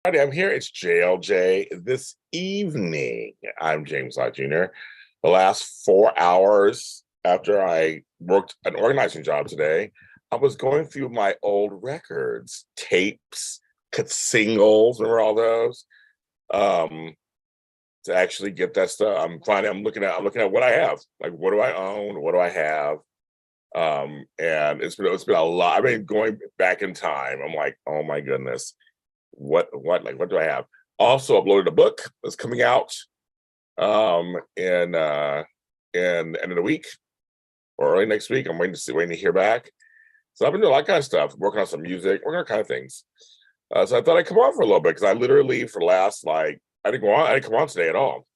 I'm here. It's JLJ. This evening, I'm James Lott Jr. The last 4 hours after I worked an organizing job today, I was going through my old records, tapes, singles, remember all those? Um, to actually get that stuff. I'm looking at what I have. Like, what do I own? What do I have? And it's been a lot. I've been going back in time. I'm like, oh my goodness, what do I have? Also uploaded a book that's coming out in end of the week or early next week. I'm waiting to hear back. So I've been doing a lot of kind of stuff, working on some music, working on kind of things. So I thought I'd come on for a little bit because I literally for the last I didn't come on today at all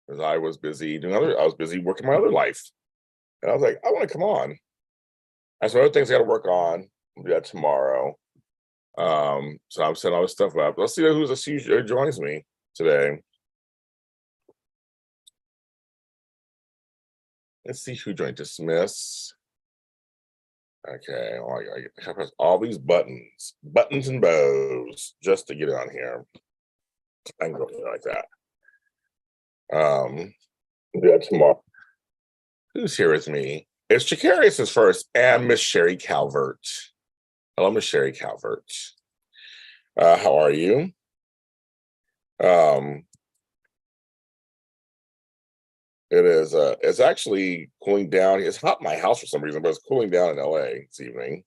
because I was busy working my other life. And I was like, I want to come on. I have some other things I got to work on. I'll do that tomorrow. So I'm setting all this stuff up. Let's see who joins me today. Let's see who joined. Dismiss. Okay, well, I press all these buttons and bows just to get it on here. I can go through like that. Do that tomorrow. Who's here with me? It's Jacarius is first and Miss Sherry Calvert. Hello, Miss Sherry Calvert. How are you? It's actually cooling down. It's hot in my house for some reason, but it's cooling down in LA this evening.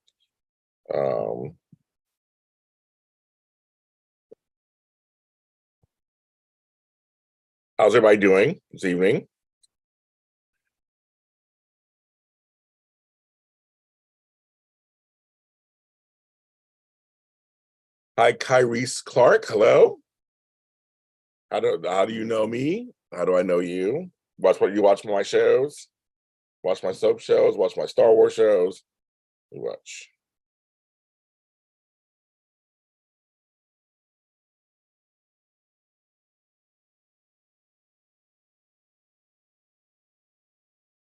How's everybody doing this evening? Hi, Kyrese Clark. Hello. How do you know me? How do I know you? Watch my shows, watch my soap shows, watch my Star Wars shows. You watch.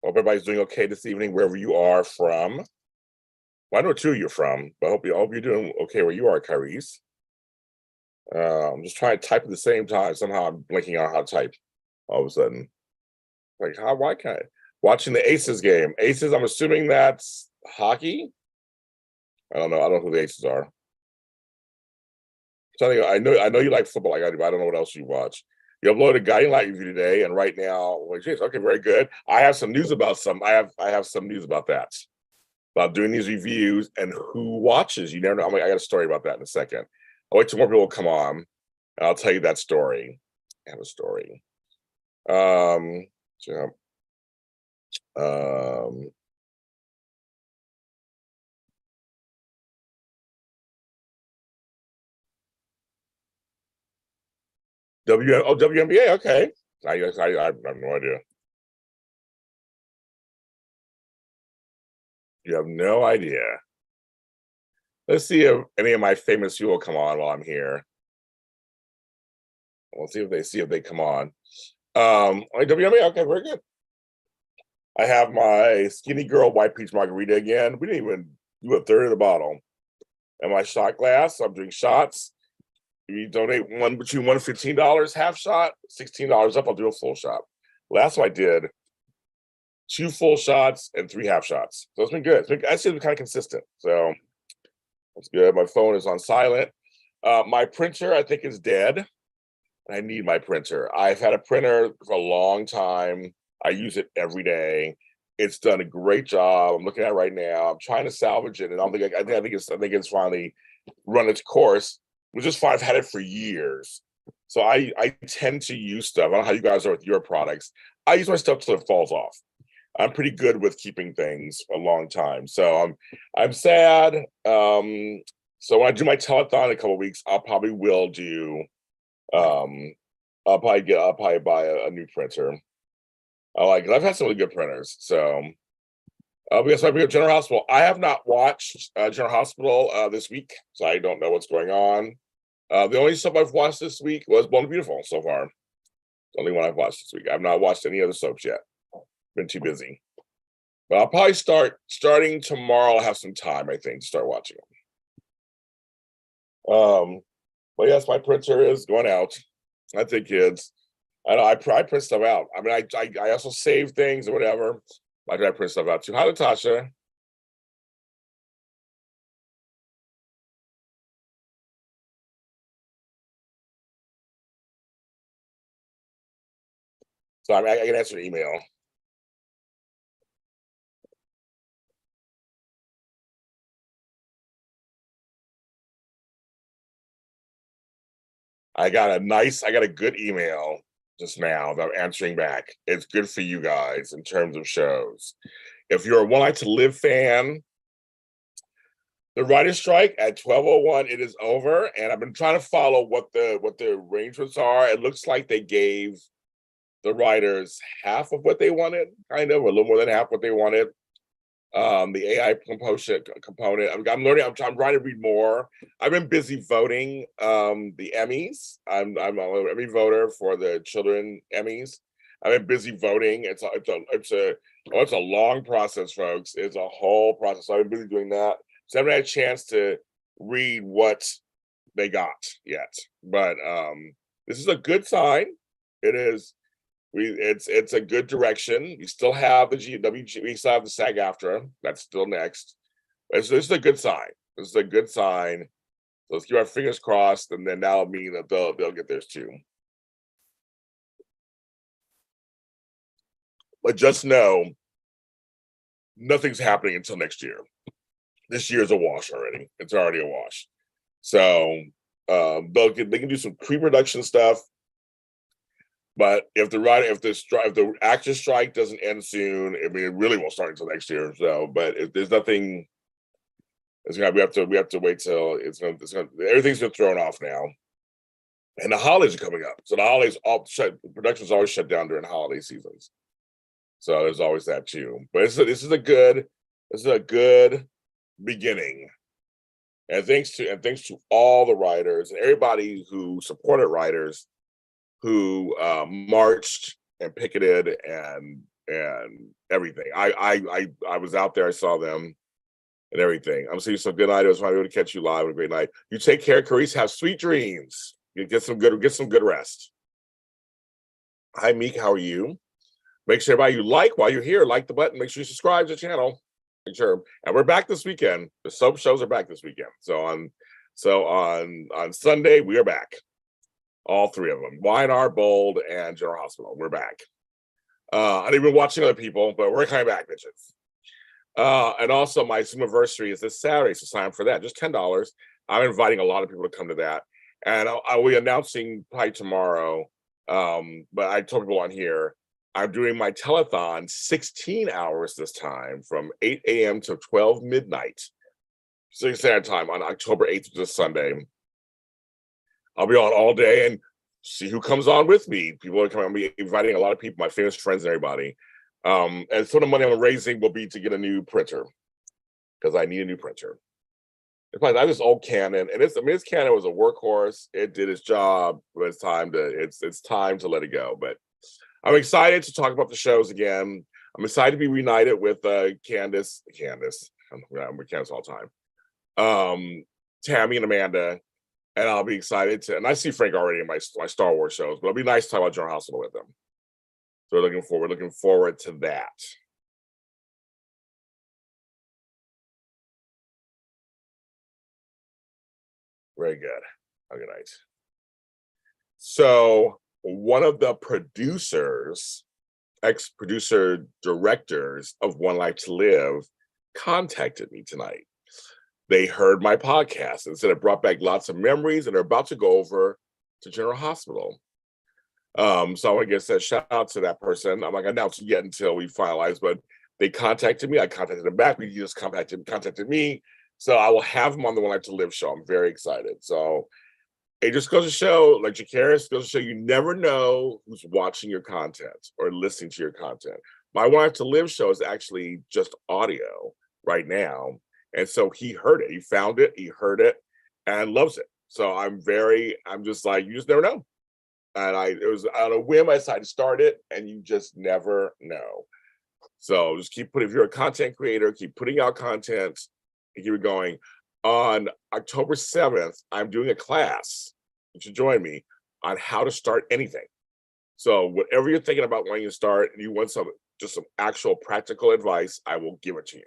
Hope everybody's doing okay this evening, wherever you are from. Well, I know two you're from, but I hope you're doing okay where you are, Kyrese. I'm just trying to type at the same time. Somehow I'm blinking on how to type all of a sudden. Like, why can't I? Watching the Aces game. Aces, I'm assuming that's hockey. I don't know. I don't know who the Aces are. I know you like football like I do, but I don't know what else you watch. You uploaded a guiding light review today, and right now, well, geez, okay, very good. I have some news about I have some news about that. About doing these reviews and who watches. You never know. I got a story about that in a second. I'll wait till more people come on, and I'll tell you that story. I have a story. So, um, WNBA. Okay, I have no idea. You have no idea. Let's see if any of my famous people come on while I'm here. We'll see if they come on. WNBA. Okay, very good. I have my skinny girl white peach margarita again. We didn't even do a third of the bottle. And my shot glass. I'm doing shots. You donate one between $115 half shot, $16 up. I'll do a full shot. Last one I did 2 full shots and 3 half shots. So it's been good. It's been kind of consistent. So it's good. My phone is on silent. My printer, I think, is dead. I need my printer. I've had a printer for a long time. I use it every day. It's done a great job. I'm looking at it right now. I'm trying to salvage it, and I think it's finally run its course, which is fine. I've had it for years. So I tend to use stuff. I don't know how you guys are with your products. I use my stuff till it falls off. I'm pretty good with keeping things a long time. So I'm sad. So when I do my telethon in a couple of weeks, I'll probably will do I'll probably buy a new printer. I've had some really good printers. So yes, I bring up General Hospital. I have not watched General Hospital this week, so I don't know what's going on. The only stuff I've watched this week was Born Beautiful so far. The only one I've watched this week. I've not watched any other soaps yet. Been too busy. But I'll probably starting tomorrow. I'll have some time, I think, to start watching them. But yes, my printer is going out. I think kids. I know I print stuff out. I mean, I also save things or whatever. I try to print stuff out too. Hi, Natasha. So I can answer an email. I got a good email just now that I'm answering back. It's good for you guys in terms of shows. If you're a One Life to Live fan, the writer's strike at 12:01, it is over, and I've been trying to follow what the arrangements are. It looks like they gave the writers half of what they wanted, kind of, or a little more than half what they wanted. The AI component. I'm learning. I'm trying to read more. I've been busy voting the Emmys. I'm an Emmy voter for the children Emmys. I've been busy voting. It's a long process, folks. It's a whole process. So I've been busy doing that. So I haven't had a chance to read what they got yet. But this is a good sign. It is. It's a good direction. We still have the GWG, we still have the SAG-AFTRA. That's still next. This is a good sign. This is a good sign. So let's keep our fingers crossed, and then that'll mean that they'll get theirs too. But just know, nothing's happening until next year. This year's a wash already. It's already a wash. So they can do some pre-production stuff. But if the actor strike doesn't end soon, I mean, it really won't start until next year. So, but if there's nothing, we have to wait till everything's been thrown off now, and the holidays are coming up. So the holidays production's always shut down during holiday seasons. So there's always that too. But this is a good beginning, and thanks to all the writers and everybody who supported writers, who marched and picketed and everything. I was out there. I saw them and everything. I'm seeing some good night. I was able to catch you live. A great night. You take care, Carice. Have sweet dreams. You get some good rest. Hi, Meek. How are you? Make sure everybody you like while you're here, like the button. Make sure you subscribe to the channel. Make sure. And we're back this weekend. The soap shows are back this weekend. So on Sunday we are back. All three of them, Y&R, Bold, and General Hospital. We're back. I've been watching other people, but we're coming back, bitches. And also, my Zoomiversary is this Saturday, so sign up for that. Just $10. I'm inviting a lot of people to come to that, and I will be announcing probably tomorrow. But I told people on here, I'm doing my telethon 16 hours this time, from 8 a.m. to 12 midnight, Pacific Standard Time, on October 8th, which is Sunday. I'll be on all day and see who comes on with me. People are coming. I'll be inviting a lot of people, my famous friends and everybody. And some of the money I'm raising will be to get a new printer, because I need a new printer. I have this old Canon, and this Canon was a workhorse. It did its job, but it's time to let it go. But I'm excited to talk about the shows again. I'm excited to be reunited with Candace. I'm with Candace all the time. Tammy and Amanda. And I'll be excited and I see Frank already in my Star Wars shows, but it'll be nice to talk about General Hospital with them. So we're looking forward to that. Very good. Good night. So one of the ex-producer directors of One Life to Live, contacted me tonight. They heard my podcast and said it brought back lots of memories, and they're about to go over to General Hospital. So I want to give a shout out to that person. I'm not going to announce it yet until we finalize, but they contacted me. I contacted them back. We just contacted me. So I will have them on the One Life to Live show. I'm very excited. So it just goes to show, like Jakaris, goes to show you never know who's watching your content or listening to your content. My One Life to Live show is actually just audio right now. And so he heard it. He found it. He heard it and loves it. So I'm just like, you just never know. And it was on a whim, I decided to start it, and you just never know. So just if you're a content creator, keep putting out content and keep it going. On October 7th, I'm doing a class you should join me on how to start anything. So whatever you're thinking about when you start and you want just some actual practical advice, I will give it to you.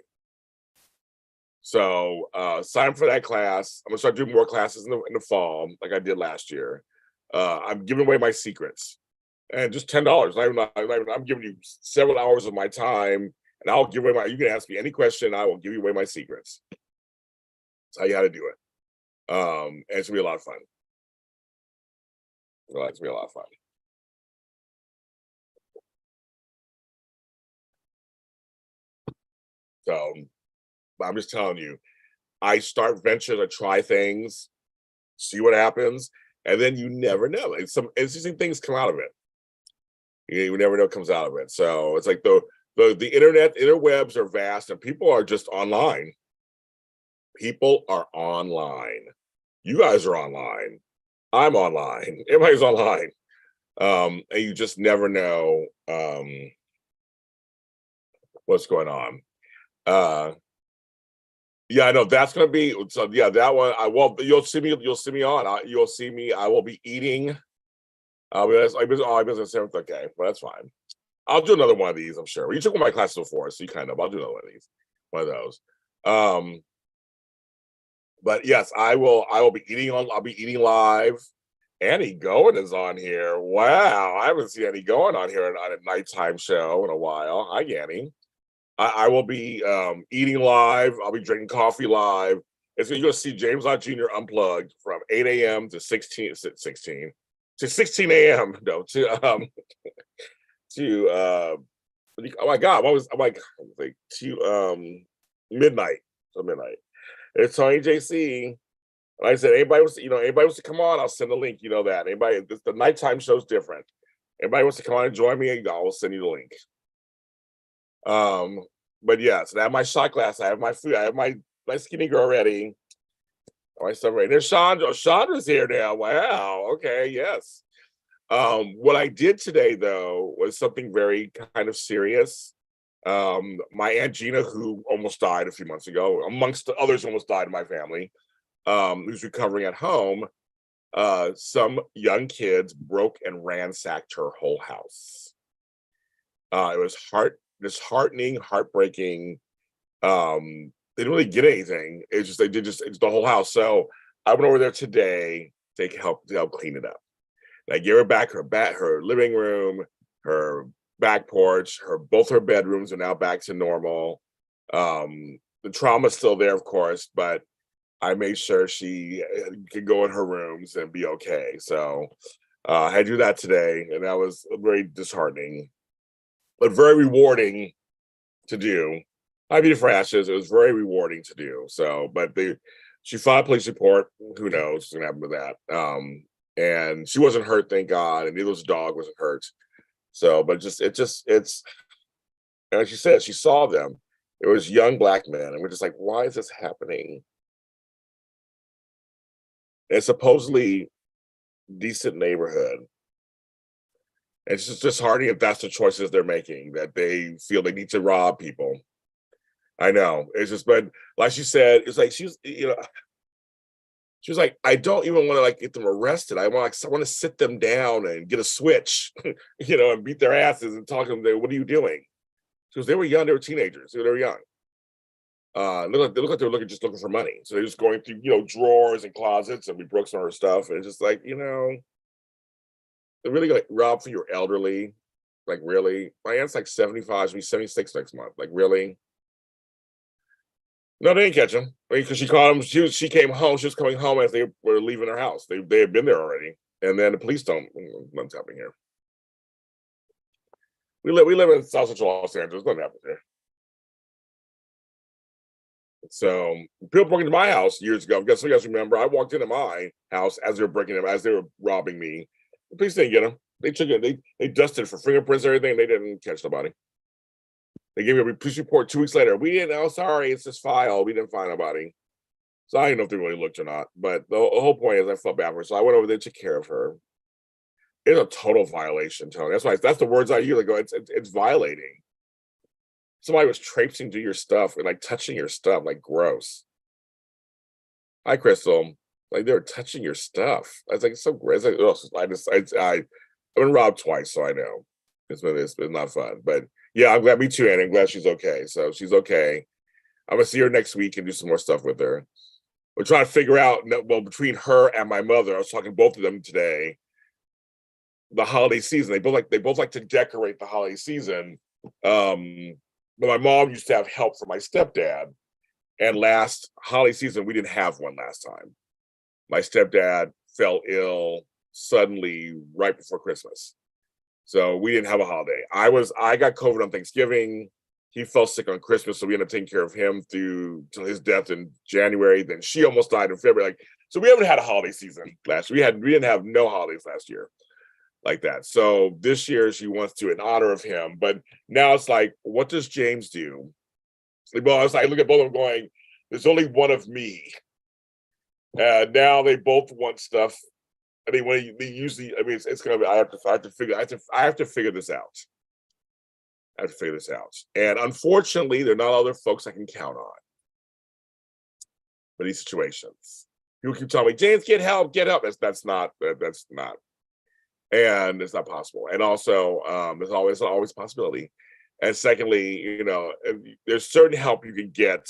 So sign up for that class. I'm gonna start doing more classes in the fall, like I did last year. I'm giving away my secrets, and just $10. I'm giving you several hours of my time, and I'll give away my. You can ask me any question, I will give you away my secrets. Tell you how to do it. And it's gonna be a lot of fun. It's gonna be a lot of fun. So I'm just telling you, I start ventures, I try things, see what happens, and then you never know. Like some interesting things come out of it. You never know what comes out of it. So it's like the internet, interwebs are vast, and people are just online. People are online. You guys are online. I'm online. Everybody's online. And you just never know what's going on. Yeah, I know that's gonna be so. Yeah, that one. I will. You'll see me. You'll see me on. You'll see me. I will be eating. I was on 7th. Okay, well that's fine. I'll do another one of these. I'm sure. Well, you took one of my classes before, so you kind of. I'll do another one of these. One of those. But yes, I will. I will be eating on. I'll be eating live. Annie Goen is on here. Wow, I haven't seen Annie Goen on here on a nighttime show in a while. Hi, Annie. I will be eating live. I'll be drinking coffee live. You're going to see James Lott Jr. Unplugged from 8 a.m. to 16 to 16 a.m. No, to oh my God, what was I'm like to midnight. So midnight. It's Tony JC. Like I said, anybody wants to come on, I'll send the link. You know that. The nighttime show's different. Anybody wants to come on and join me, I'll send you the link. But yeah, so I have my shot glass, I have my food, I have my skinny girl ready. My stuff ready. There's Chandra. Chandra's here now. Wow. Okay, yes. What I did today though was something very kind of serious. My Aunt Gina, who almost died a few months ago, amongst the others almost died in my family, who's recovering at home. Some young kids broke and ransacked her whole house. It was disheartening, heartbreaking. They didn't really get anything. It's the whole house. So I went over there today to help clean it up. And I gave her back her living room, her back porch, both her bedrooms are now back to normal. The trauma's still there, of course, but I made sure she could go in her rooms and be okay. So I had to do that today, and that was very disheartening, but very rewarding to do. I beat it for ashes. It was very rewarding to do. So, but she filed a police report. Who knows what's gonna happen with that? And she wasn't hurt, thank God, and neither was the dog wasn't hurt. So, but it's and like she said, she saw them. It was young black men, and we're just like, why is this happening? It's supposedly decent neighborhood. It's just disheartening if that's the choices they're making, that they feel they need to rob people. I know. It's just, but like she said, it's like she was like, I don't even want to like get them arrested. I want to sit them down and get a switch, and beat their asses and talk to them. What are you doing? Because they were young, they were teenagers, they were young. They look like they're looking for money. So they're just going through, drawers and closets, and we broke some of her stuff. And it's just like, they're really gonna rob for your elderly. Like, really? My aunt's like 75, she'll be 76 next month. Like, really? No, they didn't catch him. Because she called him. She came home. She was coming home as they were leaving her house. They had been there already. And then the police don't. Nothing's happening here. We live in South Central Los Angeles. Nothing happens here. So people broke into my house years ago. I guess you guys remember. I walked into my house as they were robbing me. The police didn't get them. They took it. They dusted for fingerprints and everything. They didn't catch nobody. They gave me a police report 2 weeks later. We didn't. Oh, sorry, it's this file. We didn't find nobody. So I don't know if they really looked or not. But the whole point is I felt bad for her. So I went over there to take care of her. It's a total violation, Tony. That's the words I use. I go, it's violating. Somebody was traipsing through your stuff and like touching your stuff, like gross. Hi, Crystal. Like they're touching your stuff. I was like, it's so great. It's like, I've been robbed twice, so I know it's been not fun. But yeah, I'm glad. Me too, Annie. I'm glad she's okay. So she's okay. I'm gonna see her next week and do some more stuff with her. We're trying to figure out. Well, between her and my mother, I was talking to both of them today. The holiday season, they both like to decorate the holiday season. But my mom used to have help from my stepdad, and last holiday season we didn't have one last time. My stepdad fell ill suddenly right before Christmas. So we didn't have a holiday. I got COVID on Thanksgiving. He fell sick on Christmas, so we ended up taking care of him through till his death in January. Then she almost died in February. Like, so we haven't had a holiday season last year. We didn't have no holidays last year like that. So this year she wants to in honor of him. But now it's like, what does James do? Well, it's like I look at both of them going, there's only one of me. Now they both want stuff. I mean, they usually, I mean, it's gonna be. I have to figure this out. I have to figure this out. And unfortunately, there are not other folks I can count on for these situations. People keep telling me, James, get help, get help. That's not, and it's not possible. And also, there's always a possibility. And secondly, you know, there's certain help you can get.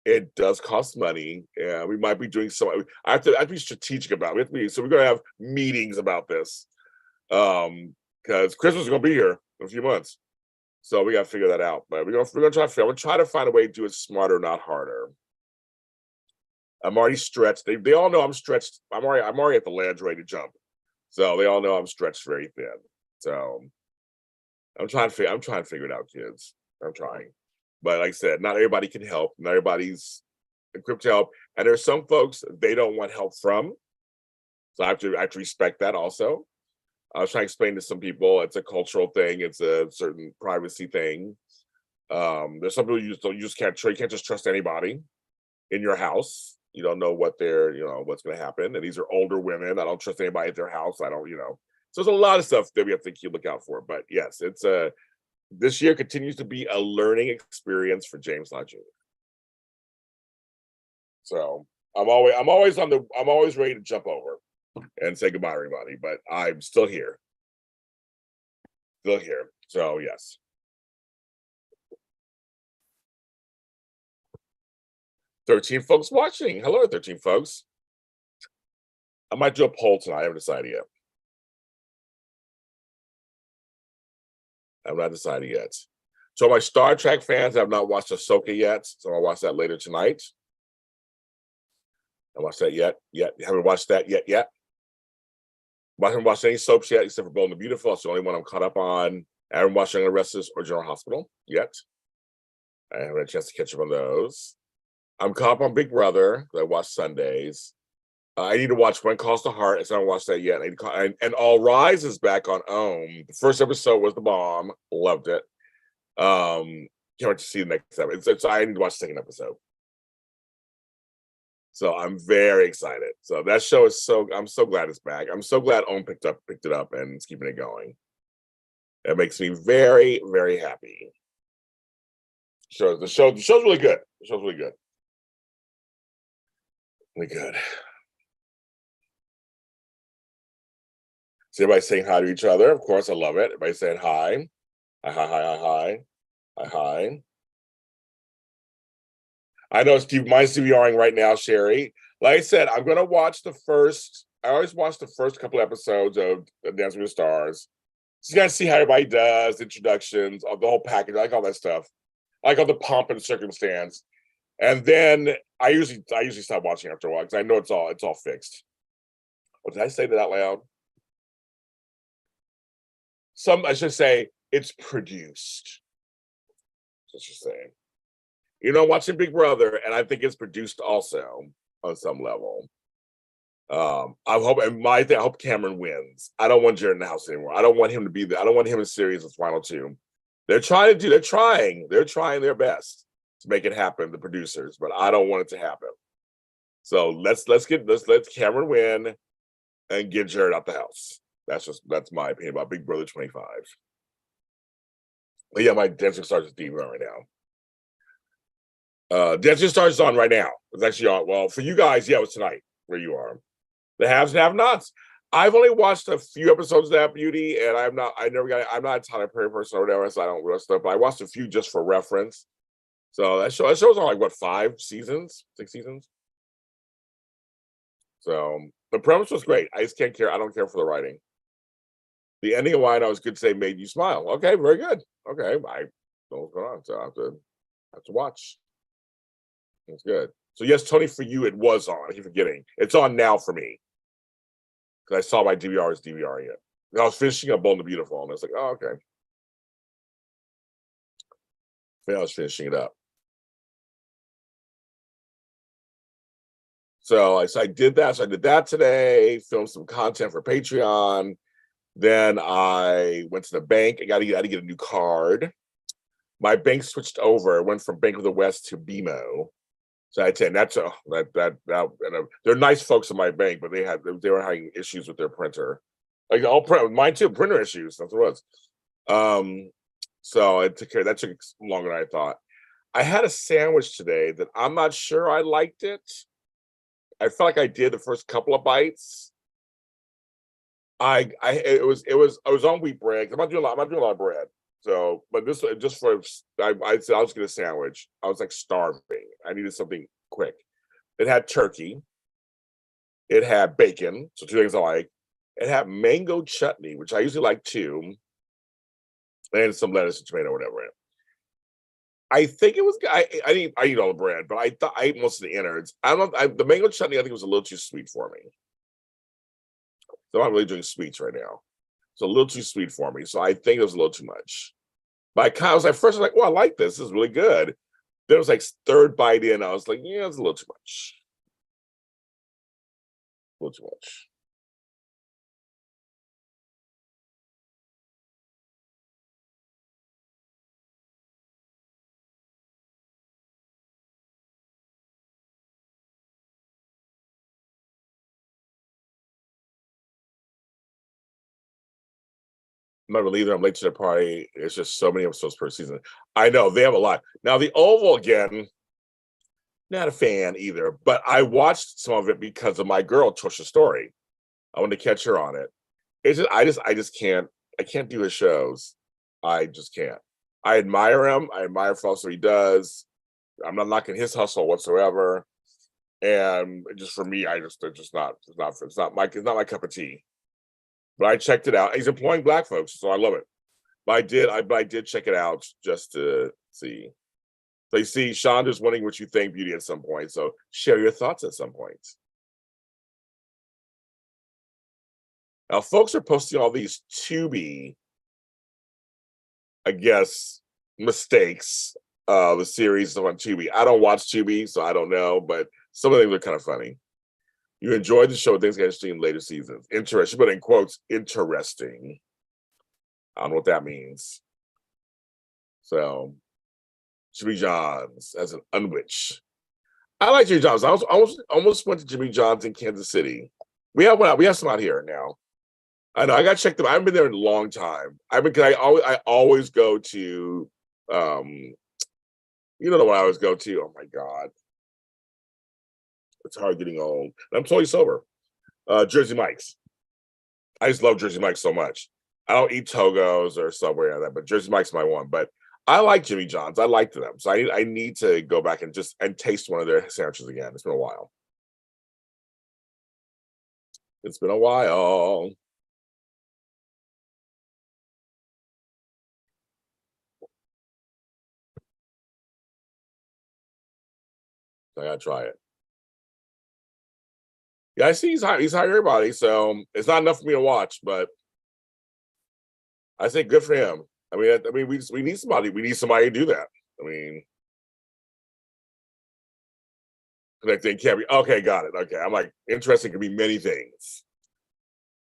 It does cost money. Yeah, we might be doing so. I have to be strategic about it. So we're gonna have meetings about this. Because Christmas is gonna be here in a few months. So we gotta figure that out. But we're gonna try to find a way to do it smarter, not harder. I'm already stretched. They all know I'm stretched. I'm already at the ledge ready to jump. So they all know I'm stretched very thin. So I'm trying to figure it out, kids. I'm trying. But like I said, not everybody can help. Not everybody's equipped to help. And there's some folks they don't want help from. So I have to respect that also. I was trying to explain to some people it's a cultural thing, it's a certain privacy thing. There's some people you just can't just trust anybody in your house. You don't know what what's gonna happen. And these are older women. I don't trust anybody at their house. I don't, So there's a lot of stuff that we have to look out for. But yes, it's this year continues to be a learning experience for James Lott Jr. So I'm always ready to jump over and say goodbye to everybody, but I'm still here. Still here. So yes. 13 folks watching. Hello, 13 folks. I might do a poll tonight. I haven't decided yet. I've not decided yet. So my Star Trek fans have not watched Ahsoka yet, so I'll watch that later tonight. I watched that yet. Haven't watched that yet. I haven't watched any soaps yet, except for Bold and the Beautiful. That's the only one I'm caught up on. I haven't watched Young and Restless or General Hospital yet. I haven't had a chance to catch up on those. I'm caught up on Big Brother that I watch Sundays. I need to watch When Calls to Heart. I haven't watched that yet. And All Rise is back on OWN. The first episode was the bomb. Loved it. Can't wait to see the next episode. I need to watch the second episode. So I'm very excited. So that show is I'm so glad it's back. I'm so glad OWN picked it up and it's keeping it going. It makes me very, very happy. The show's really good. The show's really good. Really good. See everybody saying hi to each other. Of course, I love it. Everybody saying hi. Hi. I know mine's DVRing right now, Sherry. Like I said, I'm gonna watch I always watch the first couple episodes of Dancing with the Stars. So you gotta see how everybody does, introductions, of the whole package. I like all that stuff. I like all the pomp and circumstance. And then I usually stop watching after a while because I know it's all fixed. What did I say that out loud? I should say it's produced. That's just saying. I'm watching Big Brother, and I think it's produced also on some level. I hope Cameron wins. I don't want Jared in the house anymore. I don't want him to be there. I don't want him in series with Final Two. They're trying their best to make it happen, the producers, but I don't want it to happen. So let's let Cameron win and get Jared out the house. That's my opinion about Big Brother 25. But yeah, my Dancing Stars is deep right now. Dancing Stars is on right now. It's actually on. Well, for you guys, yeah, it was tonight. where you are. The haves and have-nots. I've only watched a few episodes of That Beauty, and I'm not a Tyler Perry person or whatever, so I don't watch stuff, but I watched a few just for reference. So that show's on like what, 5 seasons, 6 seasons. So the premise was great. I just can't care. I don't care for the writing. The ending of Why Not was good. Say made you smile. Okay, very good. Okay, I don't know what's going on, so I have to watch. It's good. So yes, Tony, for you, it was on. I keep forgetting. It's on now for me because I saw my DVR was DVRing it. And I was finishing up Bold and the Beautiful, and I was like, oh, okay. I was finishing it up. So I did that. So I did that today. Filmed some content for Patreon. Then I went to the bank. I had to get a new card. My bank switched over. It went from Bank of the West to BMO. So I'd say they're nice folks in my bank, but they were having issues with their printer. Like mine too, printer issues. That's what it was. So I took care. That took longer than I thought. I had a sandwich today that I'm not sure I liked it. I felt like I did the first couple of bites. I was on wheat bread. I'm not doing a lot of bread. So, but this just for I said I'll just get a sandwich. I was like starving. I needed something quick. It had turkey. It had bacon, so 2 things I like. It had mango chutney, which I usually like too, and some lettuce and tomato, whatever. I think it was. I eat all the bread, but I thought I ate most of the innards. I don't know. The mango chutney I think was a little too sweet for me. So I'm not really doing sweets right now. It's a little too sweet for me. So I think it was a little too much. But I was like, first I was like, oh, I like this. This is really good. Then it was like third bite in. I was like, yeah, it's a little too much. A little too much. I'm not really either. I'm late to the party. It's just so many episodes per season. I know they have a lot. Now the Oval again, not a fan either, but I watched some of it because of my girl Trisha Story. I wanted to catch her on it. It's just I just can't. I can't do his shows. I just can't. I admire him. I admire for what he does. I'm not knocking his hustle whatsoever. And just for me, it's not my cup of tea. But I checked it out. He's employing black folks, so I love it. But I did check it out just to see. So you see, Shonda's wondering what you think, Beauty, at some point. So share your thoughts at some point. Now, folks are posting all these Tubi, I guess, mistakes. The series on Tubi. I don't watch Tubi, so I don't know, but some of them are kind of funny. You enjoyed the show. Things get interesting in later seasons. Interesting, but in quotes, interesting. I don't know what that means. So, Jimmy John's as an unwitch. I like Jimmy John's. I almost went to Jimmy John's in Kansas City. We have one out. We have some out here now. I know. I got to check them. I haven't been there in a long time. I always go to, you know the one I always go to. Oh my God, it's hard getting old. I'm totally sober. Jersey Mike's. I just love Jersey Mike's so much. I don't eat Togo's or Subway or that, but Jersey Mike's my one. But I like Jimmy John's. I liked them, so I need to go back and taste one of their sandwiches again. It's been a while. It's been a while. I gotta try it. Yeah, I see he's hiring everybody, so it's not enough for me to watch, but I say good for him. I mean, we need somebody. We need somebody to do that. I mean, connecting can't be okay. Got it. Okay, I'm like interesting. Could be many things.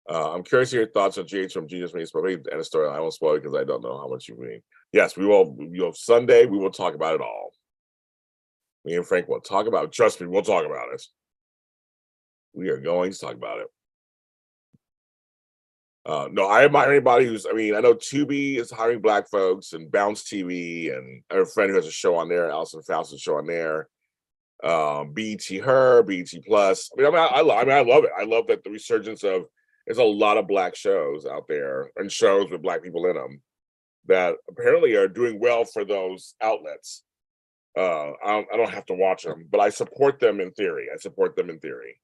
I'm curious to your thoughts on GH from Genius Means Movie and a story. I won't spoil it because I don't know how much you mean. Yes, we will. Sunday we will talk about it all. Me and Frank will talk about it. Trust me, we'll talk about it. We are going to talk about it. No, I admire anybody who's. I mean, I know Tubi is hiring black folks and Bounce TV, and I have a friend who has a show on there. Allison Faust's show on there. BET Her, BET Plus. I love it. I love that the resurgence of there's a lot of Black shows out there and shows with Black people in them that apparently are doing well for those outlets. I don't have to watch them, but I support them in theory. I support them in theory.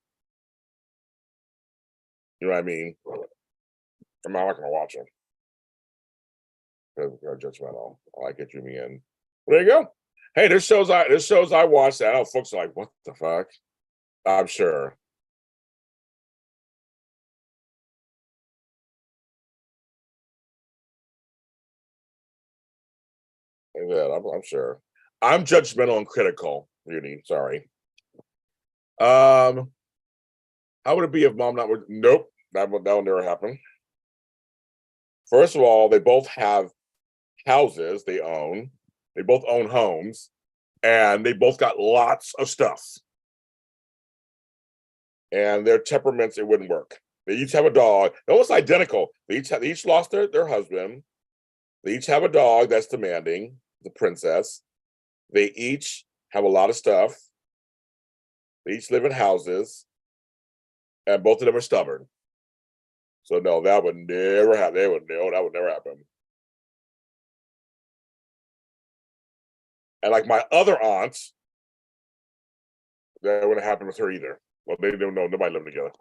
You know what I mean? I'm not gonna watch them because they're judgmental. I like it, drew me in. There you go. Hey, there's shows I watched that I know folks are like, what the fuck? I'm sure. Yeah, I'm sure. I'm judgmental and critical, really. Sorry. Um, how would it be if mom not would nope, that will never happen. First of all, they both have houses they own. They both own homes, and they both got lots of stuff. And their temperaments, it wouldn't work. They each have a dog. They're almost identical. They each lost their husband. They each have a dog that's demanding, the princess. They each have a lot of stuff. They each live in houses, and both of them are stubborn. So no, that would never happen. That would never happen. And like my other aunts, that wouldn't happen with her either. Well, they don't know. Nobody lived together.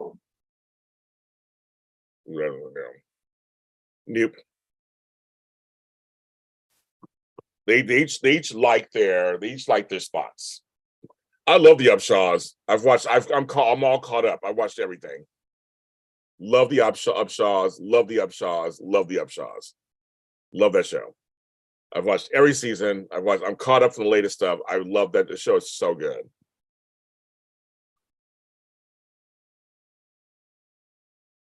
Nope. They each like their spots. I love the Upshaws. I'm all caught up. I watched everything. Love the Upshaws. Love the Upshaws. Love the Upshaws. Love that show. I've watched every season. I'm caught up for the latest stuff. I love that the show is so good.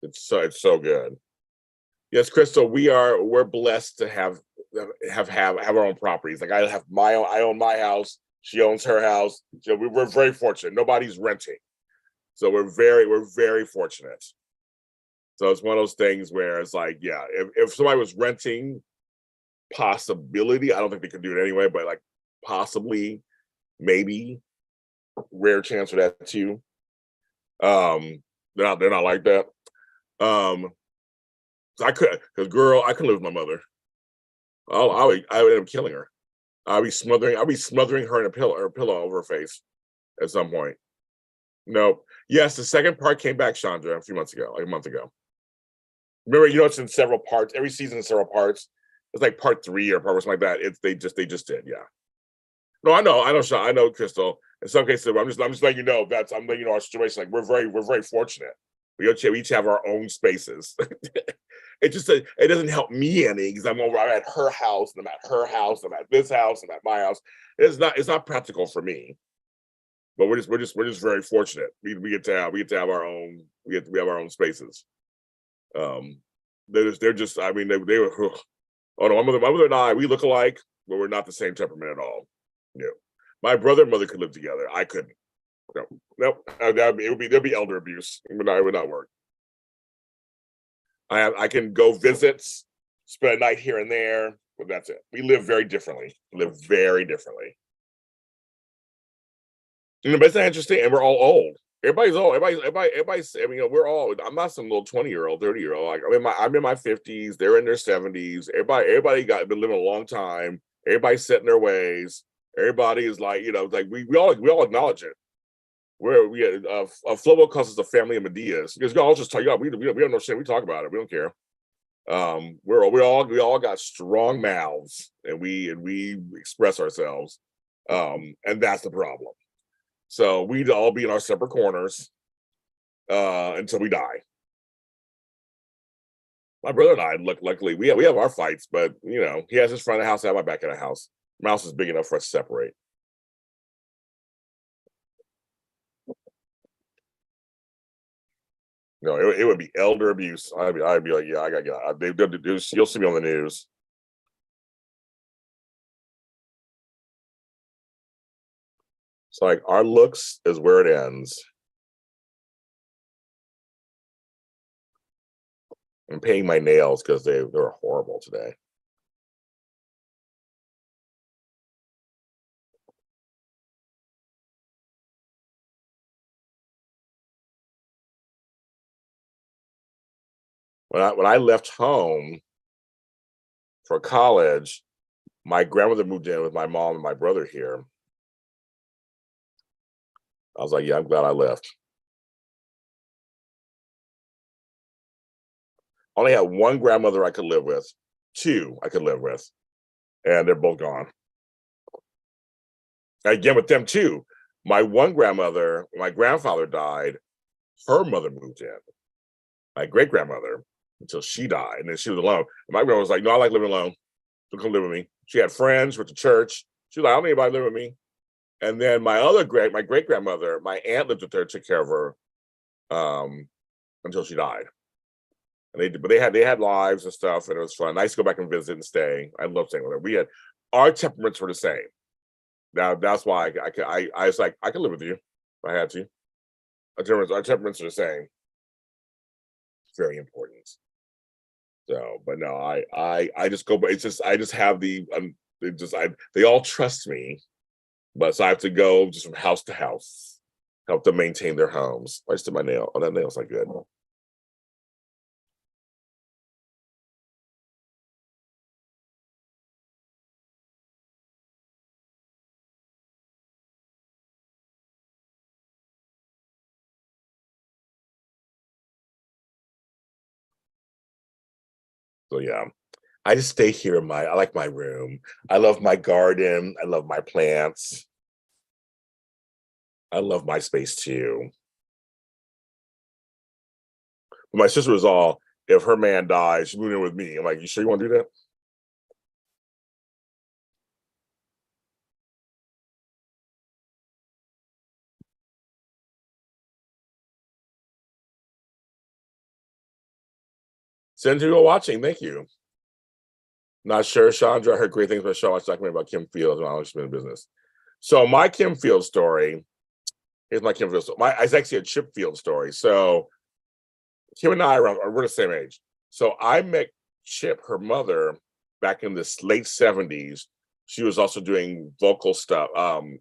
It's so good. Yes, Crystal, we're blessed to have our own properties. Like I own my house. She owns her house. So we're very fortunate. Nobody's renting. So we're very fortunate. So it's one of those things where it's like, yeah, if somebody was renting, possibility, I don't think they could do it anyway, but like possibly, maybe, rare chance for that too. They're not like that. Um, so because girl, I could live with my mother. I would end up killing her. I'll be smothering her in a pillow over her face at some point. No. Yes, the second part came back, Chandra, a few months ago, like a month ago. Remember, it's in several parts. Every season in several parts. It's like part 3 or part or something like that. They just did, yeah. No, I know, Crystal. In some cases, I'm just letting you know I'm letting you know our situation. Like we're very fortunate. We each have our own spaces. It doesn't help me any because I'm at her house and I'm at her house, I'm at this house, I'm at my house. It's not practical for me. But we're just very fortunate. We get to have our own we have our own spaces. Um, they're just I mean they were oh no my mother and I we look alike, but we're not the same temperament at all. No, my brother and mother could live together. I couldn't. No, nope. There'd be elder abuse. It would not work. I can go visits, spend a night here and there, but that's it. We live very differently. We live very differently. But it's not interesting, and we're all old. Everybody's old. Everybody's. I mean, we're all. I'm not some little 20-year-old, 30-year-old. Like I'm in my 50s. They're in their 70s. Everybody been living a long time. Everybody's set in their ways. Everybody is like, like we all acknowledge it. Flobo calls us a family of Medias because I'll just tell you, we don't know shit. We talk about it. We don't care. We all got strong mouths, and we express ourselves, and that's the problem. So we'd all be in our separate corners until we die. My brother and I, luckily, we have our fights, but he has his front of the house, I have my back of the house. My house is big enough for us to separate. No, it would be elder abuse. I'd be like, yeah, I gotta get out. You'll see me on the news. It's like our looks is where it ends. I'm painting my nails because they're horrible today. When I left home for college, my grandmother moved in with my mom and my brother here. I was like, yeah, I'm glad I left. I only had one grandmother I could live with, two I could live with, and they're both gone. And again, with them too, my one grandmother, when my grandfather died, her mother moved in, my great grandmother, until she died, and then she was alone. And my grandma was like, "No, I like living alone. Don't come live with me." She had friends, went to church. She was like, "I don't need anybody live with me." And then my great grandmother, my aunt lived with her, took care of her um, until she died. And they had lives and stuff, and it was fun. I used to go back and visit and stay. I love staying with her. We had our temperaments were the same. Now that's why I was like, I could live with you if I had to. Our temperaments are the same. It's very important. So, but no, I just go, but it's just I just have the they all trust me, but so I have to go just from house to house, help them maintain their homes. I just did my nail. Oh, that nail's not good. So yeah, I just stay here in I like my room. I love my garden. I love my plants. I love my space too. But my sister was all, if her man dies, she's moving in with me. I'm like, you sure you want to do that? Send you go watching. Thank you. Not sure, Chandra. I heard great things about the show. I was talking about Kim Fields when I was in business. So my Kim Fields story, here's my Kim Fields story. It's actually a Chip Field story. So Kim and we're the same age. So I met Chip, her mother, back in the late 70s. She was also doing vocal stuff,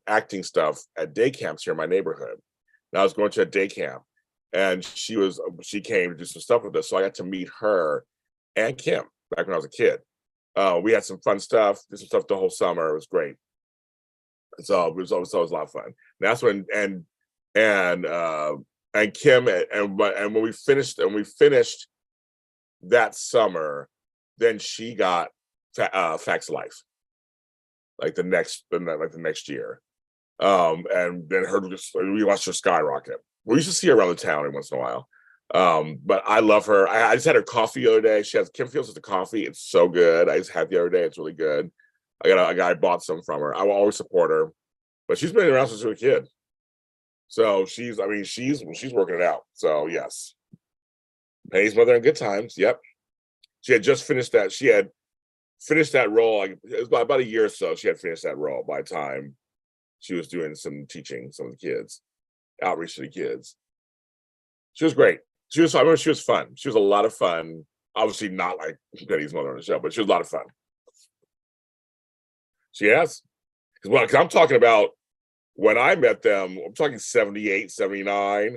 acting stuff at day camps here in my neighborhood. And I was going to a day camp, and she came to do some stuff with us. So I got to meet her and Kim back when I was a kid. We had some fun stuff, did some stuff the whole summer. It was great. So it was a lot of fun. And that's when and Kim and when we finished that summer, then she got Facts Life like the next year. And then we watched her skyrocket. We used to see her around the town every once in a while. But I love her. I just had her coffee the other day. She has Kim Fields with the coffee. It's so good. I just had the other day. It's really good. I bought some from her. I will always support her, but she's been around since she was a kid. So she's working it out. So yes, Penny's mother in good times. Yep, she had just finished that. She had finished that role. Like, it was about a year or so. She had finished that role by the time she was doing some teaching, some of the kids, outreach to the kids. She was great. I remember she was fun. She was a lot of fun. Obviously not like Penny's mother on the show, but she was a lot of fun. She has. Because I'm talking about when I met them, I'm talking 78, 79,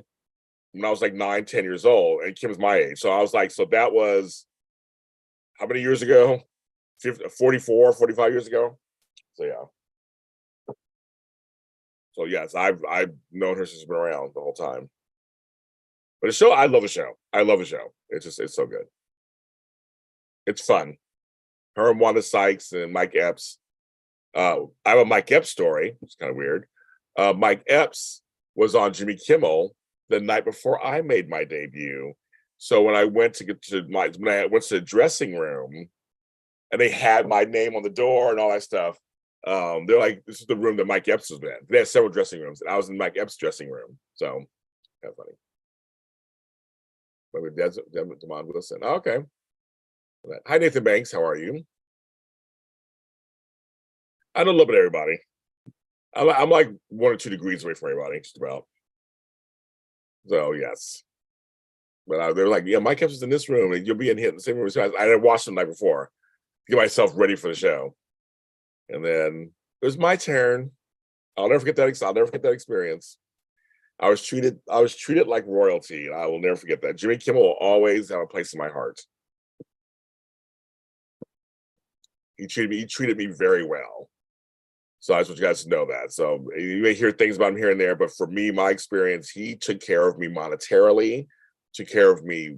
when I was like 9, 10 years old, and Kim's my age. So I was like, so that was how many years ago? 50, 44, 45 years ago. So yeah. So yes, I've known her since she's been around the whole time. But the show, I love the show. I love the show. It's so good. It's fun. Her and Wanda Sykes and Mike Epps. I have a Mike Epps story. It's kind of weird. Mike Epps was on Jimmy Kimmel the night before I made my debut. So when I went to the dressing room, and they had my name on the door and all that stuff, they're like, "This is the room that Mike Epps was in." They had several dressing rooms, and I was in Mike Epps' dressing room. So kind of funny. But with Demond Wilson. Oh, okay. Hi, Nathan Banks. How are you? I know a little bit of everybody. I'm like 1 or 2 degrees away from everybody, just about. So yes. But they were like, "Yeah, Mike Epps is in this room, and you'll be in here in the same room." So I didn't watch them the night before to get myself ready for the show. And then it was my turn. I'll never forget that. I'll never forget that experience. I was treated like royalty, and I will never forget that. Jimmy Kimmel will always have a place in my heart. He treated me very well. So I just want you guys to know that. So you may hear things about him here and there, but for me, my experience, he took care of me monetarily, took care of me,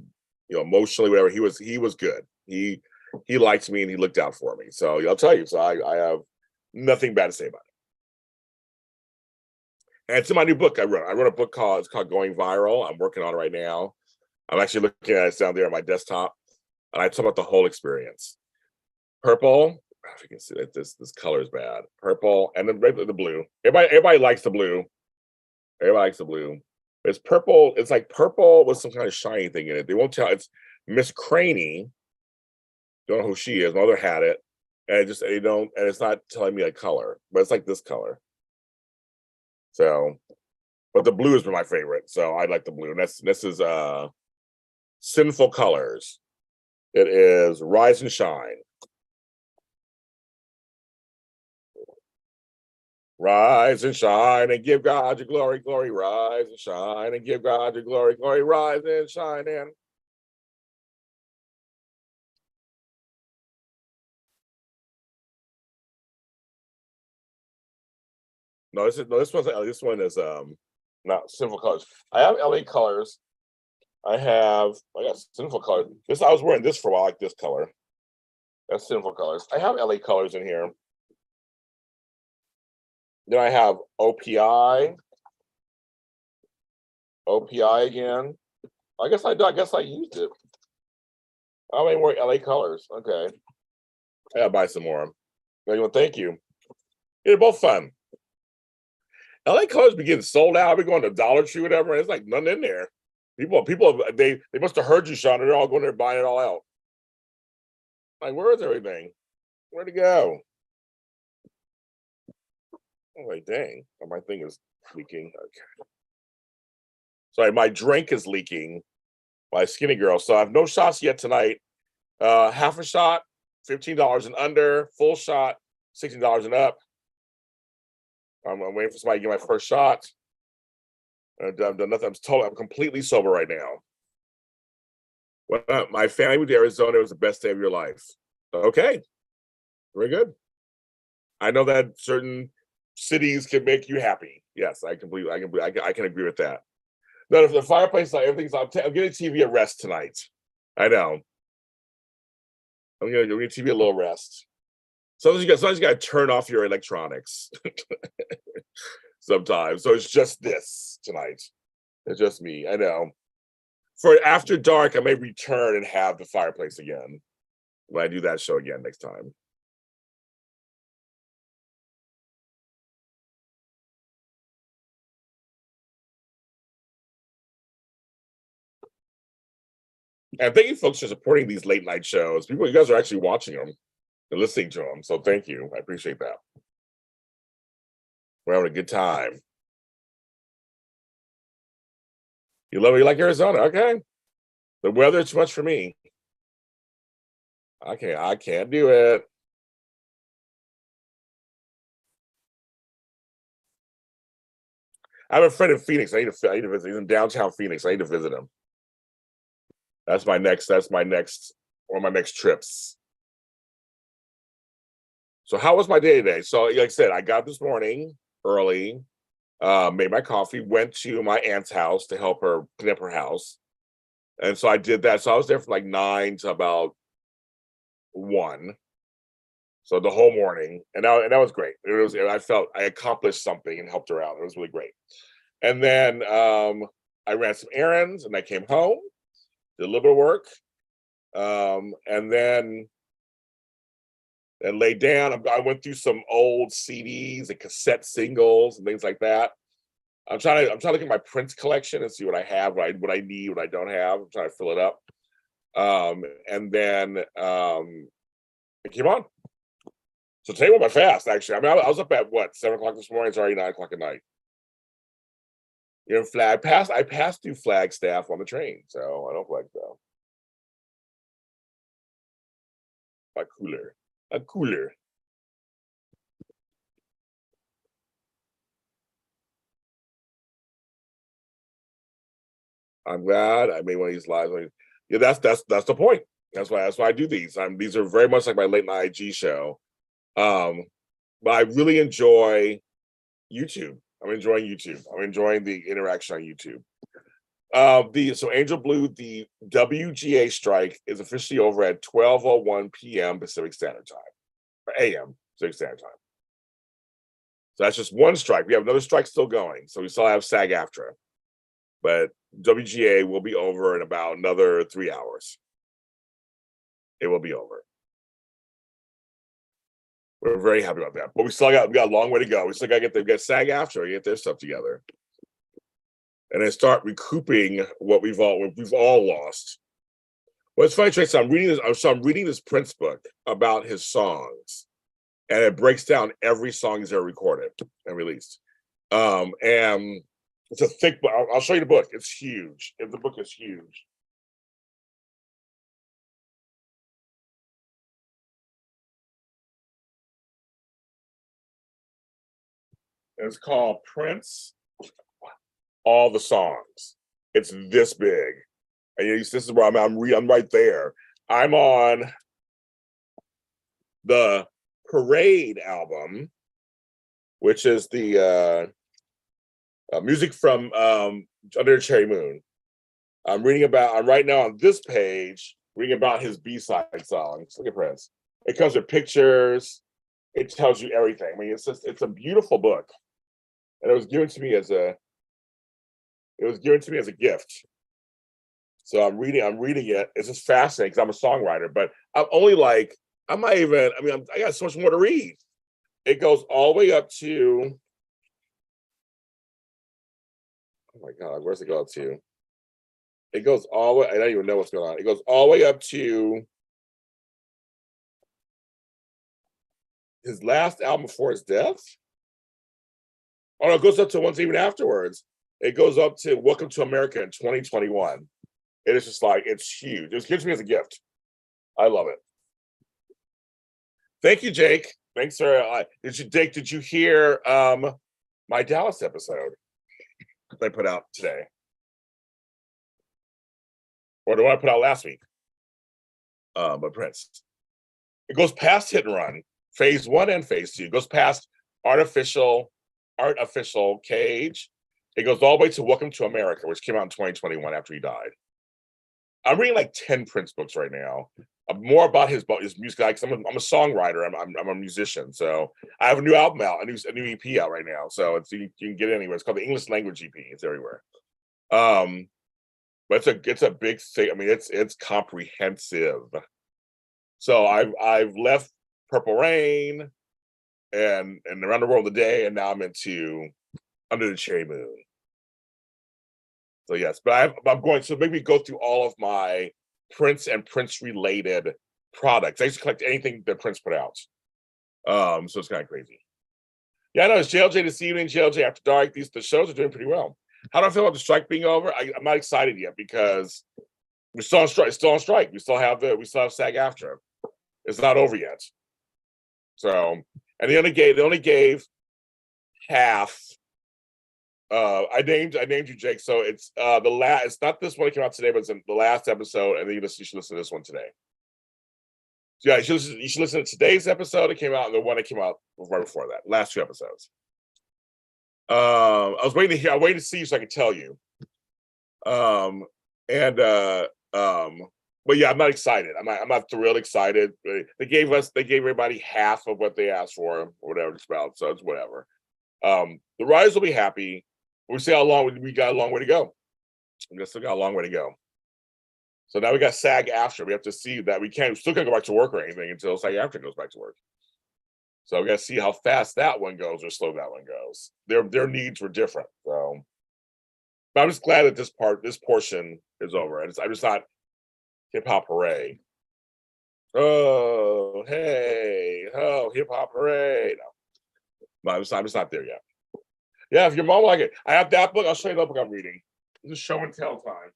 emotionally, whatever. He was good. He liked me and he looked out for me. So I'll tell you. So I have nothing bad to say about it. And it's in my new book I wrote. I wrote a book it's called Going Viral. I'm working on it right now. I'm actually looking at it down there on my desktop, and I talk about the whole experience. Purple. If you can see that this color is bad. Purple and then the blue. Everybody likes the blue. Everybody likes the blue. It's purple. It's like purple with some kind of shiny thing in it. They won't tell. It's Miss Craney. Don't know who she is. My mother had it, and they don't. And it's not telling me a color, but it's like this color. So, but the blue is my favorite. So I like the blue. And this is Sinful Colors. It is Rise and Shine. Rise and shine and give God your glory, glory. Rise and shine and give God your glory, glory. Rise and shine and this one is not Sinful Colors. I have LA Colors. I got Sinful Colors. I was wearing this for a while, like this color. That's Sinful Colors. I have LA Colors in here. Then I have OPI. OPI again. I guess I used it. I mean, more LA Colors. Okay. I gotta buy some more. Well, thank you. They're both fun. LA Colors be getting sold out. I've been going to Dollar Tree, whatever, and it's like nothing in there. People, they must have heard you, Sean, and they're all going there buying it all out. Like, where is everything? Where'd it go? Oh, like, dang. My thing is leaking. Okay. Sorry, my drink is leaking. My Skinny Girl. So I have no shots yet tonight. Half a shot, $15 and under. Full shot, $16 and up. I'm waiting for somebody to get my first shot. I've done nothing. I'm completely sober right now. Well, my family moved to Arizona. It was the best day of your life. Okay, very good. I know that certain cities can make you happy. Yes, I can agree with that. No, if the fireplace, everything's. I'm getting TV a rest tonight. I know. I'm gonna give TV a little rest. Sometimes you got to turn off your electronics. Sometimes, so it's just this tonight. It's just me. I know. For after dark, I may return and have the fireplace again when I do that show again next time. And thank you, folks, for supporting these late night shows. You guys are actually watching them and listening to them. So thank you. I appreciate that. We're having a good time. You like Arizona, okay? The weather's too much for me. I can't do it. I have a friend in Phoenix. I need to visit. He's in downtown Phoenix. I need to visit him. That's my next one of my next trips. So how was my day today? So like I said, I got up this morning early, made my coffee, went to my aunt's house to help her clean up her house. And so I did that. So I was there from like 9 to about 1. So the whole morning. And that was great. I felt I accomplished something and helped her out. It was really great. And then I ran some errands and I came home, did a little bit of work. And then laid down. I went through some old CDs and cassette singles and things like that. I'm trying to look at my Prince collection and see what I have, what I need, what I don't have. I'm trying to fill it up. And then it came on. So today went by fast, actually. I mean, I was up at what, 7 o'clock this morning? It's already 9 o'clock at night. I passed through Flagstaff on the train, so I don't like that. A cooler. I'm glad I made one of these lives. Yeah, that's the point. That's why I do these. These are very much like my late night IG show. But I really enjoy YouTube. I'm enjoying YouTube. I'm enjoying the interaction on YouTube. So Angel Blue, the WGA strike is officially over at 12:01 p.m. Pacific Standard Time, or AM Pacific Standard Time. So that's just one strike. We have another strike still going. So we still have SAG-AFTRA, but WGA will be over in about another 3 hours. It will be over. We're very happy about that, but we got a long way to go. We still got to get SAG-AFTRA, get their stuff together, and then start recouping what we've all lost. Well, it's funny, Trace. I'm reading this Prince book about his songs, and it breaks down every song he's ever recorded and released. And it's a thick book. I'll show you the book. It's huge. The book is huge. It's called Prince, All the Songs. It's this big. And this is where I'm right there. I'm on the Parade album, which is the music from Under the Cherry Moon. I'm right now on this page, reading about his B-side songs. Look at Prince. It comes with pictures. It tells you everything. I mean, it's a beautiful book. And it was given to me as a gift. So I'm reading it. It's just fascinating because I'm a songwriter, but I got so much more to read. It goes all the way up to, oh my God, where's it go up to? It goes all the way, I don't even know what's going on. It goes all the way up to his last album before his death. Oh no, it goes up to ones even afterwards. It goes up to Welcome to America in 2021. It is just like, it's huge. It was given to me as a gift. I love it. Thank you, Jake. Thanks for did you hear my Dallas episode that I put out today? Or the one I put out last week? But Prince. It goes past Hit and Run, phase 1 and phase 2. It goes past Art Official Cage. It goes all the way to Welcome to America, which came out in 2021 after he died. I'm reading like 10 Prince books right now. More about his music, because I'm a songwriter. I'm a musician, so I have a new album out, a new EP out right now. So you can get it anywhere. It's called the English Language EP. It's everywhere. But it's a big thing. I mean, it's comprehensive. So I've left Purple Rain and Around the World Today, and now I'm into Under the Cherry Moon. So yes, but I'm going to maybe go through all of my Prince and Prince related products. I used to collect anything that Prince put out. So it's kind of crazy. Yeah, I know it's JLJ this evening, JLJ After Dark. The shows are doing pretty well. How do I feel about the strike being over? I'm not excited yet because we're still on strike. Still on strike. We still have SAG-AFTRA. It's not over yet. So, and they only gave half. I named you, Jake. So it's it's not this one that came out today, but it's in the last episode, and then you should listen to this one today. So yeah, you should listen to today's episode. It came out, and the one that came out right before that. Last 2 episodes. I was waiting to see you so I could tell you. But yeah, I'm not excited. I'm not thrilled excited. They gave everybody half of what they asked for, or whatever it's about. So it's whatever. The writers will be happy. We'll see how long we got a long way to go. We still got a long way to go. So now we got SAG-AFTRA. We have to see that we still can't go back to work or anything until SAG-AFTRA goes back to work. So we got to see how fast that one goes or slow that one goes. Their needs were different. So, but I'm just glad that this portion is over. And I'm just not hip hop hooray. Oh, hey, oh, hip hop hooray. No, I'm just not there yet. Yeah, if your mom like it, I have that book. I'll show you the book I'm reading. This is show and tell time.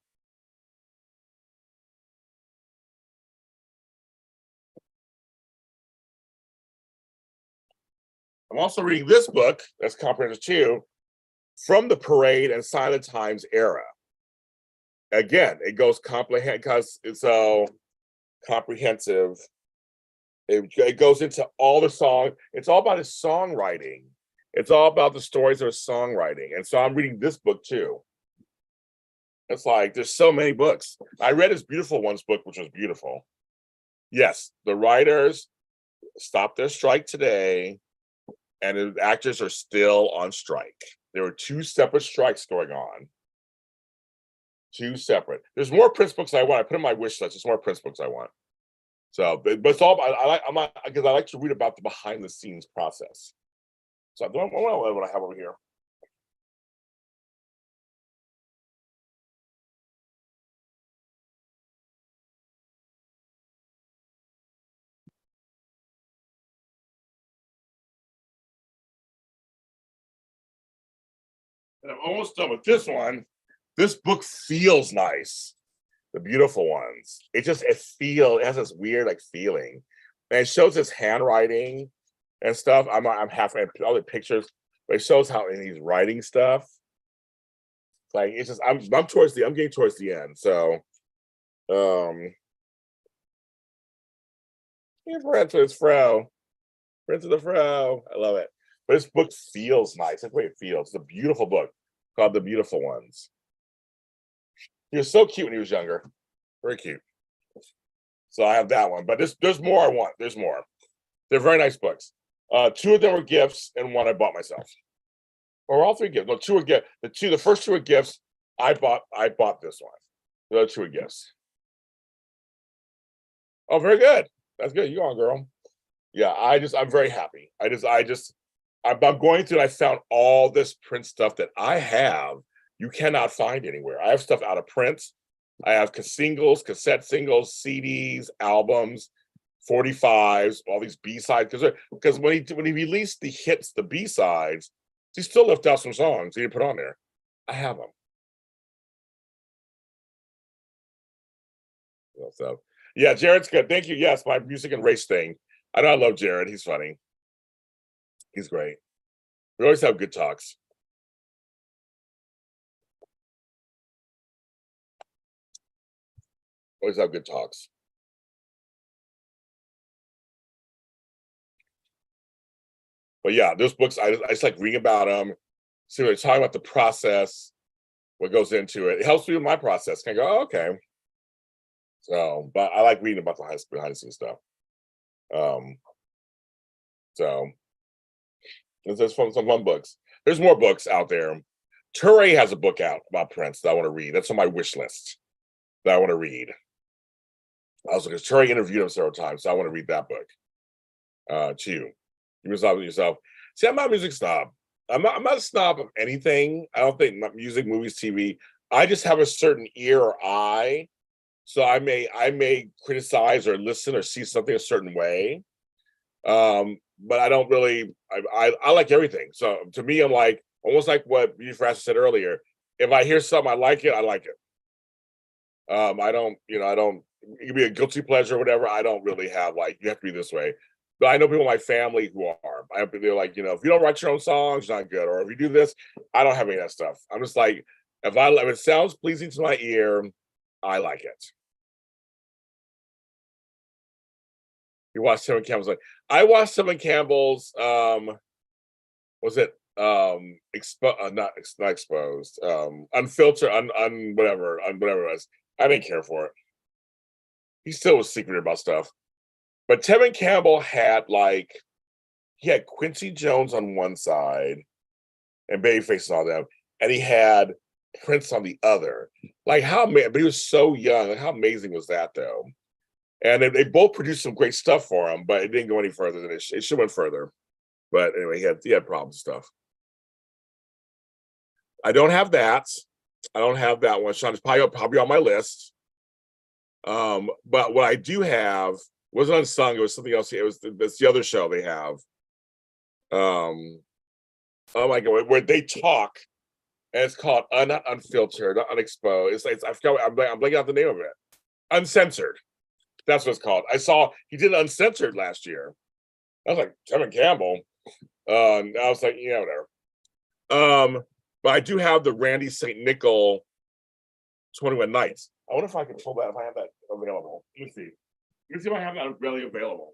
I'm also reading this book that's comprehensive too, from the Parade and Silent Times era. Again, it goes comprehensive because comprehensive. It goes into all the song. It's all about his songwriting. It's all about the stories of his songwriting. And so I'm reading this book too. It's like there's so many books. I read his Beautiful Ones book, which was beautiful. Yes, the writers stopped their strike today, and the actors are still on strike. There were 2 separate strikes going on. 2 separate. There's more Prince books I want. I put in my wish list. There's more Prince books I want. So, but it's all I'm not, because I like to read about the behind the scenes process. So what I have over here. And I'm almost done with this one. This book feels nice. The Beautiful Ones. It has this weird like feeling. And it shows his handwriting and stuff. I'm half all the pictures, but it shows how he's writing stuff. Like it's just I'm getting towards the end. So Friends with Fro. Friends with the Fro. I love it. But this book feels nice. That's the way it feels. It's a beautiful book called The Beautiful Ones. He was so cute when he was younger. Very cute. So I have that one. But there's more I want. There's more. They're very nice books. 2 of them were gifts, and 1 I bought myself. Or all 3 gifts. No, 2 were gifts. The first 2 were gifts. I bought this one. The other 2 were gifts. Oh, very good. That's good. You go on, girl. Yeah, I'm very happy. I'm going through and I found all this print stuff that I have you cannot find anywhere. I have stuff out of print. I have singles, cassette singles, CDs, albums, 45s, all these B-sides. Because when he released the hits, the B-sides, he still left out some songs he didn't put on there. I have them. So yeah, Jared's good. Thank you. Yes, my music and race thing. I know I love Jared. He's funny. He's great. We always have good talks. Always have good talks. But yeah, those books, I just like reading about them. See what they're talking about, the process, what goes into it. It helps me with my process. Can I go, oh, okay. So, but I like reading about the behind the scenes stuff. So there's some fun books. There's more books out there. Touré has a book out about Prince that I want to read. That's on my wish list that I want to read. Because Touré interviewed him several times, so I want to read that book. Too. You resolve it yourself. See, I'm not a music snob. I'm not a snob of anything. I don't think music, movies, TV. I just have a certain ear or eye. So I may criticize or listen or see something a certain way. But I don't really I like everything. So to me, I'm like almost like what you said earlier. If I hear something I like it, I like it. I don't, it could be a guilty pleasure or whatever. I don't really have like you have to be this way. But I know people in my family who are. They're like, if you don't write your own songs, you're not good. Or if you do this, I don't have any of that stuff. I'm just like, if it sounds pleasing to my ear, I like it. You watch Tevin Campbell's like I watched Tevin Campbell's was it not exposed, unfiltered, whatever it was. I didn't care for it. He still was secret about stuff. But Tevin Campbell had he had Quincy Jones on one side and Babyface and all them, and he had Prince on the other. But he was so young. Like, how amazing was that though? And they both produced some great stuff for him, but it didn't go any further than it should have went further. But anyway, he had problems and stuff. I don't have that. I don't have that one. Sean is probably on my list. But what I do have wasn't unsung. It was something else. It's the other show they have. Oh my god, where they talk, and it's called not unfiltered, not unexposed. I forgot. I'm blanking out the name of it. Uncensored. That's what it's called. I saw he did Uncensored last year. I was like, Tevin Campbell. I was like, yeah, whatever. But I do have the Randy St. Nickel 21 Nights. I wonder if I can pull that, if I have that available. Let me see. Let me see if I have that really available.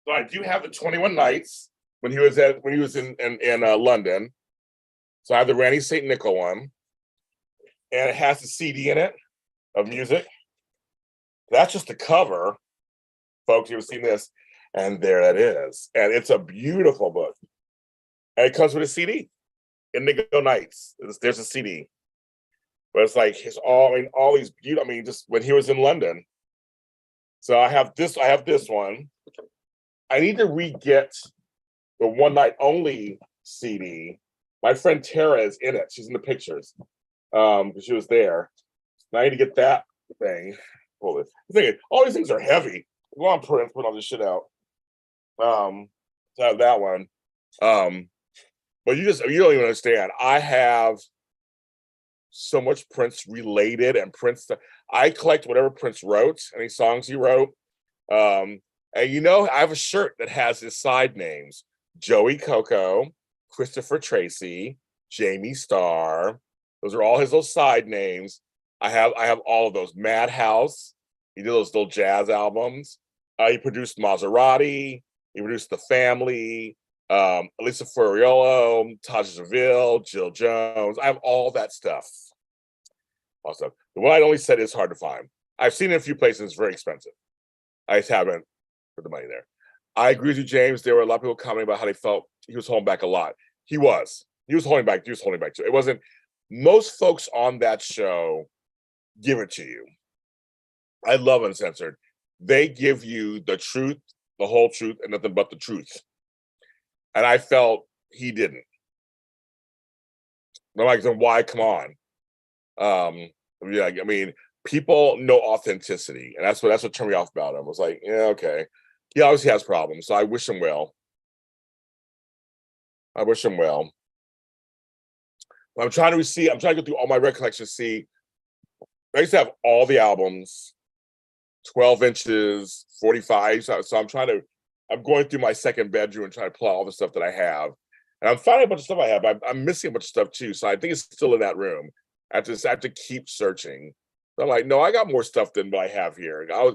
So I do have the 21 Nights when he was in London. So I have the Randy St. Nickel one, and it has the CD in it of music. That's just the cover, folks. You've seen this, and there it is, and it's a beautiful book. And it comes with a CD. Indigo Nights. There's a CD, but it's like all these beautiful. I mean, just when he was in London. So I have this. I have this one. I need to re-get the One Night Only CD. My friend Tara is in it. She's in the pictures. Because she was there. And I need to get that thing. Hold it. All these things are heavy. Go on, put all this shit out. To have that one. But you don't even understand. I have so much Prince related and Prince stuff. I collect whatever Prince wrote, any songs he wrote. And I have a shirt that has his side names: Joey Coco, Christopher Tracy, Jamie Starr. Those are all his little side names. I have all of those. Madhouse. He did those little jazz albums. He produced Maserati. He produced The Family. Elisa Furiolo, Taj Seville, Jill Jones. I have all that stuff. Also, the one I only said is hard to find. I've seen it in a few places. It's very expensive. I just haven't put the money there. I agree with you, James. There were a lot of people commenting about how they felt he was holding back a lot. He was holding back. He was holding back too. It wasn't. Most folks on that show give it to you. I love Uncensored. They give you the truth, the whole truth, and nothing but the truth. And I felt he didn't. I'm like, then why? Come on. Yeah, I mean, people know authenticity, and that's what turned me off about him. I was like, yeah, okay. He obviously has problems, so I wish him well. I wish him well. But I'm trying to go through all my recollections, see. I used to have all the albums, 12 inches, 45. So I'm going through my second bedroom and trying to pull out all the stuff that I have. And I'm finding a bunch of stuff I have. I'm missing a bunch of stuff too. So I think it's still in that room. I have to keep searching. So I'm like, no, I got more stuff than what I have here. I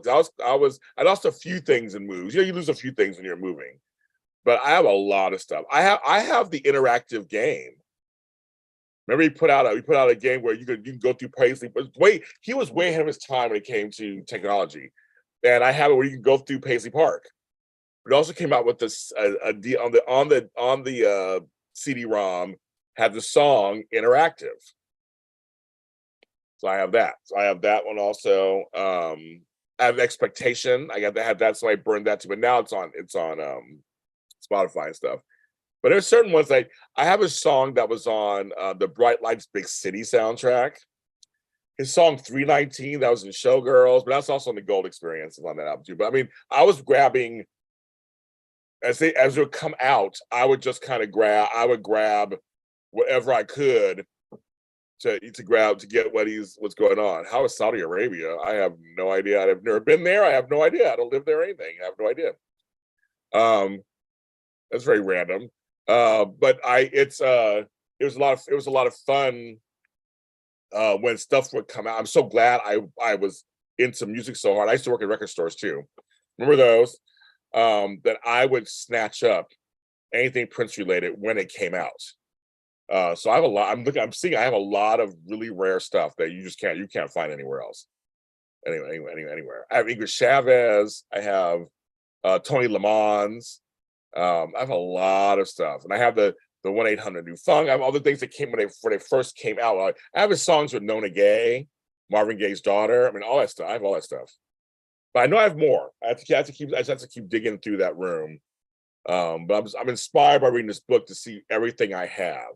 lost a few things in moves. You lose a few things when you're moving. But I have a lot of stuff. I have the interactive game. Remember, he put out a game where you can go through Paisley. But he was way ahead of his time when it came to technology. And I have it where you can go through Paisley Park. It also came out with this a deal on the CD-ROM had the song interactive. So I have that. So I have that one also. I have Expectation. I had that, so I burned that too. But now it's on Spotify and stuff. But there's certain ones I have a song that was on the Bright Lights Big City soundtrack. His song 319, that was in Showgirls, but that's also on the Gold Experience on that album too. But I mean, I was grabbing as it would come out, I would just kind of grab whatever I could to get what's going on. How is Saudi Arabia? I have no idea. I've never been there. I have no idea. I don't live there or anything. I have no idea. That's very random. But it was a lot of fun when stuff would come out. I'm so glad I was into music so hard. I used to work in record stores too. Remember those? That I would snatch up anything Prince related when it came out. So I have a lot. I have a lot of really rare stuff that you can't find anywhere else. Anywhere. I have Ingrid Chavez. I have Tony Lamons. I have a lot of stuff, and I have the 1-800 New Funk. I have all the things that came when they first came out. I have his songs with Nona Gay, Marvin Gaye's daughter. I mean, all that stuff. I have all that stuff. But I know I have more. I just have to keep digging through that room. But I'm inspired by reading this book to see everything I have,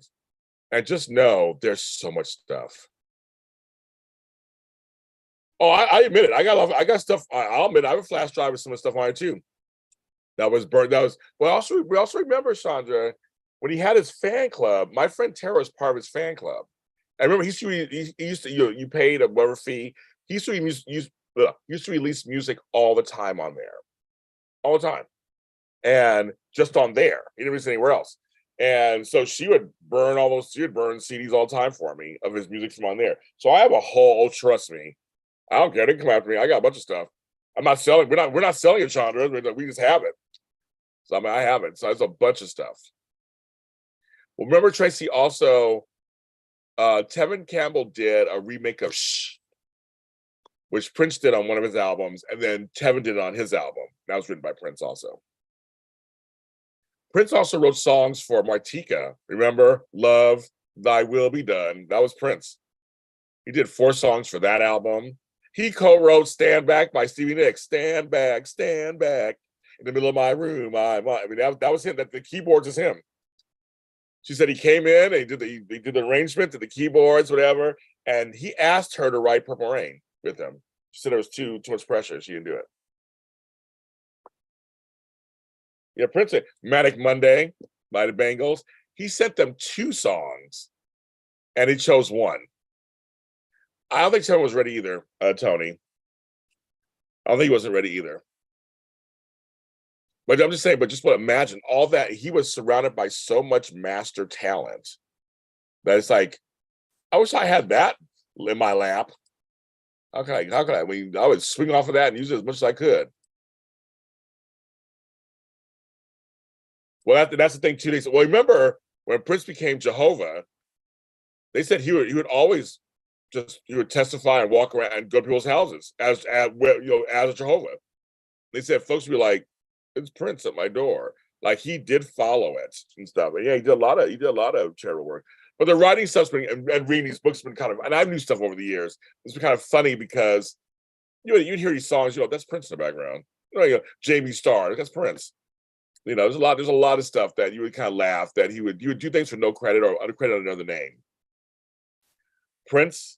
and just know there's so much stuff. Oh, I admit it. I got stuff. I'll admit I have a flash drive with some of the stuff on it too. That was burned. We also remember, Chandra, when he had his fan club. My friend Tara was part of his fan club. I remember he used to you paid a whatever fee. He used to release music all the time on there, all the time. and just on there. He didn't release it anywhere else. And so she would burn CDs all the time for me of his music from on there. So I have a whole, trust me, I don't care. They come after me. I got a bunch of stuff. I'm not selling. We're not selling it, Chandra. We just have it. So I mean, I have it. So it's a bunch of stuff. Well, remember, Tracy, also, Tevin Campbell did a remake of Shh, which Prince did on one of his albums, and then Tevin did it on his album. That was written by Prince also. Prince also wrote songs for Martika. Remember? Love, Thy Will Be Done. That was Prince. He did 4 songs for that album. He co-wrote Stand Back by Stevie Nicks. Stand back, in the middle of my room. I mean, that was him. That the keyboards is him. She said he came in and he did the arrangement, did the keyboards, whatever, and he asked her to write Purple Rain with him. She said it was too much pressure. She didn't do it. Yeah, Prince, Manic Monday by the Bangles. He sent them 2 songs, and he chose one. I don't think Tony was ready either, Tony. I don't think he wasn't ready either. But I'm just saying, but just imagine all that. He was surrounded by so much master talent that it's like, I wish I had that in my lap. How can I? I mean, I would swing off of that and use it as much as I could. Well, that's the thing too. They said, well, remember when Prince became Jehovah, they said he would always he would testify and walk around and go to people's houses as a Jehovah. They said folks would be like, "It's Prince at my door." Like he did follow it and stuff. And yeah, he did a lot of charitable work. But the writing stuff's been and reading these books has been kind of, and I've knew stuff over the years. It's been kind of funny because you'd hear these songs, that's Prince in the background. Jamie Starr, that's Prince. There's a lot of stuff that you would kind of laugh that he would do things for no credit or under credit on another name. Prince,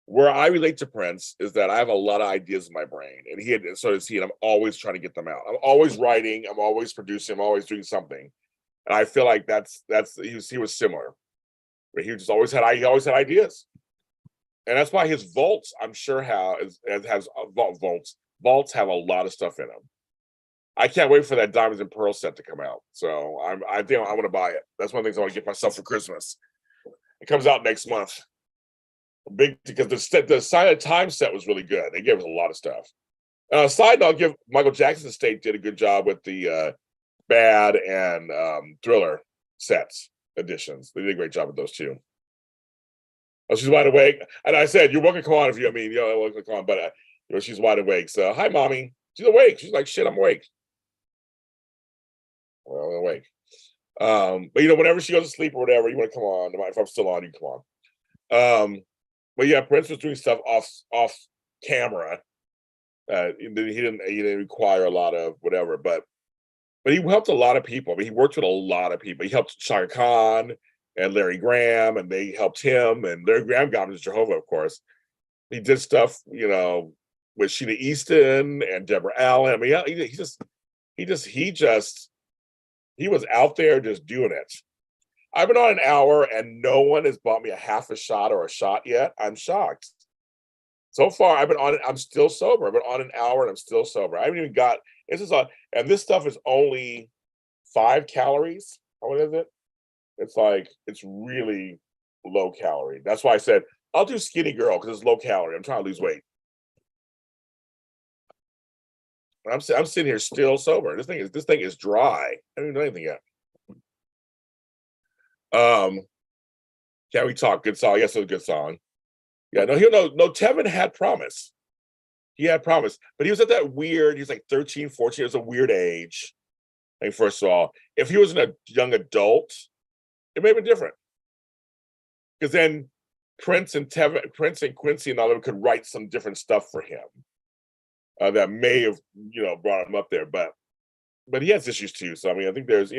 where I relate to Prince is that I have a lot of ideas in my brain, and so does he, and I'm always trying to get them out. I'm always writing, I'm always producing, I'm always doing something, and I feel like he was similar. He always had ideas, and that's why his vaults, I'm sure, has vaults have a lot of stuff in them. I can't wait for that Diamonds and Pearls set to come out. So I think I want to buy it. That's one of the things I want to get myself for Christmas. It comes out next month. Big, because the Silent Time set was really good. They gave us a lot of stuff. Side note, I'll give Michael Jackson's estate did a good job with the Bad and Thriller sets editions. They did a great job with those too. Oh, she's wide awake, and I said, "You're welcome to come on if you. I mean, welcome to come on." But she's wide awake. So, hi, mommy. She's awake. She's like, "Shit, I'm awake." Well, I'm awake. But whenever she goes to sleep or whatever, you want to come on. If I'm still on, you come on. But yeah, Prince was doing stuff off camera. He didn't require a lot of whatever, but he helped a lot of people. I mean, he worked with a lot of people. He helped Shaka Khan and Larry Graham, and they helped him. And Larry Graham got him to Jehovah, of course. He did stuff, with Sheena Easton and Deborah Allen. I mean, he was out there just doing it. I've been on an hour and no one has bought me a half a shot or a shot yet. I'm shocked. So far, I've been on it. I'm still sober. I've been on an hour and I'm still sober. I haven't even got and this stuff is only 5 calories. What is it? It's really low calorie. That's why I said I'll do Skinny Girl because it's low calorie. I'm trying to lose weight. I'm sitting here still sober. This thing is dry. I haven't done anything yet. Can We Talk? Good song. Yes, it was a good song. Yeah, no, Tevin had promise. He had promise, but he was at that weird, he was like 13, 14. It was a weird age. I mean, first of all, if he was a young adult, it may have been different. Because then Prince and Quincy and all of them could write some different stuff for him. That may have, brought him up there, but he has issues too. So I mean, I think there's,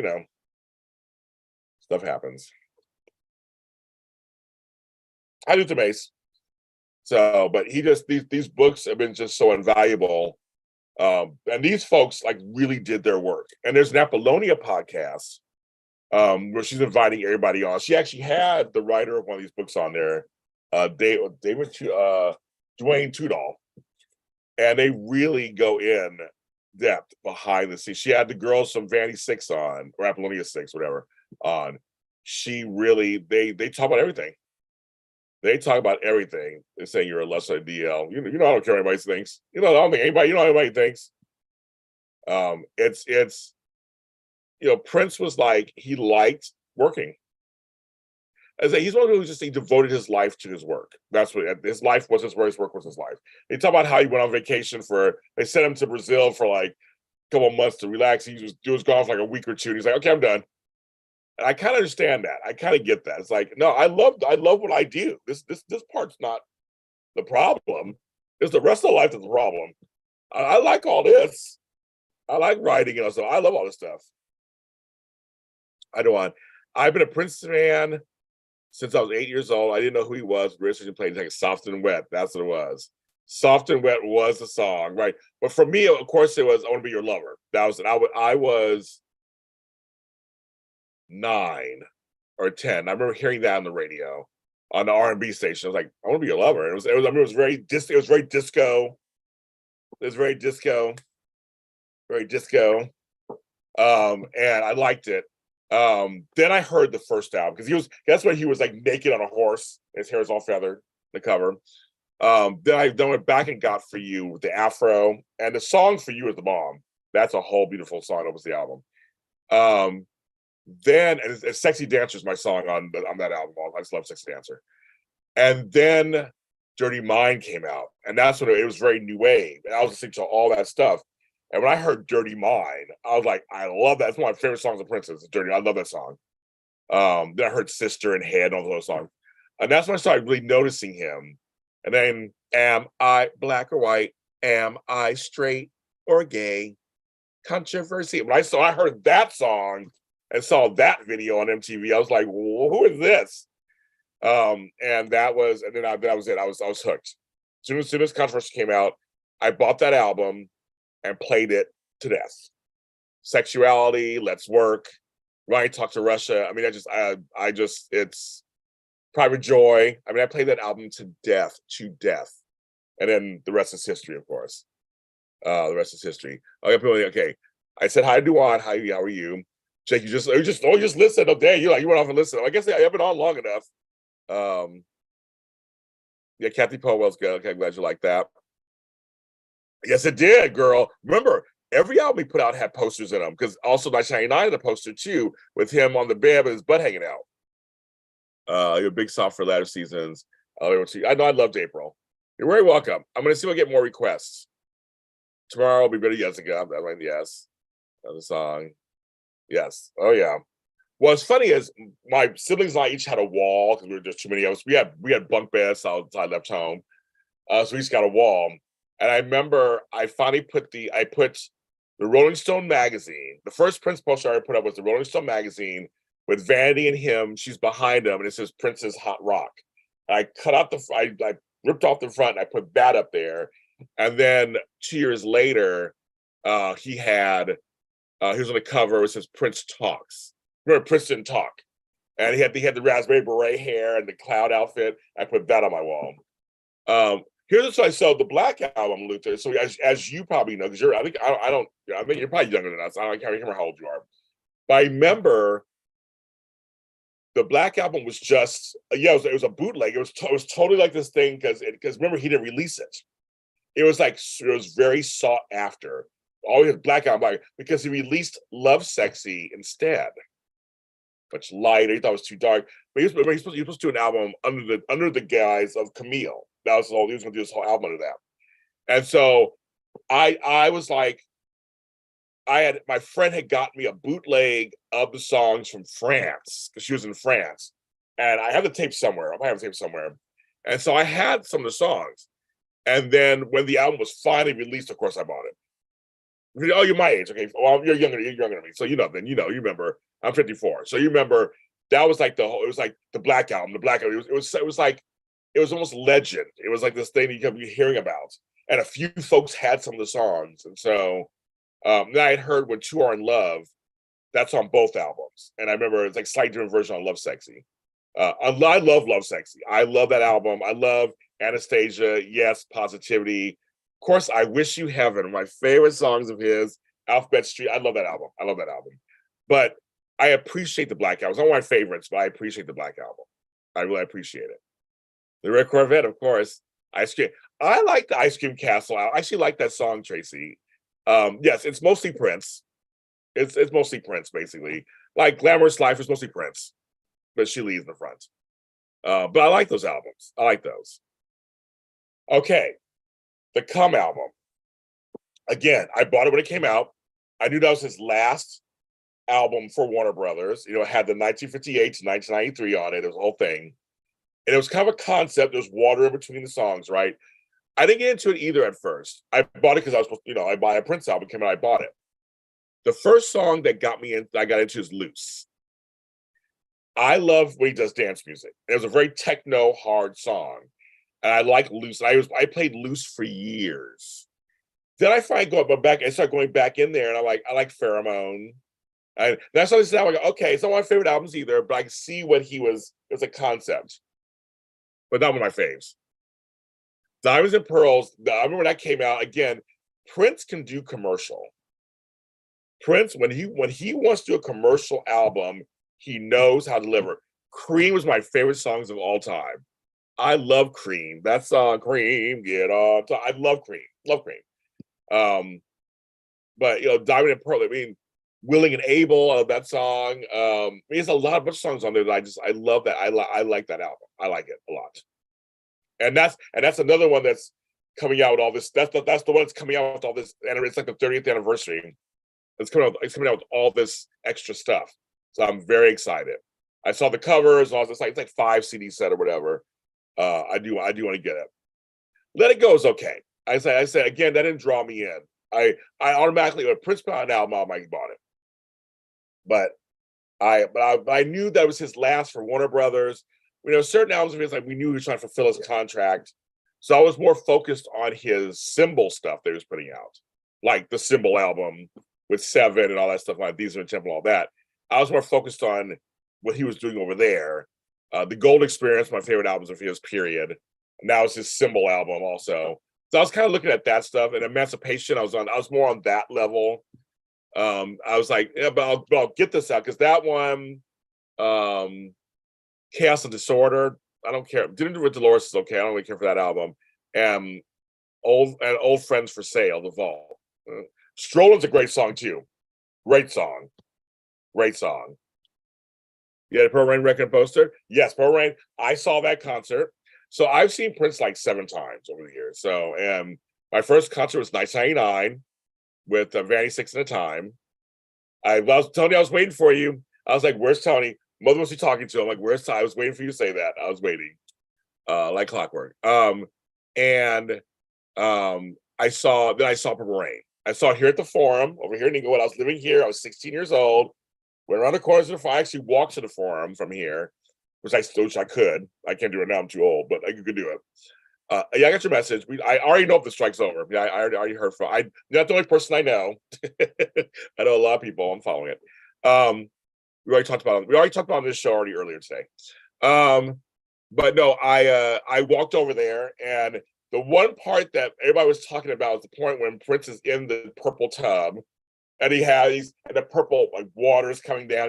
stuff happens. I do the Mace. So, but these books have been just so invaluable. And these folks really did their work. And there's an Apollonia podcast where she's inviting everybody on. She actually had the writer of one of these books on there, Dwayne Tudall. And they really go in depth behind the scenes. She had the girls from Vanity 6 on, or Apollonia 6, whatever, on. She really, they talk about everything. They talk about everything. They're saying you're a lesser DL. You know, I don't care what anybody thinks. You know, I don't think anybody, you know, anybody thinks. It's, you know, Prince was like, he liked working. I say he's one who just, he devoted his life to his work. That's what his life was, his work, his work was his life. They talk about how he went on vacation they sent him to Brazil for like a couple of months to relax. He was gone for like a week or two. And he's like, okay, I'm done. And I kind of understand that. I kind of get that. It's like, no, I love what I do. This part's not the problem. It's the rest of the life that's the problem. I like all this. I like writing and so I love all this stuff. I've been a Prince fan since I was 8 years old. I didn't know who he was. Research played like Soft and Wet. That's what it was. Soft and Wet was the song, right? But for me, of course, it was I Want to Be Your Lover. That was it. I was 9 or 10. I remember hearing that on the radio, on the R&B station. I was like, I want to be your lover. It was very disco. Very disco. And I liked it. Then I heard the first album because that's when he was like naked on a horse. His hair is all feathered, the cover. Then I went back and got For You with the afro, and the song For You is the bomb. That's a whole beautiful song. That was the album. Then and Sexy Dancer is my song on that album. I just love Sexy Dancer. And then Dirty Mind came out, and that's when it was very new wave. And I was listening to all that stuff. And when I heard Dirty Mind, I was like, I love that. It's one of my favorite songs of Prince's. Dirty. I love that song. Then I heard Sister and Head and all those songs. And that's when I started really noticing him. And then, am I black or white? Am I straight or gay? Controversy. When I heard that song and saw that video on MTV, I was like, well, who is this? And that was it. I was hooked. As soon as Controversy came out, I bought that album and played it to death. Sexuality, Let's Work, Ryan Talk to Russia. I mean, it's Private Joy. I mean, I played that album to death. And then the rest is history, of course. The rest is history. Okay. I said hi to Duan. Hi, how are you? Jake, you just listen. Oh, dang, you went off and listened. I guess I've been on long enough. Yeah, Kathy Powell's good. Okay, I'm glad you like that. Yes, it did, girl. Remember, every album he put out had posters in them, because also 1999 had a poster too, with him on the bed with his butt hanging out. You're a big soft for latter seasons. I know I loved April. You're very welcome. I'm gonna see if I get more requests. Tomorrow will be better. Yes, again. I'm like, yes. Another song. Yes. Oh yeah. What's funny is my siblings and I each had a wall because we were just too many of us. We had bunk beds, so I left home. So we just got a wall. And I remember I finally put the Rolling Stone magazine. The first Prince poster I put up was the Rolling Stone magazine with Vanity and him. She's behind him, and it says Prince's Hot Rock. I cut out I ripped off the front, and I put that up there. And then 2 years later, he was on the cover. It says Prince Talks. Remember, Prince didn't talk. And he had the raspberry beret hair and the cloud outfit. I put that on my wall. Here's what I saw the Black album, Luther. So as you probably know, because you're you're probably younger than us. I can't remember how old you are. But I remember the Black album was just it was a bootleg. It was totally like this thing because remember he didn't release it. It was very sought after. All his Black album because he released Love Sexy instead. Much lighter. He thought it was too dark. But he was supposed to do an album under the guise of Camille. That was all he was going to do this whole album under that. And so I was like, my friend had got me a bootleg of the songs from France because she was in France, and I have the tape somewhere. I might have the tape somewhere. And so I had some of the songs. And then when the album was finally released, of course, I bought it. Oh, you're my age. Okay. Well, you're younger than me. So, you remember, I'm 54. So you remember that was like it was like the Black album. The Black album. It was like, it was almost legend. It was like this thing you kept hearing about. And a few folks had some of the songs. And so then I had heard When Two Are in Love. That's on both albums. And I remember it's like slightly different version on Love Sexy. I love Love Sexy. I love that album. I love Anastasia. Yes, Positivity. course, I Wish You Heaven, my favorite songs of his, Alphabet Street. I love that album. I love that album. But I appreciate the Black Album. It's not one of my favorites, but I appreciate the Black Album. I really appreciate it. The Red Corvette, of course. Ice Cream. I like the Ice Cream Castle. I actually like that song, Tracy. Yes, it's mostly Prince. It's mostly Prince, basically. Like Glamorous Life is mostly Prince, but she leads in the front. But I like those albums. I like those. Okay, the Come album. Again, I bought it when it came out. I knew that was his last album for Warner Brothers. You know, it had the 1958 to 1993 on it. It was a whole thing. And it was kind of a concept. There was water in between the songs, right? I didn't get into it either at first. I bought it because I was supposed, I buy a Prince album, came out, I bought it. The first song that got me in, I got into is Loose. I love when he does dance music. It was a very techno hard song. And I like Loose. I played Loose for years. Then I started going back in there, and I like Pheromone. And that's what I said. I go, okay, it's not one of my favorite albums either, but I can see what he was. It's a concept, but not one of my faves. Diamonds and Pearls. I remember when that came out. Again, Prince can do commercial. Prince, when he wants to do a commercial album, he knows how to deliver. Cream was my favorite songs of all time. I love Cream. That song, Cream, get on top. I love Cream. Love Cream. But Diamond and Pearl. I mean, Willing and Able. I love that song. There's a lot of songs on there that I love that. I like that album. I like it a lot. And that's another one that's coming out with all this. That's the one that's coming out with all this, and it's like the 30th anniversary. It's coming out with all this extra stuff. So I'm very excited. I saw the covers and all this. It's like 5 CD set or whatever. I do want to get it. Let It Go is okay. I said again, that didn't draw me in. I automatically, when Prince put out an album, I bought it. But I knew that was his last for Warner Brothers. Certain albums of his, like, we knew he was trying to fulfill his contract. So I was more focused on his Symbol stuff that he was putting out, like the Symbol album with Seven and all that stuff, like These Are the Temple, all that. I was more focused on what he was doing over there. The Gold Experience, my favorite albums of his, period. Now it's his Symbol album also. So I was kind of looking at that stuff. And Emancipation, I was more on that level. I was like, yeah, but I'll get this out, because that one, Chaos and Disorder, I don't care. Didn't Do with Dolores is okay. I don't really care for that album. And Old Friends for Sale, The Vault. Strollin's a great song too. Great song. Great song. Yeah, the Purple Rain record poster. Yes, Purple Rain. I saw that concert. So I've seen Prince like 7 times over the years. So, and my first concert was 1999 with Vanity 6 at a time. Tony, I was waiting for you. I was like, where's Tony? Mother must be talking to him. Like, where's Tony? I was waiting for you to say that. I was waiting, like clockwork. I saw Purple Rain. I saw it here at the Forum over here in Inglewood. I was living here. I was 16 years old. Went around the corners of the Forum. I actually walked to the Forum from here, which I could. I can't do it now. I'm too old, but I could do it. Yeah, I got your message. I already know if the strike's over. Yeah, I already heard from. I'm not the only person I know. I know a lot of people. I'm following it. We already talked about it on this show earlier today. But no, I walked over there, and the one part that everybody was talking about is the point when Prince is in the purple tub, and and the purple like water is coming down.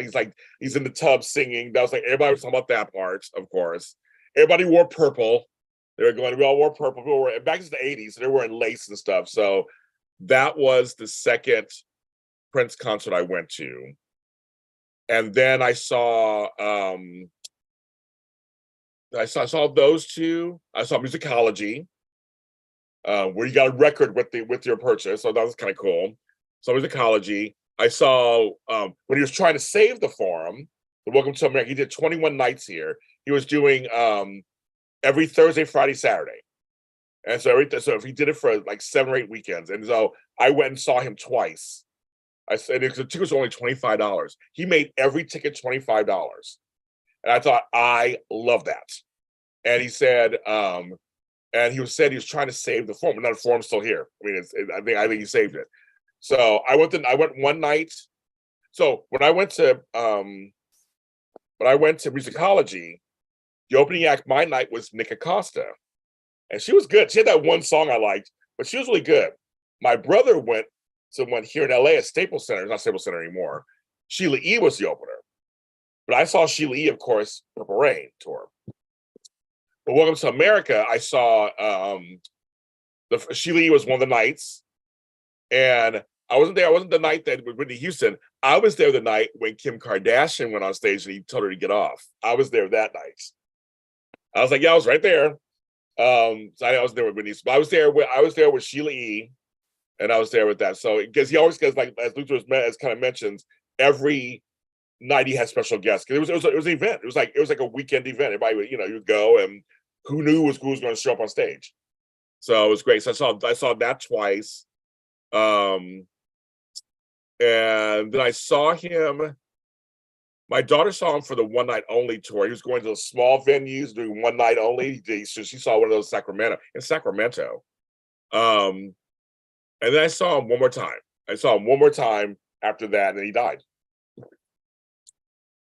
He's in the tub singing. That was like, everybody was talking about that part. Of course, everybody wore purple. We all wore purple. People were, back in the 80s, so they were wearing lace and stuff. So that was the second Prince concert I went to. And then I saw those two. I saw Musicology, where you got a record with your purchase. So that was kind of cool. So Musicology. I saw when he was trying to save the Forum, the Welcome to America. He did 21 nights here. He was doing every Thursday, Friday, Saturday. And so if he did it for like 7 or 8 weekends. And so I went and saw him twice. I said, the ticket was only $25. He made every ticket $25. And I thought, I love that. And he said, and he said he was trying to save the Forum, but now the Forum's still here. I mean, I think he saved it. So I went one night. So when I went to Musicology, the opening act my night was Nick Acosta. And she was good. She had that one song I liked, but she was really good. My brother went to one here in LA at Staples Center, not Staples Center anymore. Sheila E. was the opener. But I saw Sheila E., of course, Purple Rain tour. But Welcome to America, I saw Sheila E. was one of the nights. And I wasn't there. I wasn't the night that with Whitney Houston. I was there the night when Kim Kardashian went on stage and he told her to get off. I was there that night. I was like, yeah, I was right there. So I was there with Whitney. But I was there with Sheila E. And I was there with that. So because he always gets, like, as Luther has kind of mentions, every night he had special guests. Because it was an event. It was like a weekend event. Everybody would, you would go, and who was going to show up on stage. So it was great. So I saw that twice. And then I saw him. My daughter saw him for the one night only tour. He was going to the small venues doing one night only. So she saw one of those in Sacramento. And then I saw him one more time. After that, and then he died.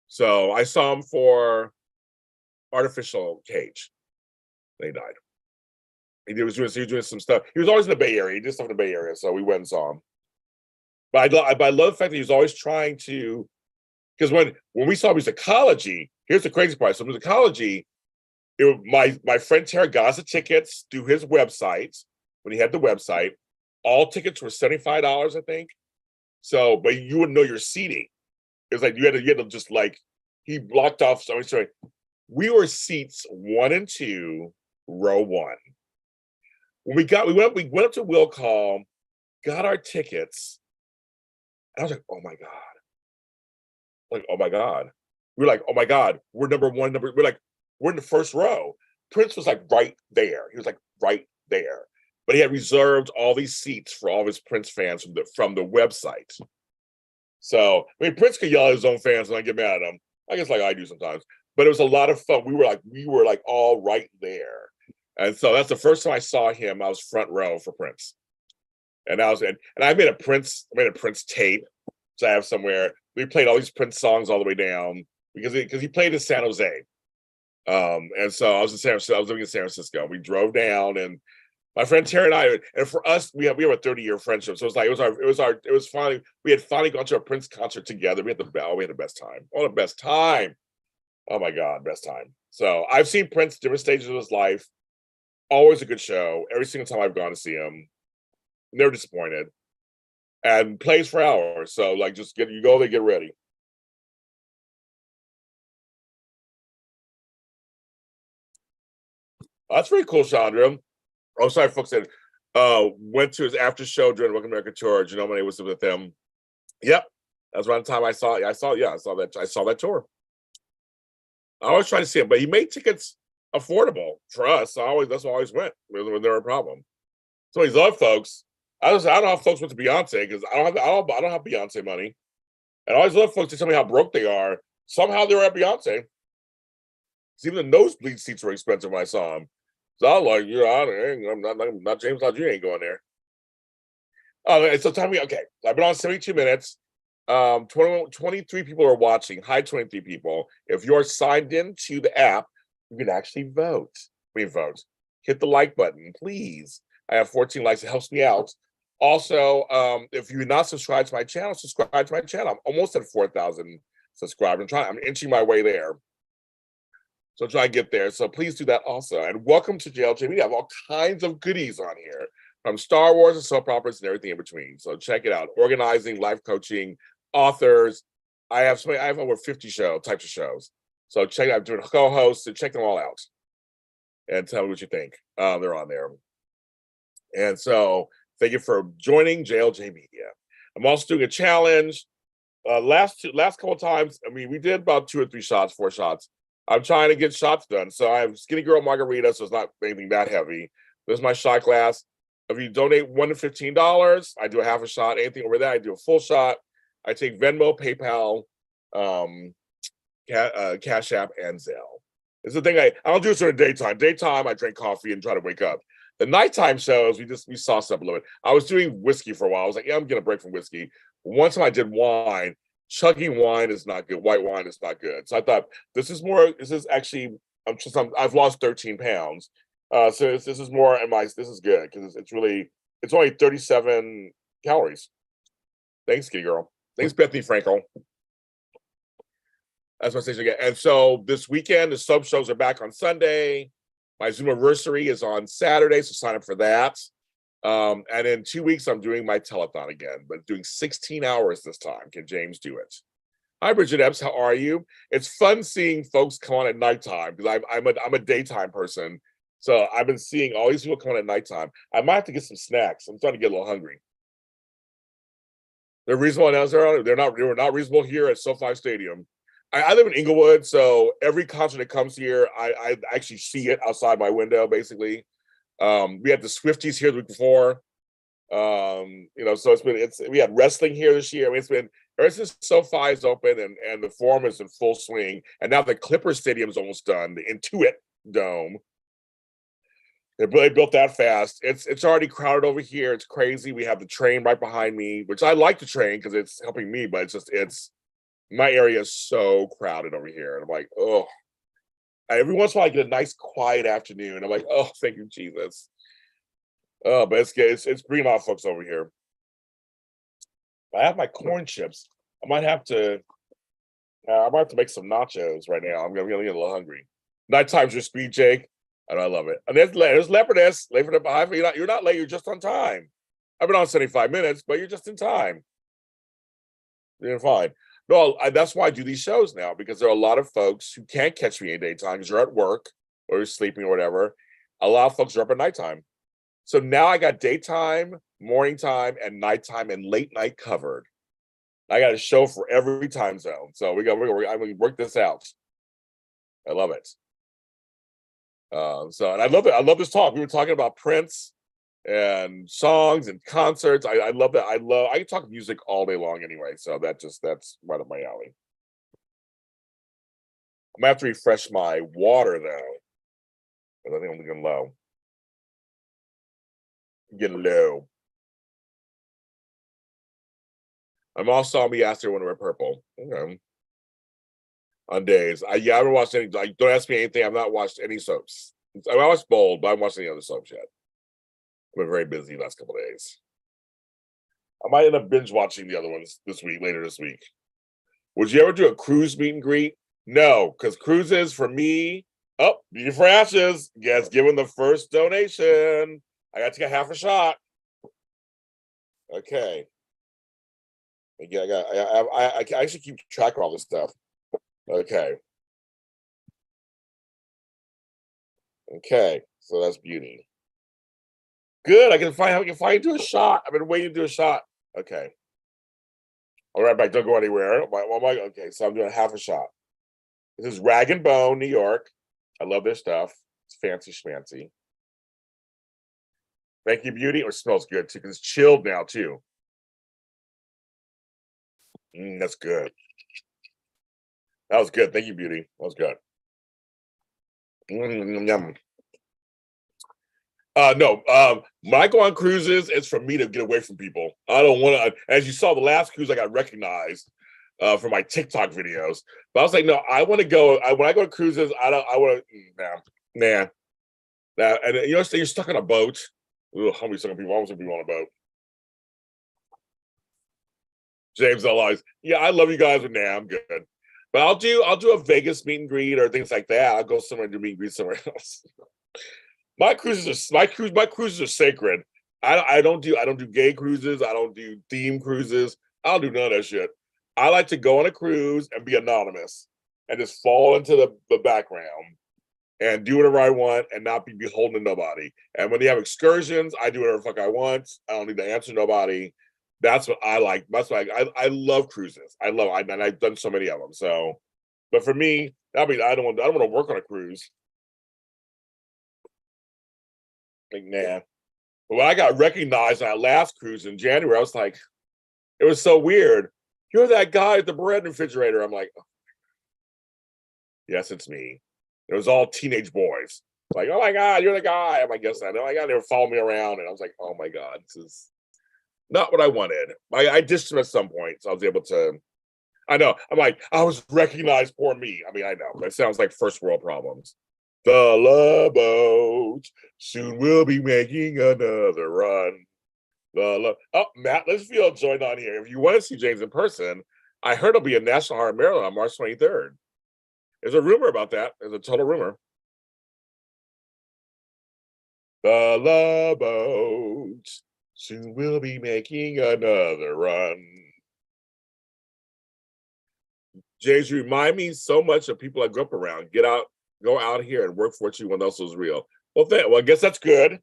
So I saw him for Artificial Cage. Then he died. He was doing some stuff. He was always in the Bay Area. He did stuff in the Bay Area, so we went and saw him. But I love the fact that he was always trying to, because when we saw musicology, here's the crazy part. So musicology, my friend Tara got us the tickets through his website when he had the website. All tickets were $75, I think. So, but you wouldn't know your seating. It was like you had to just, like, he blocked off. Sorry. We were seats 1 and 2, row 1. When we went up to Will Call, got our tickets. And I was like, oh my God. Like, oh my God. We were like, oh my God, we're number 1, we're in the first row. Prince was like right there. He was like right there. But he had reserved all these seats for all of his Prince fans from the website. So, I mean, Prince could yell at his own fans and I get mad at him. I guess like I do sometimes. But it was a lot of fun. We were like all right there. And so that's the first time I saw him. I was front row for Prince. And I made a Prince tape, which I have somewhere. We played all these Prince songs all the way down because he played in San Jose. And so I was living in San Francisco. We drove down, and my friend Terry and I, and for us, we have a 30-year friendship. So we had finally gone to a Prince concert together. We had the best time. Oh, the best time. Oh my God, best time. So I've seen Prince different stages of his life. Always a good show. Every single time I've gone to see him. Never disappointed. And plays for hours. So like you go there, get ready. That's pretty cool, Chandra. Oh, sorry, folks said went to his after show during the Welcome America tour. Janelle was with them. Yep. That's around the time I saw that tour. I always try to see him, but he made tickets affordable for us. That's why I always went when there were a problem. So these other folks, I don't know how folks went to Beyonce because I don't have Beyonce money. And I always love folks to tell me how broke they are. Somehow they were at Beyonce. Even the nosebleed seats were expensive when I saw them. So I was like, I'm not James Lodge, ain't going there. And so tell me, okay, I've been on 72 minutes. 23 people are watching. Hi, 23 people. If you're signed in to the app, you can actually vote. Hit the like button, please. I have 14 likes. It helps me out. Also, if you're not subscribed to my channel, subscribe to my channel. I'm almost at 4,000 subscribers. I'm inching my way there. So try and get there. So please do that also. And welcome to JLJ. We have all kinds of goodies on here, from Star Wars and soap operas and everything in between. So check it out. Organizing, life coaching, authors. I have over 50 types of shows. So check it out. I'm doing co-hosts, and check them all out. And tell me what you think. They're on there. And so thank you for joining JLJ Media. I'm also doing a challenge. Last couple of times, I mean, we did about 2 or 3 shots, 4 shots. I'm trying to get shots done. So I have Skinny Girl Margarita, so it's not anything that heavy. This is my shot glass. If you donate $1 to $15, I do a half a shot. Anything over that, I do a full shot. I take Venmo, PayPal, CashAPP, and Zelle. It's the thing I don't do it during daytime. Daytime, I drink coffee and try to wake up. The nighttime shows, we sauce up a little bit. I was doing whiskey for a while. I was like, yeah, I'm getting a break from whiskey. One time I did wine. Chugging wine is not good. White wine is not good. So I thought I've lost 13 pounds. So this is more in my. This is good because it's really it's only 37 calories. Thanks, kitty girl. Thanks, Bethany Frankel. That's my station again. And so this weekend, the sub shows are back on Sunday. My Zoom anniversary is on Saturday, so sign up for that. And in 2 weeks, I'm doing my telethon again, but doing 16 hours this time. Can James do it? Hi, Bridget Epps. How are you? It's fun seeing folks come on at nighttime because I'm a daytime person. So I've been seeing all these people come on at nighttime. I might have to get some snacks. I'm starting to get a little hungry. They're reasonable now. They were not reasonable here at SoFi Stadium. I live in Inglewood, so every concert that comes here, I actually see it outside my window, basically. We had the Swifties here the week before. So we had wrestling here this year. I mean, it's been ever since SoFi is open and the Forum is in full swing, and now the Clippers Stadium is almost done, the Intuit Dome. They really built that fast. It's already crowded over here. It's crazy. We have the train right behind me, which I like the train because it's helping me, but it's my area is so crowded over here. And I'm like, oh, every once in a while I get a nice quiet afternoon. I'm like, oh, thank you, Jesus. Oh, but it's bringing a lot of folks over here. I have my corn chips. I might have to make some nachos right now. I'm gonna get a little hungry. Nighttime's your speed, Jake. And I love it. And there's Leopardess. You're not late. You're just on time. I've been on 75 minutes, but you're just in time. You're fine. No, that's why I do these shows now, because there are a lot of folks who can't catch me in daytime because you're at work or you're sleeping or whatever. A lot of folks are up at nighttime. So now I got daytime, morning time, and nighttime and late night covered. I got a show for every time zone. So I'm gonna work this out. I love it. And I love it. I love this talk. We were talking about Prince and songs and concerts. I love that. I can talk music all day long anyway. So that's right up my alley. I'm gonna have to refresh my water though, because I think I'm getting low. I'm also on me asked her when to wear purple. Okay. On days. I haven't watched any. Like, don't ask me anything. I've not watched any soaps. I watched Bold, but I haven't watched any other soaps yet. I've been very busy the last couple of days. I might end up binge watching the other ones later this week. Would you ever do a cruise meet and greet? No, because cruises for me. Oh, Beauty for Ashes. Yes, given the first donation. I got to take a half a shot. Okay. Again, I actually keep track of all this stuff. Okay. Okay, so that's Beauty. Good. I can finally do a shot. I've been waiting to do a shot. Okay. All right, back. Don't go anywhere. Okay, so I'm doing half a shot. This is Rag and Bone, New York. I love their stuff. It's fancy schmancy. Thank you, Beauty. It smells good too, because it's chilled now too. That's good. That was good. Thank you, Beauty. That was good. Yum. No, when I go on cruises, it's for me to get away from people. I don't want to. As you saw, the last cruise I got recognized for my TikTok videos. But I was like, no, I want to go. When I go to cruises, I want to. Nah. And you know, you're stuck on a boat. Ugh, how many stuck on people? I want to be on a boat. James Elias. Yeah, I love you guys, but nah, I'm good. But I'll do a Vegas meet and greet or things like that. I'll go somewhere and do meet and greet somewhere else. My cruises are sacred. I don't do gay cruises. I don't do theme cruises. I don't do none of that shit. I like to go on a cruise and be anonymous and just fall into the background and do whatever I want and not be beholden to nobody. And when they have excursions, I do whatever the fuck I want. I don't need to answer nobody. That's what I like. That's why I love cruises. And I've done so many of them. So, but for me, I don't want to work on a cruise. Like, nah. But when I got recognized on that last cruise in January, I was like, it was so weird. You're that guy at the bread refrigerator. I'm like, oh. Yes, it's me. It was all teenage boys. Like, oh my God, you're the guy. I'm like, yes, I know. Oh my God, they were following me around. And I was like, oh my God, this is not what I wanted. I ditched him at some point. So I was able to, I know. I'm like, I was recognized, poor me. I mean, I know. That sounds like first world problems. The love boat. Soon we'll be making another run. Oh, Matt Litchfield joined on here. If you want to see James in person, I heard he'll be in National Harbor, Maryland on March 23rd. There's a rumor about that. There's a total rumor. The love boat. Soon we'll be making another run. James, you remind me so much of people I grew up around. Go out here and work for what you want else was real. Well, I guess that's good.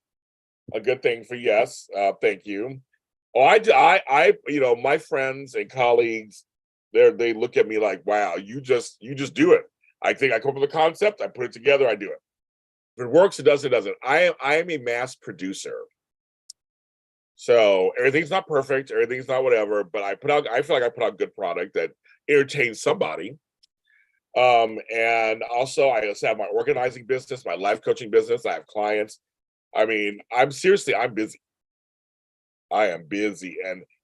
A good thing for yes. Thank you. Oh, my friends and colleagues, they look at me like, wow, you just do it. I think I come up with a concept, I put it together, I do it. If it works, it does, it doesn't. I am a mass producer. So everything's not perfect, everything's not whatever, but I feel like I put out good product that entertains somebody. And also I also have my organizing business, my life coaching business. I have clients. I mean, I'm busy. I am busy,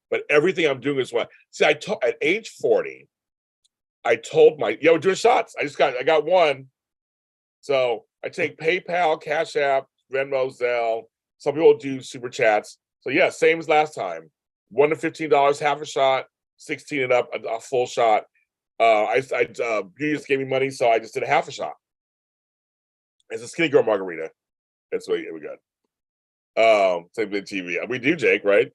but everything I'm doing is what. See, at age 40, I told we're doing shots. I got one. So I take PayPal, CashAPP, Venmo, Zelle. Some people do super chats. So yeah, same as last time. $1 to $15, half a shot, 16 and up, a full shot. You just gave me money, so I just did a half a shot. It's a skinny girl margarita. That's what we got. Same thing TV. We do, Jake, right?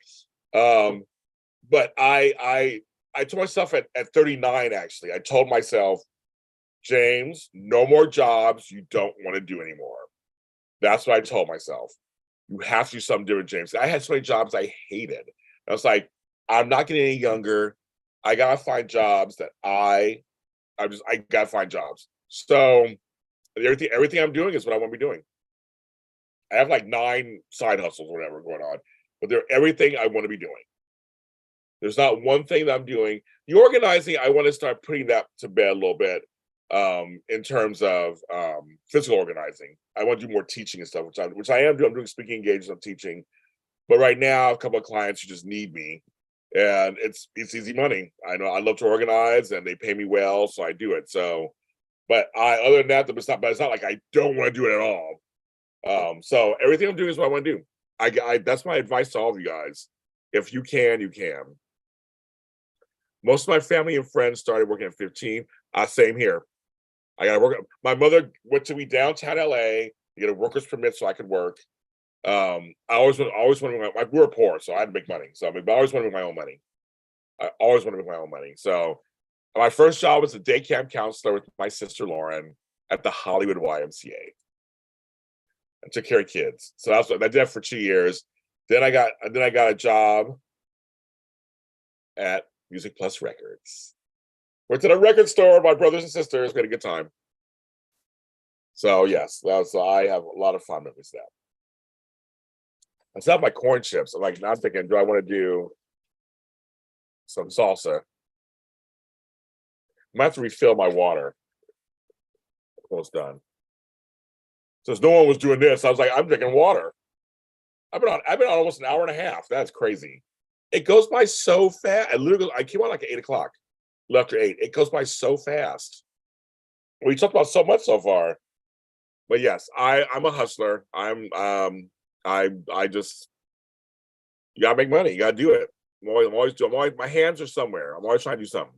But I told myself at 39, actually, I told myself, James, no more jobs you don't want to do anymore. That's what I told myself. You have to do something different, James. I had so many jobs I hated. I was like, I'm not getting any younger. I gotta find jobs that I gotta find jobs. So everything I'm doing is what I want to be doing. I have like 9 side hustles or whatever going on, but they're everything I want to be doing. There's not one thing that I'm doing. The organizing, I want to start putting that to bed a little bit, in terms of physical organizing. I want to do more teaching and stuff, which I am doing. I'm doing speaking engagements, I'm teaching. But right now, a couple of clients who just need me, and it's easy money. I know I love to organize, and they pay me well, so I do it. So, but other than that, it's not like I don't want to do it at all. So everything I'm doing is what I want to do. That's my advice to all of you guys. If you can, you can. Most of my family and friends started working at 15. Same here. I got to work. My mother went to me downtown LA to get a worker's permit so I could work. I always wanted we were poor, so I had to make money. So I always wanted to make my own money. I always wanted to make my own money. So my first job was a day camp counselor with my sister Lauren at the Hollywood YMCA. I took care of kids. So I did that for 2 years. Then I got a job at Music Plus Records. Went to the record store with my brothers and sisters. We had a good time. So yes, I have a lot of fun with that. I still have my corn chips. I'm now thinking, do I want to do some salsa? I might have to refill my water. Almost done. Since no one was doing this, I was like, I'm drinking water. I've been on almost an hour and a half. That's crazy. It goes by so fast. I came on like at 8 o'clock. Left at 8. It goes by so fast. We talked about so much so far. But yes, I'm a hustler. I just, you gotta make money. You gotta do it. My hands are somewhere. I'm always trying to do something.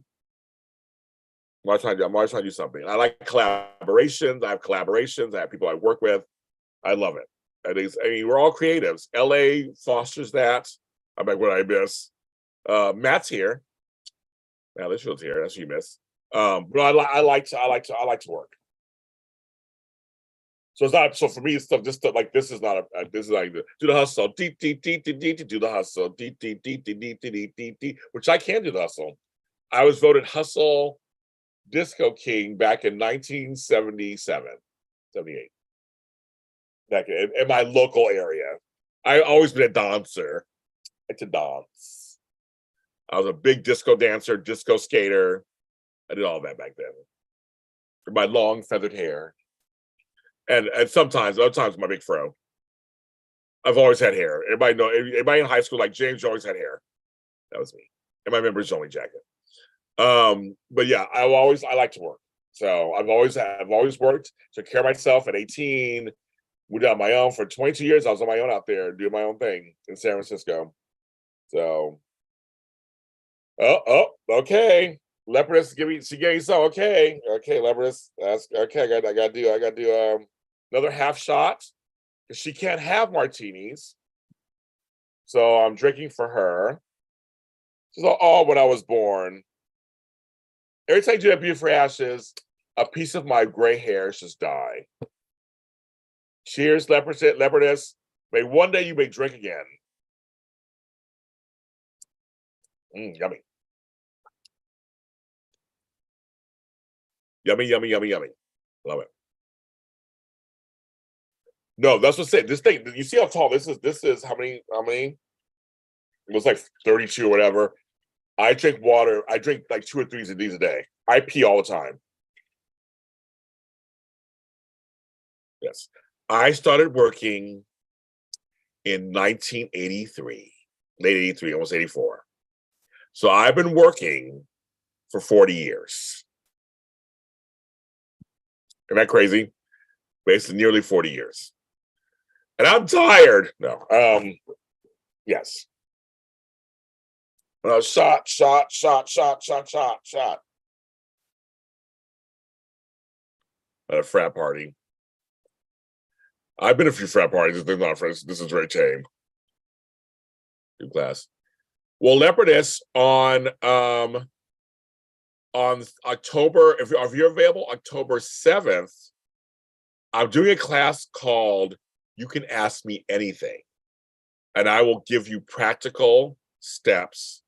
I'm always trying to do something. I like collaborations. I have collaborations. I have people I work with. I love it. We're all creatives. LA fosters that. I'm like, what I miss? Matt's here. Now Litchfield's here. That's what you miss. But I like to work. So it's not. So for me, it's stuff. Just stuff like this is not a. This is like do the hustle. Do the hustle. Which I can do the hustle. I was voted Hustle Disco King back in 1977, 78. Back in my local area. I always been a dancer. I like to dance. I was a big disco dancer, disco skater. I did all that back then. With my long feathered hair. And sometimes, other times, my big fro. I've always had hair. Everybody in high school, like James, always had hair. That was me. And my members only jacket. But yeah, I like to work. So I've always worked, took care of myself at 18, moved out on my own for 22 years. I was on my own out there doing my own thing in San Francisco. So, okay. Leopardess, she gave me some. Okay, Leopardess. That's okay. I gotta do another half shot because she can't have martinis. So I'm drinking for her. She's like, oh, when I was born. Every time you do that beauty for ashes, a piece of my gray hairs just die. Cheers, leopardess. May one day you may drink again. Yummy. Yummy. Love it. No, that's what I said. This thing, you see how tall this is? This is how many? It was like 32 or whatever. I drink water. I drink like 2 or 3 of these a day. I pee all the time. Yes. I started working in 1983, late 83, almost 84. So I've been working for 40 years. Isn't that crazy? Basically nearly 40 years. And I'm tired. No. Yes. Shot. At a frat party. I've been to a few frat parties. They're not friends. This is very tame. Good class. Well, Leopardess on October, if you're available, October 7th, I'm doing a class called You Can Ask Me Anything. And I will give you practical steps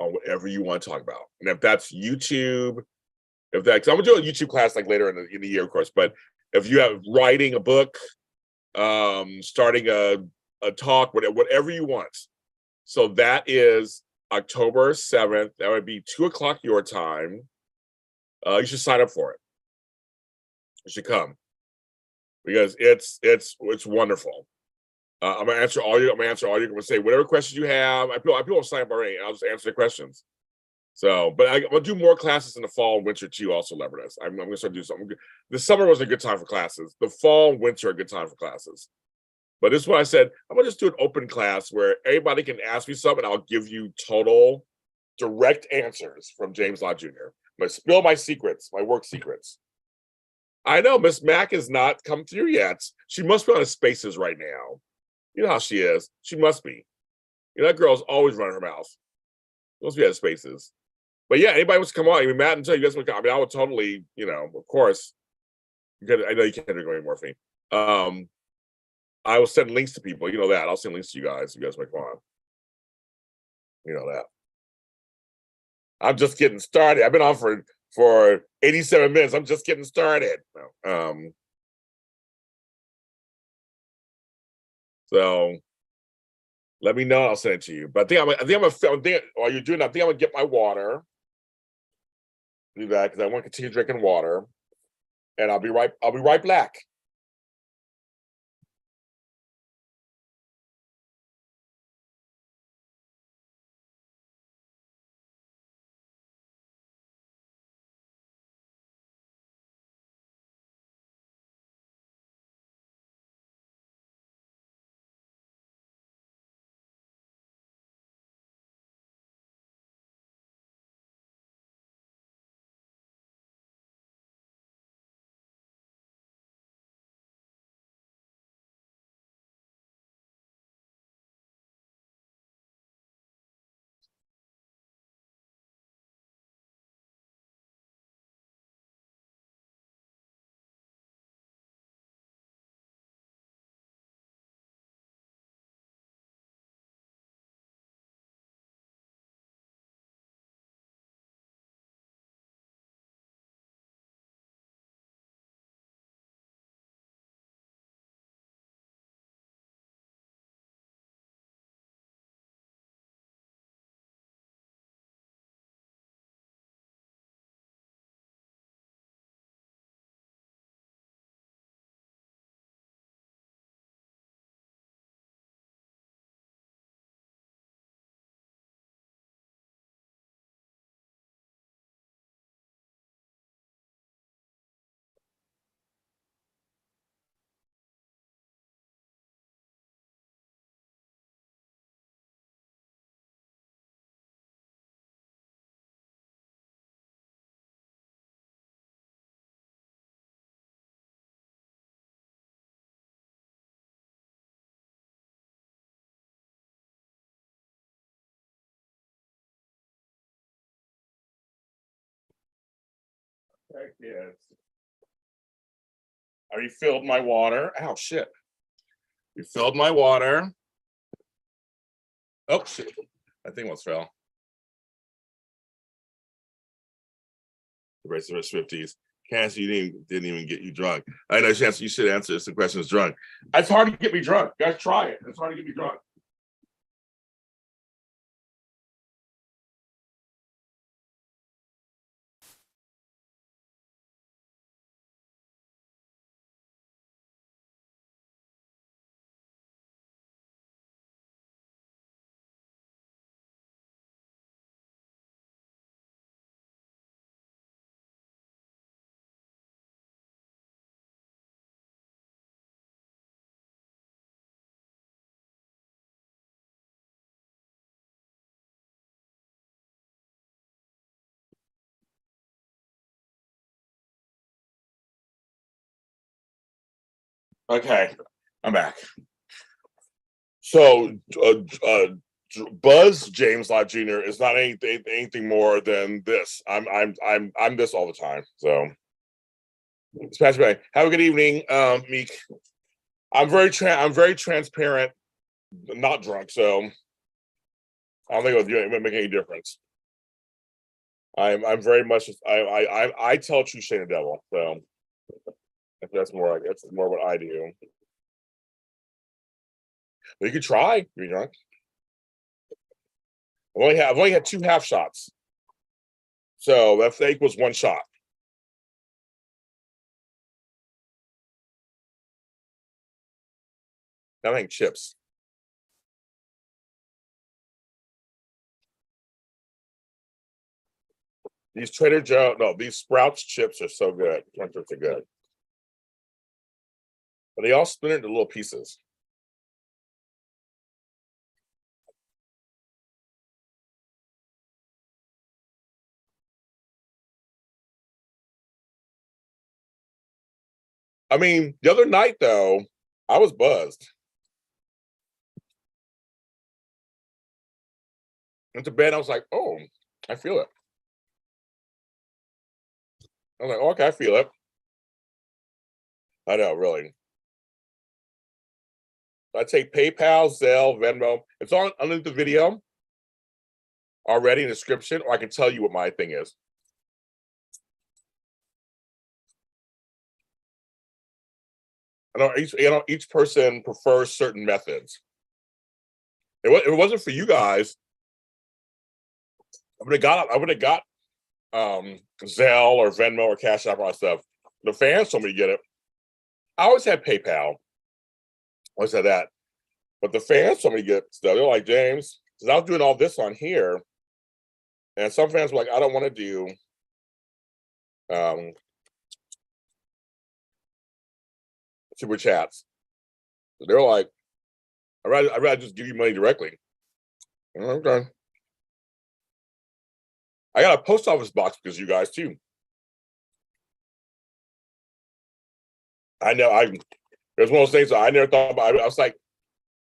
on whatever you want to talk about. And if that's YouTube, I'm gonna do a YouTube class like later in the year, of course. But if you have writing a book, starting a talk, whatever you want. So that is October 7th. That would be 2:00 your time. You should sign up for it. You should come because it's wonderful. I'm gonna answer all you. I'm gonna answer all you. I'm gonna say whatever questions you have. People sign up already. I'll just answer the questions. So, but I'll do more classes in the fall and winter too. Also, Leopardess. I'm gonna start doing something. The summer was a good time for classes. The fall and winter are a good time for classes. But this is what I said. I'm gonna just do an open class where everybody can ask me something. And I'll give you total, direct answers from James Lott Jr. I'm gonna spill my secrets, my work secrets. I know Miss Mac has not come through yet. She must be on his spaces right now. You know how she is. She must be. You know, that girl's always running her mouth. She must be at spaces. But yeah, anybody wants to come on. I mean, Matt, until you guys want to come. I mean, I would totally, of course. I know you can't drink any morphine. I will send links to people. You know that. I'll send links to you guys. You guys might come on. You know that. I'm just getting started. I've been on for 87 minutes. I'm just getting started. So let me know. I'll send it to you. But while you're doing that, I think I'm gonna get my water. Do that because I want to continue drinking water. And I'll be right back. Okay, kids. I refilled my water. Ow, shit. Refilled my water. Oh, shit. I think almost fell. The rest of us Swifties. Cassie, you didn't even get you drunk. I know, Chance, you should answer the question is drunk. It's hard to get me drunk. Guys, try it. It's hard to get me drunk. Okay, I'm back. So, Buzz James JLJ is not anything more than this. I'm this all the time. So, have a good evening, Meek. I'm very transparent. Not drunk, so I don't think it would make any difference. I'm very much I tell true shame the devil. So that's more what I do. But you could try if you're drunk. I've only had 2 half shots, so that equals 1 shot. I think chips. These Trader Joe, no, these Sprouts chips are so good. Crunch chips are good, but they all split into little pieces. I mean, the other night though, I was buzzed. Went to bed, I was like, oh, I feel it. I was like, oh, okay, I feel it. I know, really. I take PayPal, Zelle, Venmo. It's on underneath the video already in the description, or I can tell you what my thing is. Each person prefers certain methods. If it wasn't for you guys, I would have got Zelle or Venmo or CashAPP or all that stuff. The fans told me to get it. I always had PayPal. I always had that. But the fans told me to get stuff. They're like, James, because I was doing all this on here, and some fans were like, I don't want to do super chats. So they're like, I'd rather just give you money directly. Okay. I got a post office box because you guys too. I know there's one of those things that I never thought about. I was like,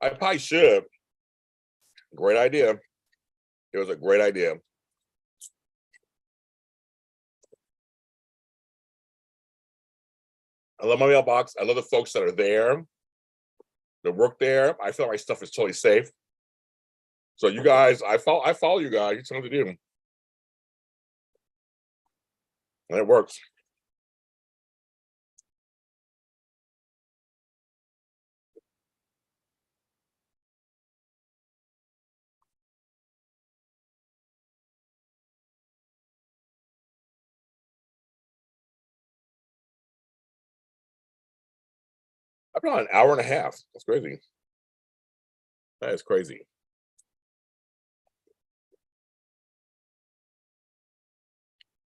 I probably should. Great idea. It was a great idea. I love my mailbox. I love the folks that are there, that work there. I feel like my stuff is totally safe. So you guys, I follow you guys. It's something to do, and it works. I've been on an hour and a half. That's crazy. That is crazy.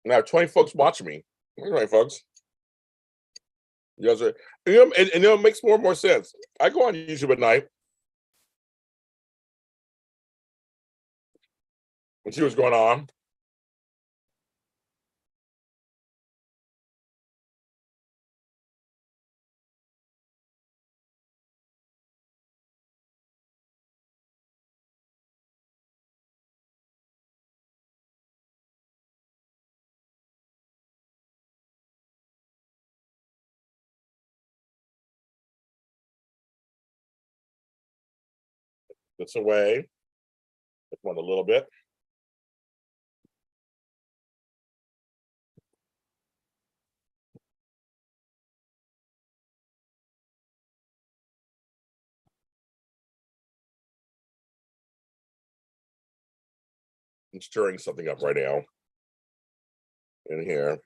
And I have 20 folks watching me. All right, folks. You guys are, and it makes more and more sense. I go on YouTube at night and see what's going on. this away. This one a little bit. I'm stirring something up right now in here.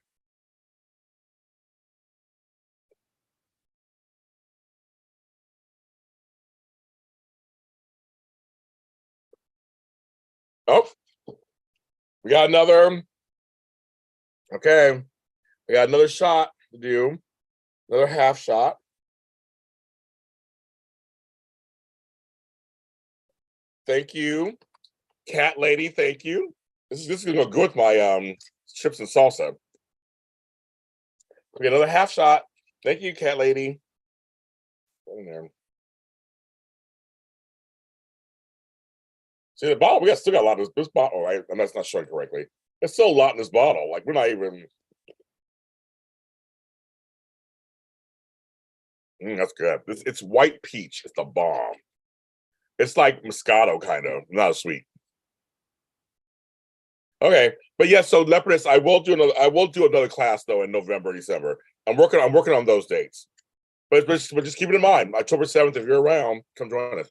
Oh, we got another. Okay, we got another shot to do. Another half shot. Thank you, cat lady. Thank you. This is gonna go good with my chips and salsa. We got another half shot. Thank you, cat lady. In there. See the bottle. We still got a lot of this bottle, right? And that's not showing correctly. There's still a lot in this bottle. Like we're not even. That's good. It's white peach. It's the bomb. It's like Moscato, kind of, not sweet. Okay, but yes. So Leopardess, I will do another class though in November, December. I'm working on those dates. But just keep it in mind. October 7th, if you're around, come join us.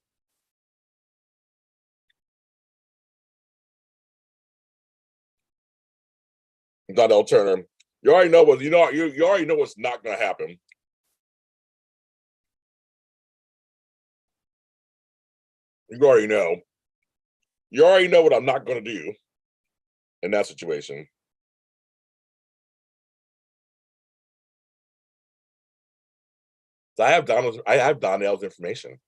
Donnell Turner. You already know you already know what's not going to happen. You already know. You already know what I'm not going to do in that situation. So I have Donnell's information.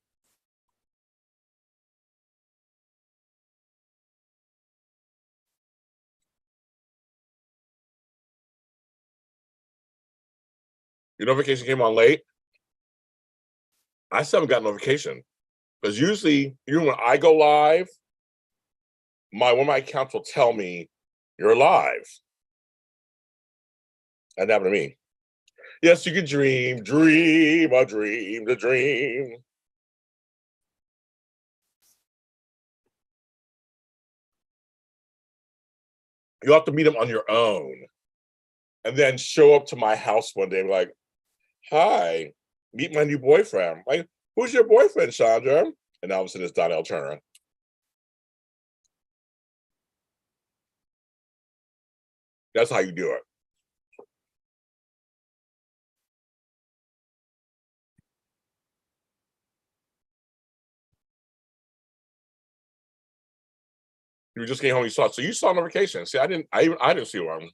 Your notification came on late. I still haven't got notification because usually, even when I go live, one of my accounts will tell me you're live. That happened to me. Yes, you can dream a dream, the dream. You'll have to meet him on your own, and then show up to my house one day, and be like, "Hi, meet my new boyfriend." Like, who's your boyfriend, Chandra? And all of a sudden, it's Donnell Turner. That's how you do it. You just came home, you saw it. So you saw notification. See, I didn't see one.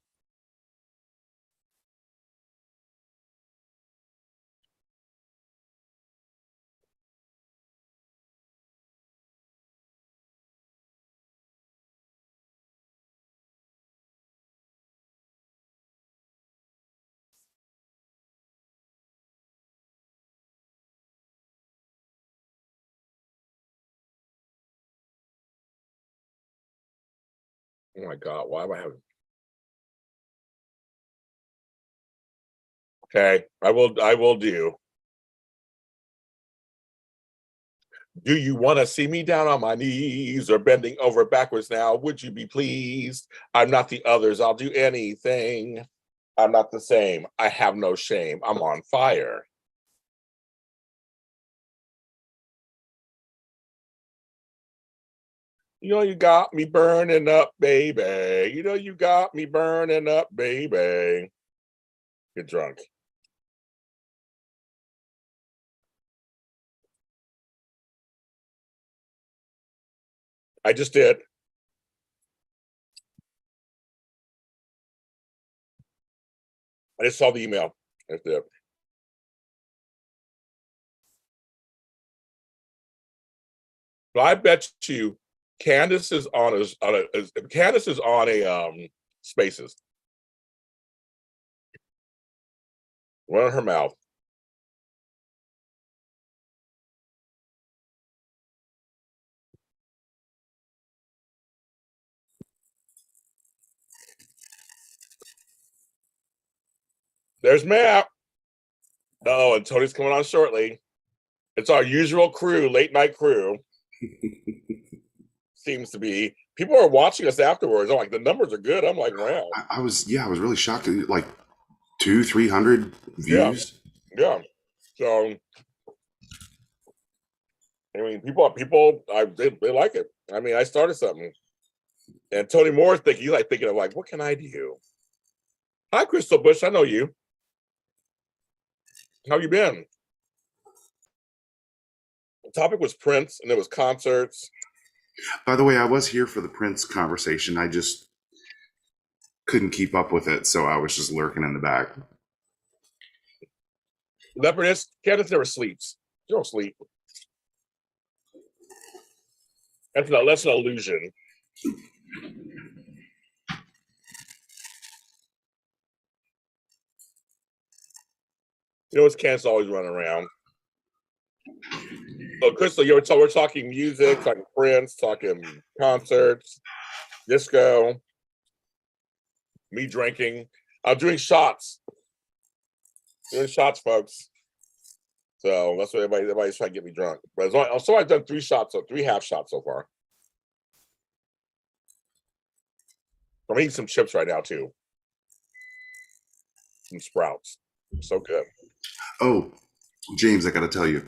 Oh my God, why am I having? Okay, I will do. Do you want to see me down on my knees or bending over backwards now? Would you be pleased? I'm not the others. I'll do anything. I'm not the same. I have no shame. I'm on fire. You know, you got me burning up, baby. You know, you got me burning up, baby. Get drunk. I just did. I just saw the email. That's it. But I bet you Candace is Candace is on a Spaces. One in her mouth. There's Matt. Oh, and Tony's coming on shortly. It's our usual crew, late night crew. Seems to be people are watching us afterwards. I'm like, the numbers are good. I'm like, wow. I was really shocked at like 200-300 Yeah, views. yeah. So I mean, they like it. I mean, I started something, and Tony Moore's thinking of like, what can I do? Hi, Crystal Bush. I know you. How you been? The topic was Prince, and it was concerts. By the way, I was here for the Prince conversation. I just couldn't keep up with it, so I was just lurking in the back. Leopardess, Candace never sleeps. She don't sleep. That's an illusion. You know, it's Candace always running around. So, Crystal, we're talking music, talking Prince, talking concerts, disco, me drinking. I'm doing shots. Doing shots, folks. So that's what everybody's trying to get me drunk. But so I've done 3 half shots so far. I'm eating some chips right now too. Some Sprouts. So good. Oh, James, I got to tell you.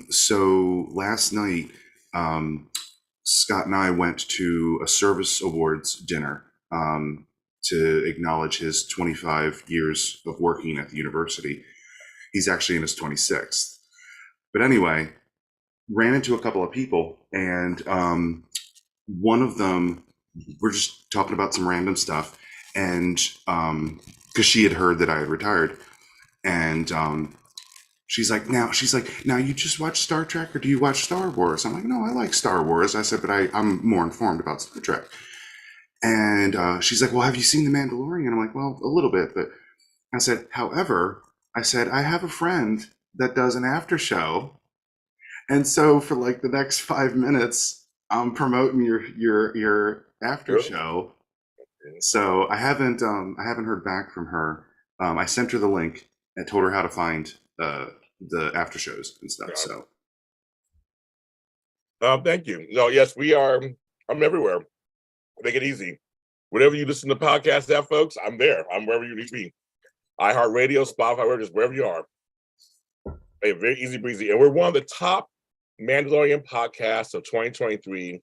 So last night, Scott and I went to a service awards dinner to acknowledge his 25 years of working at the university. He's actually in his 26th. But anyway, ran into a couple of people, and one of them, we're just talking about some random stuff, and because she had heard that I had retired, and she's like, now you just watch Star Trek, or do you watch Star Wars? I'm like, no, I like Star Wars. I said, but I'm more informed about Star Trek. And she's like, well, have you seen The Mandalorian? I'm like, well, a little bit, but I said, however, I said, I have a friend that does an after show. And so for like the next 5 minutes, I'm promoting your after Really? show. So I haven't heard back from her. I sent her the link and told her how to find the after shows and stuff. Yeah. So Thank you. No, yes, we are. I'm everywhere. Make it easy. Whenever you listen to podcasts, that folks, I'm there. I'm wherever you need to be. iHeartRadio, Spotify, just wherever you are. Hey, very easy breezy. And we're one of the top Mandalorian podcasts of 2023,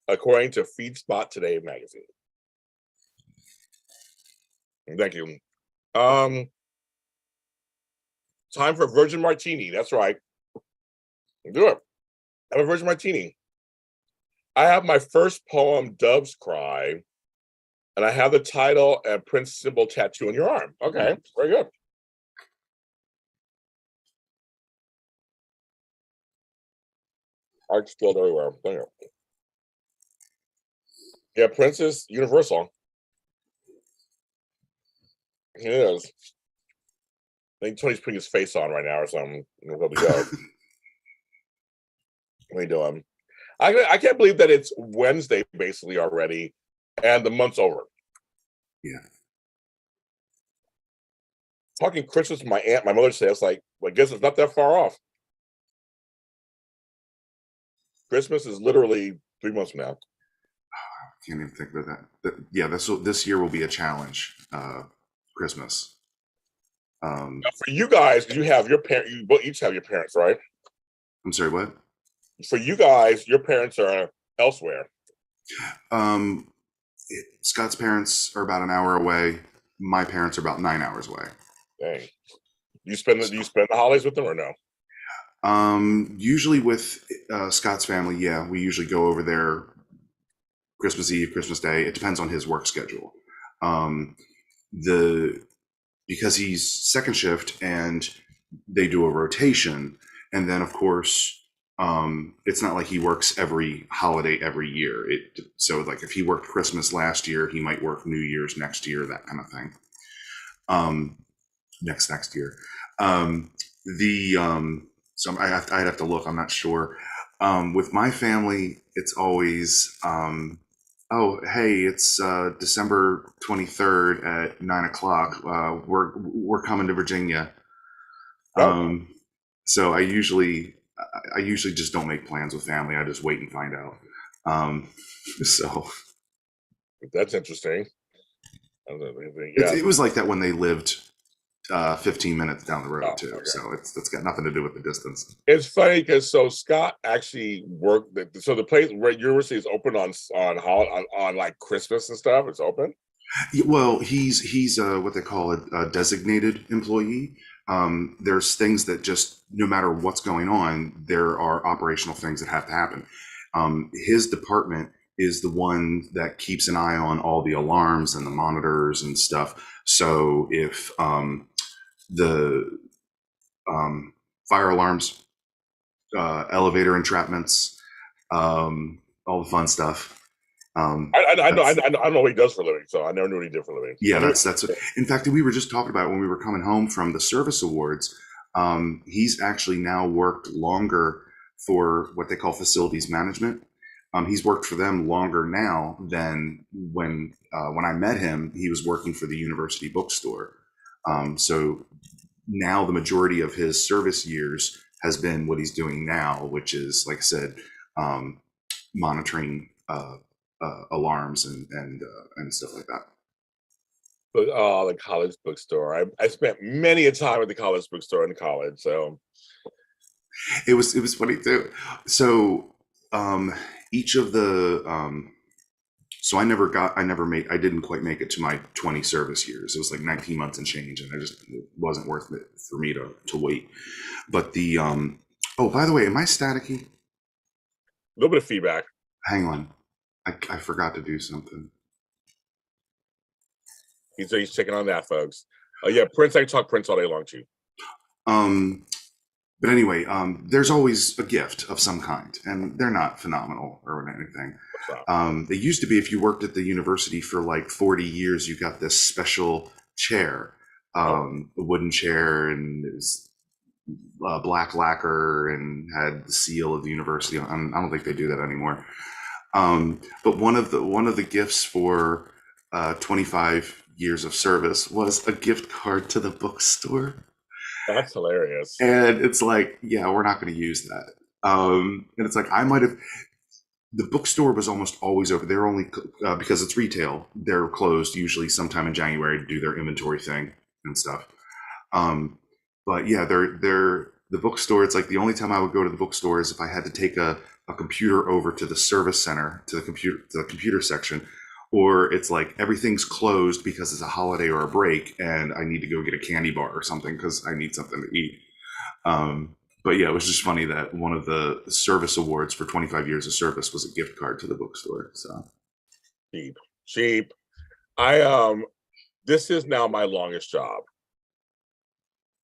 according to FeedSpot Today magazine. Thank you. Time for Virgin Martini. That's right. Do it. Have a Virgin Martini. I have my first poem, Dove's Cry, and I have the title and Prince symbol tattoo on your arm. Okay, very good. Art spilled everywhere. Yeah, Prince is universal. He is. I think Tony's putting his face on right now or something. He'll be go. What are you doing? I can't believe that it's Wednesday basically already, and the month's over. yeah, Talking Christmas with my mother said, it's like, well, I guess it's not that far off. Christmas is literally 3 months from now. can't even think about that. Yeah, this year will be a challenge. Christmas. Now, for you guys, you have your parent. You both each have your parents, right? I'm sorry, what? For you guys, your parents are elsewhere. Um, Scott's parents are about an hour away. My parents are about 9 hours away. Dang. Do you spend the holidays with them or no? Usually with Scott's family, yeah, we usually go over there Christmas Eve, Christmas Day. It depends on his work schedule. Um, the because he's second shift and they do a rotation, and then of course, it's not like he works every holiday every year. So like if he worked Christmas last year, he might work New Year's next year, that kind of thing. Um, next year. The so I'd have to look. I'm not sure. With my family, it's always oh hey, it's December 23rd at 9 o'clock. We're coming to Virginia. No. So I usually I usually just don't make plans with family. I just wait and find out. So That's interesting. it was like that when they lived 15 minutes down the road too. Okay. So it's got nothing to do with the distance. It's funny because Scott actually worked. So the place where university is open on like Christmas and stuff. It's open. Well, he's what they call a designated employee. There's things that just no matter what's going on, there are operational things that have to happen. His department is the one that keeps an eye on all the alarms and the monitors and stuff. So if the fire alarms, elevator entrapments, all the fun stuff. I know what he does for a living, so I never knew what he did for a living. Yeah, that's. In fact, we were just talking about it when we were coming home from the service awards. He's actually now worked longer for what they call facilities management. He's worked for them longer now than when I met him. He was working for the university bookstore. So now the majority of his service years has been what he's doing now, which is, like I said, monitoring alarms and stuff like that. But the college bookstore. I spent many a time at the college bookstore in college. So it was funny too. So each of the so I didn't quite make it to my 20 service years. It was like 19 months and change, and it wasn't worth it for me to wait. But the oh, by the way, am I staticky? A little bit of feedback. Hang on. I forgot to do something. He's checking on that, folks. Yeah, Prince. I can talk Prince all day long too. But anyway, there's always a gift of some kind, and they're not phenomenal or anything. They used to be, if you worked at the university for like 40 years, you got this special chair, a wooden chair, and it was black lacquer and had the seal of the university. I don't think they do that anymore. But one of the gifts for 25 years of service was a gift card to the bookstore. That's hilarious. And it's like, yeah, we're not going to use that. And it's like, the bookstore was almost always open. They're only, because it's retail, they're closed usually sometime in January to do their inventory thing and stuff. But yeah, the bookstore, it's like the only time I would go to the bookstore is if I had to take a computer over to the service center, to the computer section, or it's like everything's closed because it's a holiday or a break and I need to go get a candy bar or something because I need something to eat. But yeah, it was just funny that one of the service awards for 25 years of service was a gift card to the bookstore. So cheap. This is now my longest job.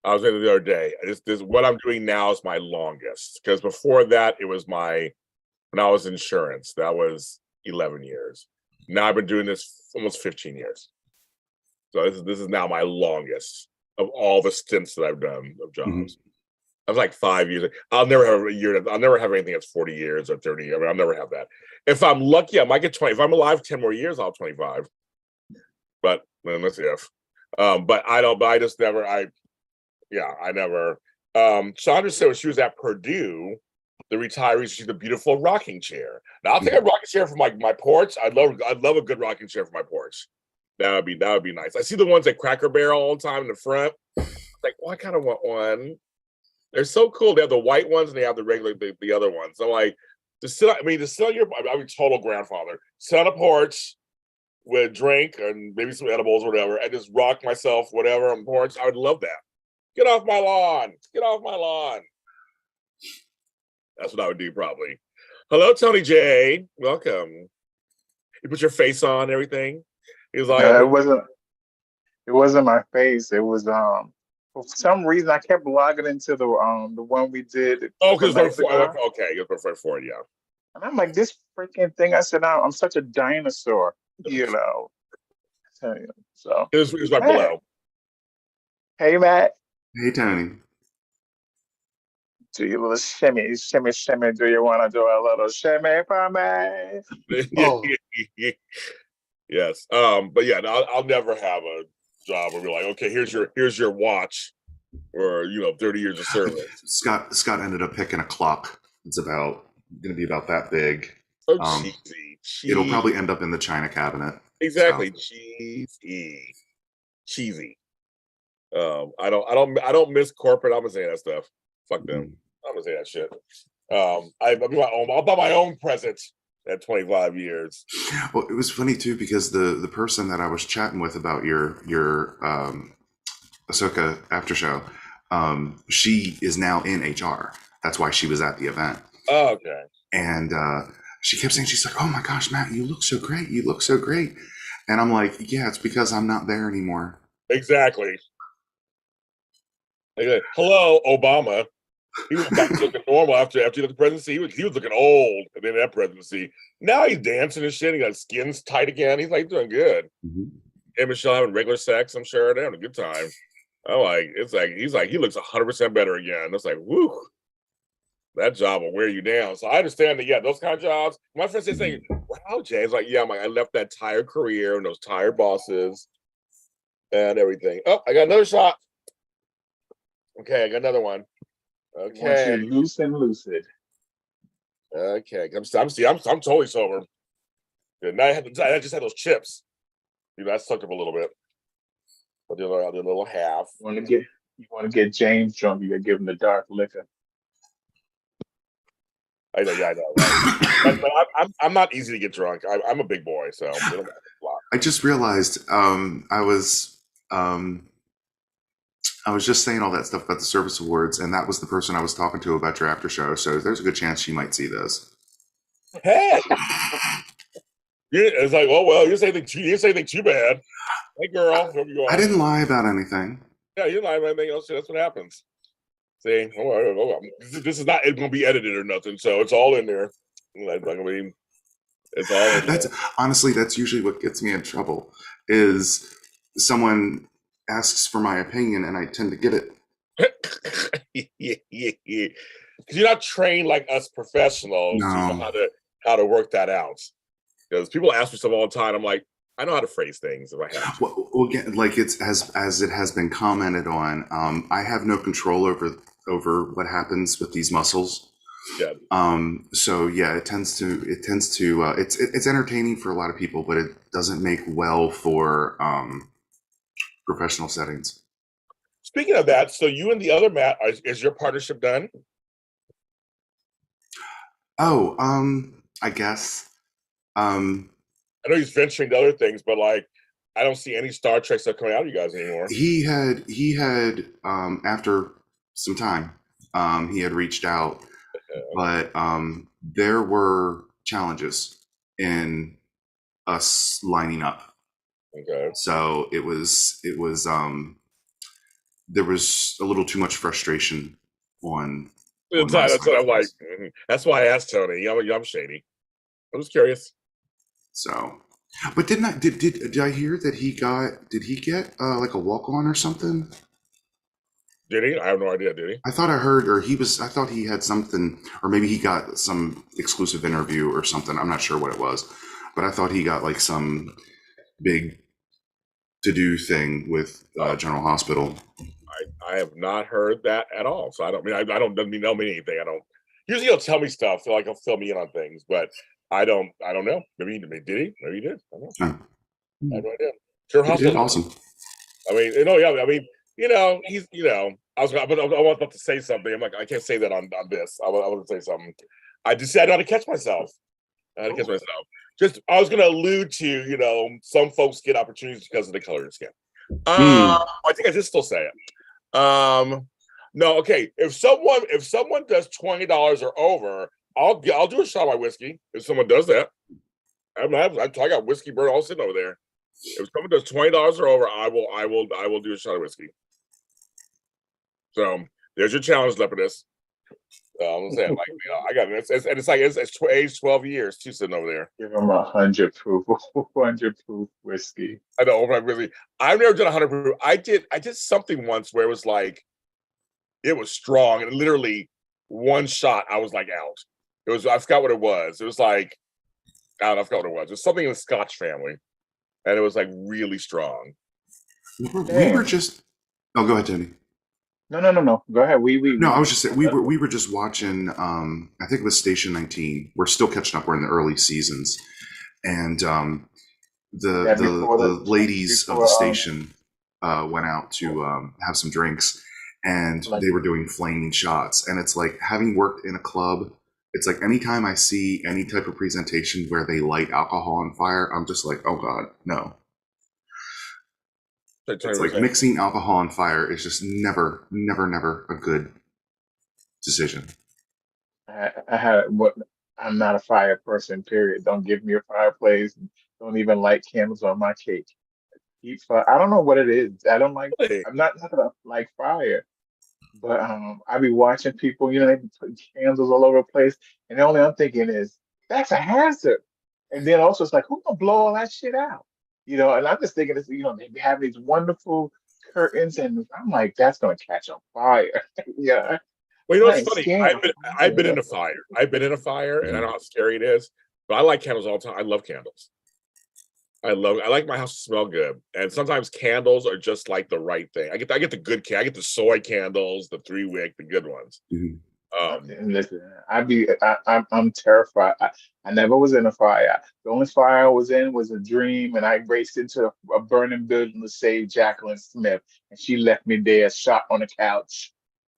I was in the other day. This what I'm doing now is my longest, because before that it was when I was insurance. That was 11 years. Now I've been doing this almost 15 years. So this is now my longest of all the stints that I've done of jobs. Mm-hmm. I was like 5 years. I'll never have a year. I'll never have anything that's 40 years or 30 years. I mean, I'll never have that. If I'm lucky, I might get 20. If I'm alive 10 more years, I'll have 25. But let's see if. But I don't. But I just never. I never. Chandra said when she was at Purdue, the retirees, she's a beautiful rocking chair. Now I'll take a rocking chair for my porch. I'd love a good rocking chair for my porch. That would be nice. I see the ones at Cracker Barrel all the time in the front. Like, well, I kind of want one. They're so cool. They have the white ones and they have the regular the other ones. So like to sit on your, I'm a total grandfather. Sit on a porch with a drink and maybe some edibles or whatever, and just rock myself, whatever, on the porch. I would love that. Get off my lawn. Get off my lawn. That's what I would do probably. Hello, Tony J. Welcome. You put your face on and everything. He was like, it wasn't my face. It was for some reason I kept logging into the one we did. Oh, because okay, you're before it, yeah. And I'm like, this freaking thing. I said, I'm such a dinosaur, you know. So it was right below. Hey, Matt. Hey, Tony. Do you little shimmy? Do you want to do a little shimmy for me? Oh. Yes. But yeah, I'll never have a job where we're like, okay, here's your watch. or 30 years of service. Scott ended up picking a clock. It's going to be about that big. So Um, cheesy. It'll probably end up in the china cabinet. Exactly. So. Cheesy. I don't miss corporate. I'm gonna say that stuff. Fuck them. I'm gonna say that shit. I'll buy my own present at 25 years. Well, it was funny too because the person that I was chatting with about your Ahsoka after show, she is now in HR. That's why she was at the event. Oh, okay. And she kept saying, she's like, "Oh my gosh, Matt, you look so great. You look so great." And I'm like, "Yeah, it's because I'm not there anymore." Exactly. Like, hello, Obama. He was back looking normal after he left the presidency. He was looking old at the end of that presidency. Now he's dancing and shit. He got his skin's tight again. He's like doing good. Mm-hmm. And Michelle having regular sex, I'm sure. They're having a good time. He looks 100% better again. It's like, woo, that job will wear you down. So I understand that, yeah, those kind of jobs. My friend says, saying, wow, James, like, yeah, I left that tired career and those tired bosses and everything. Oh, I got another shot. Okay, I got another one. Okay. Once you're loose and lucid. Okay, I'm totally sober. Good. Now I just had those chips. That sucked up a little bit. But the little half. You want to get James drunk, you gotta give him the dark liquor. I know, right? but I'm not easy to get drunk. I'm a big boy, so I just realized I was just saying all that stuff about the service awards, and that was the person I was talking to about your after show. So there's a good chance she might see this. Hey, it's like, oh well, you say anything too bad. Hey, girl, I didn't lie about anything. Yeah, you didn't lie about anything else. That's what happens. See, this is not going to be edited or nothing, so it's all in there. It's all in there. Honestly, that's usually what gets me in trouble. Is someone asks for my opinion and I tend to get it. Yeah. Because you're not trained like us professionals. No. You know how to work that out. Because people ask me stuff all the time. I'm like, I know how to phrase things if I have to. Well, again, like it's as it has been commented on. I have no control over what happens with these muscles. Yeah. So yeah, it's entertaining for a lot of people, but it doesn't make well for professional settings. Speaking of that, so you and the other Matt, is your partnership done? Oh, I guess. I know he's venturing to other things, but like, I don't see any Star Trek stuff coming out of you guys anymore. He had after some time, he had reached out, but there were challenges in us lining up. Okay. So it was there was a little too much frustration on that's what I'm like. That's why I asked Tony. I'm shady. I'm just curious. So, but did I hear that did he get like a walk on or something? Did he? I have no idea. Did he? I thought I heard, I thought he had something, or maybe he got some exclusive interview or something. I'm not sure what it was, but I thought he got like some big to-do thing with General Hospital. I have not heard that at all. So I don't mean doesn't mean anything. I don't. Usually he'll tell me stuff, so like he'll fill me in on things, but I don't know. Maybe did he? Maybe he did. I don't know. I have no idea. Sure, Hospital. Awesome. I mean, he's I was about to say something. I'm like, I can't say that on this. I want to say something. I just said I had to catch myself. I was going to allude to, some folks get opportunities because of the color of their skin. I think I just still say it. No, okay. If someone does $20 or over, I'll do a shot of my whiskey. If someone does that, I got whiskey bird all sitting over there. If someone does $20 or over, I will do a shot of whiskey. So there's your challenge, Lepidus. I'm saying, like, I got it. It's like it's age 12 years too, sitting over there. Give him 100 proof whiskey. I know, really. I've never done 100 proof. I did something once where it was like, it was strong, and literally one shot, I was like out. I forgot what it was. It was like, I forgot what it was. It was something in the Scotch family, and it was like really strong. We were just. Oh, go ahead, Jenny. No. Go ahead. No, I was just saying we were just watching. I think it was Station 19. We're still catching up. We're in the early seasons, and that before the ladies of the before station went out to have some drinks, and like they were doing flaming shots. And it's like, having worked in a club, it's like anytime I see any type of presentation where they light alcohol on fire, I'm just like, oh God, no. It's like mixing alcohol on fire is just never a good decision. I had what I'm not a fire person, period. Don't give me a fireplace. Don't even light candles on my cake. Keep fire. I don't know what it is. I don't like. Really? I'm not gonna like fire, but I be watching people. They be putting candles all over the place, and the only I'm thinking is that's a hazard. And then also it's like, who gonna blow all that shit out? And I'm just thinking, they be having these wonderful curtains, and I'm like, that's gonna catch on fire. Yeah, Well, I it's ain't funny. scared. I've been in a fire. I've been in a fire, and I know how scary it is. But I like candles all the time. I love candles. I like my house to smell good, and sometimes candles are just like the right thing. I get the good I get the soy candles, the 3-wick, the good ones. Mhm. And listen, I'm terrified. I never was in a fire. The only fire I was in was a dream, and I raced into a burning building to save Jacqueline Smith, and she left me there, shot on the couch.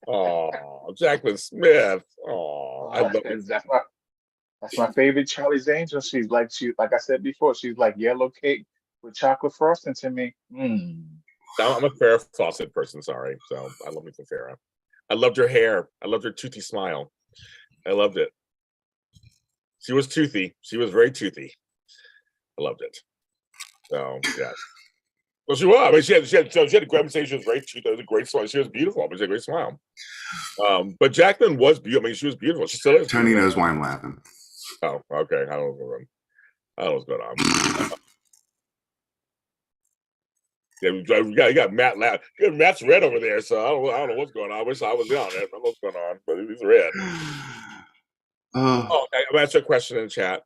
Oh, Jacqueline Smith. Oh, I love it. That's my favorite Charlie's Angel. Like I said before, she's like yellow cake with chocolate frosting to me. I'm a Farrah Fawcett person, sorry. So I love me some Farrah. I loved her hair. I loved her toothy smile. I loved it. She was toothy. She was very toothy. I loved it. So yeah. Well, she was. I mean, she had a great say. She was very toothy. It was a great smile. She was beautiful, but she had a great smile. But Jacqueline was beautiful. I mean, she was beautiful. She still is. Tony knows why I'm laughing. Oh, okay. I don't know what's going on. Yeah, you got Matt laugh. Matt's red over there, so I don't know what's going on. I wish I was down there. I don't know what's going on, but he's red. Okay, I'm asking a question in the chat.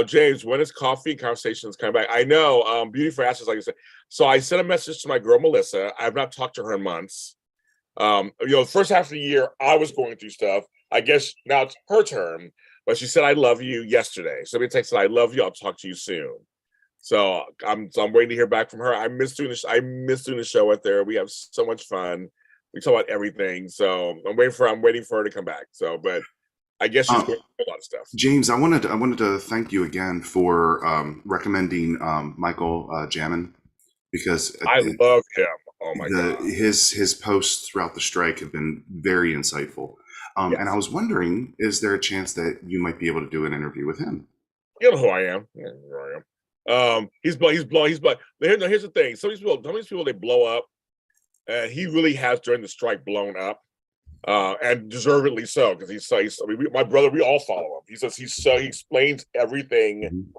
James, when is Coffee Conversations coming back? I know, Beauty for Ashes, like I said. So I sent a message to my girl Melissa. I have not talked to her in months. The first half of the year, I was going through stuff. I guess now it's her turn, but she said I love you yesterday. So me texted, I love you. I'll talk to you soon. So I'm waiting to hear back from her. I miss doing the show with her. We have so much fun. We talk about everything. So I'm waiting for her to come back. So, but I guess she's going through a lot of stuff. James, I wanted to thank you again for recommending Michael Jamin, because I love him. Oh my God. His posts throughout the strike have been very insightful. Yes. And I was wondering, is there a chance that you might be able to do an interview with him? You know who I am. You know who I am. He's blown. Here's the thing. Some of these people they blow up, and he really has during the strike blown up, and deservedly so, because my brother, we all follow him. He explains everything, and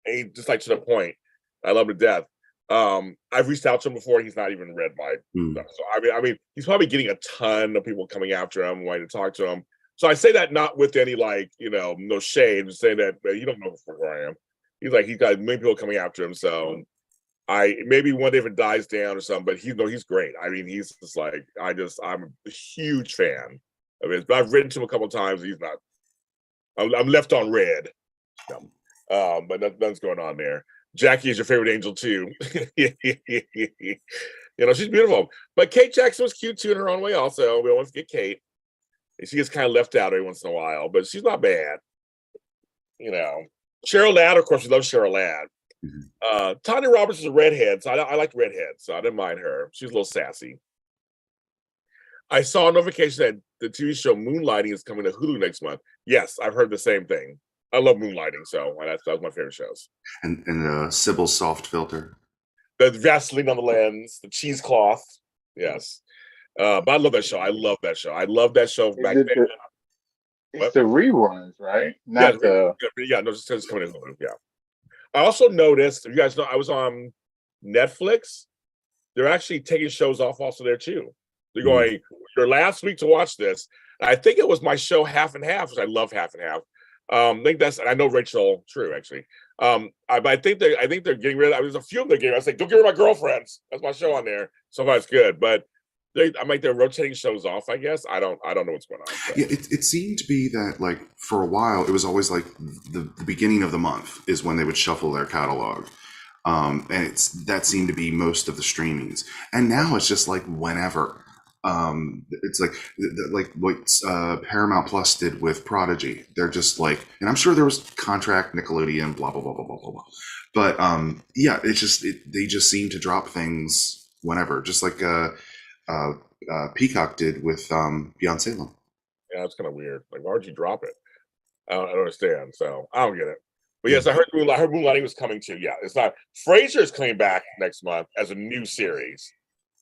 he just like to the point. I love him to death. I've reached out to him before. He's not even read my stuff. So I mean, he's probably getting a ton of people coming after him, wanting to talk to him. So I say that not with any no shade, just saying that you don't know who I am. He's got many people coming after him. So maybe one day if it dies down or something, but he's great. I mean, he's just like, I'm a huge fan of his, but I've written to him a couple of times. He's not, I'm left on red. But nothing's going on there. Jackie is your favorite angel too. She's beautiful. But Kate Jackson was cute too in her own way also. We always get Kate. She gets kind of left out every once in a while, but she's not bad. Cheryl Ladd, of course, we love Cheryl Ladd. Tanya Roberts is a redhead, so I like redheads, so I didn't mind her. She's a little sassy. I saw a notification that the TV show Moonlighting is coming to Hulu next month. Yes, I've heard the same thing. I love Moonlighting, so that was my favorite shows. And Sybil's soft filter. The Vaseline on the lens, the cheesecloth. Yes. But I love that show. I love that show back then. It's the reruns, right? Not the... Yeah, no, just coming to Hulu, yeah. I also noticed, you guys know, I was on Netflix. They're actually taking shows off also there too. They're going, your last week to watch this. And I think it was my show Half and Half, which I love Half and Half. I think I know Rachel True actually. But I think they're getting rid of, there's a few of them they're getting. I was like, don't get rid of my girlfriends. That's my show on there. So far it's good. But they're rotating shows off, I guess. I don't know what's going on. So. Yeah, it seemed to be that like for a while it was always like the beginning of the month is when they would shuffle their catalog. And that seemed to be most of the streamings. And now it's just like whenever. It's like what Paramount Plus did with Prodigy. They're just like, and I'm sure there was contract Nickelodeon, blah blah blah blah blah blah blah. But yeah, they just seem to drop things whenever, just like Peacock did with Beyond Salem. Yeah, it's kind of weird. Like, why would you drop it? I don't understand. So I don't get it. But yes, I heard Moonlighting was coming too. Yeah, it's not. Frasier is coming back next month as a new series.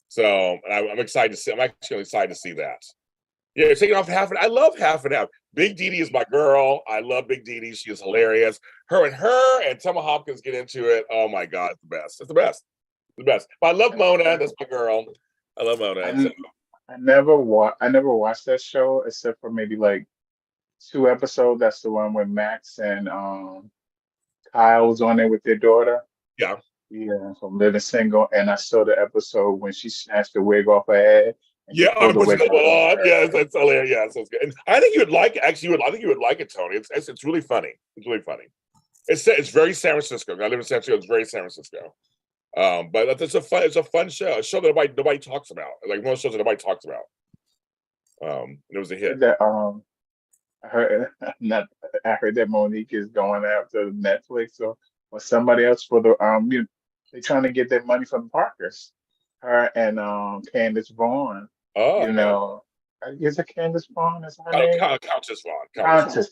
So I'm excited to see. I'm actually excited to see that. Yeah, you're taking off half and I love half and half. Big Dee Dee is my girl. I love Big Dee Dee. She is hilarious. Her and Thelma Hopkins get into it. Oh my God, it's the best. It's the best. The best. But I love Mona. That's my girl. I love Mona. I never watched that show except for maybe like 2 episodes. That's the one with Max and Kyle was on there with their daughter. Yeah. Yeah, from Living Single, and I saw the episode when she snatched the wig off her head. Yeah, on. Yes, that's hilarious. Yeah, so it's good. And I think you would like. Actually, I think you would like it, Tony. It's really funny. It's really funny. It's very San Francisco. I live in San Francisco. It's very San Francisco. But it's a fun show. A show that nobody talks about. Like most shows that nobody talks about. It was a hit. That I heard that Monique is going after Netflix or somebody else for the they're trying to get their money from Parkers. Her and Candace Vaughn. Oh, you know, is it Candace Vaughn? Is her name? Countess Vaughn. Countess.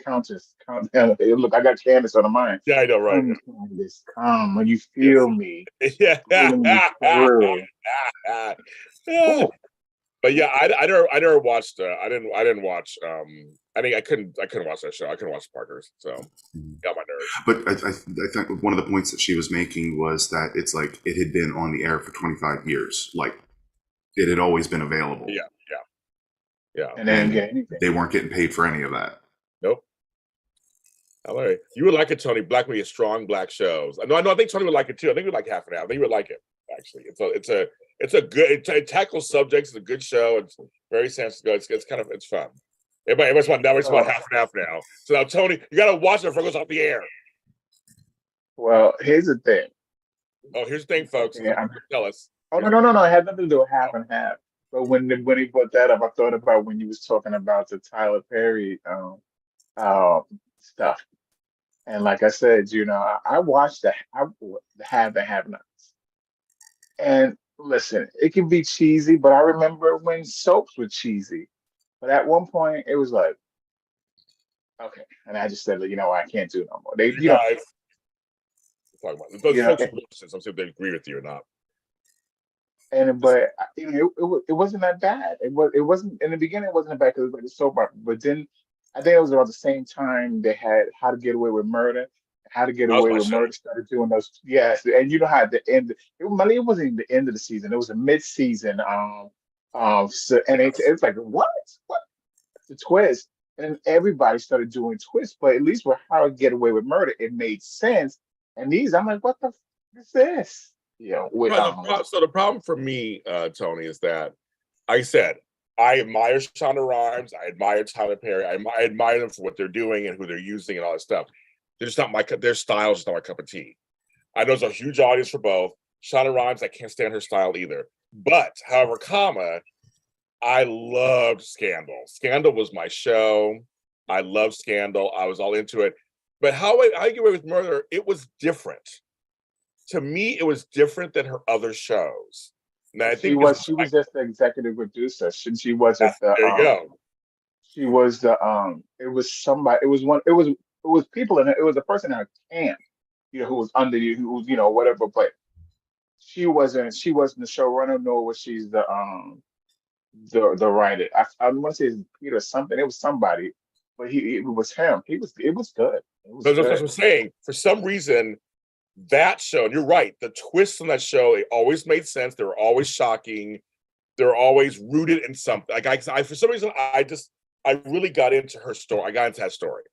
Look, I got Candace on the mind. Yeah, I know, right? Candace, come when you feel me. Yeah. But yeah, I never watched. I didn't watch. I think I couldn't watch that show. I couldn't watch Parkers, so got my nerves. But I think one of the points that she was making was that it's like it had been on the air for 25 years. Like it had always been available. Yeah. And they didn't get anything. They weren't getting paid for any of that. Nope. All right. You would like it, Tony. Black media, strong black shows. I think Tony would like it too. I think you would like half an hour. I think you would like it. Actually, it's a good. It tackles subjects. It's a good show. It's very sensitive. It's fun. Everybody's about half an hour now. So now, Tony, you got to watch it before it goes off the air. Well, here's the thing. Oh, here's the thing, folks. Yeah, tell us. Oh no! It had nothing to do with half and half. But when he put that up, I thought about when you was talking about the Tyler Perry stuff. And like I said, I watched the have and have nots. And listen, it can be cheesy, but I remember when soaps were cheesy. But at one point, it was like, okay, and I just said, I can't do no more. They, guys, talking about those folks. I'm see if they agree with you or not. But it wasn't that bad. It wasn't in the beginning. It wasn't that bad because it was like a soap opera. But then I think it was about the same time they had How to Get Away with Murder. How to Get Away with Murder started doing those. Yes, and you know how at the end, it wasn't even the end of the season. It was a mid-season. So, and it's like what the twist, and everybody started doing twists. But at least with How to Get Away with Murder, it made sense. And these, I'm like, what the f is this? So the problem for me, Tony, is that I said I admire Shonda Rhimes, I admire Tyler Perry, I admire them for what they're doing and who they're using and all that stuff. They're just not their style is just not my cup of tea. I know there's a huge audience for both. Shonda Rhimes, I can't stand her style either. But, however, I loved Scandal. Scandal was my show. I loved Scandal. I was all into it. But How I Get Away with Murder, it was different. To me, it was different than her other shows. And I think she was just the executive producer. She wasn't the. There you go. She was the. It was somebody. It was people in it. It was a person in a camp, who was under you, who was, whatever. But she wasn't the showrunner, nor was she the writer. I want to say it's Peter something. It was somebody, but it was him. It was good. That's what I'm saying. For some reason, that show, and you're right, the twists on that show, it always made sense. They were always shocking. They're always rooted in something. Like I for some reason, I really got into her story. I got into that story.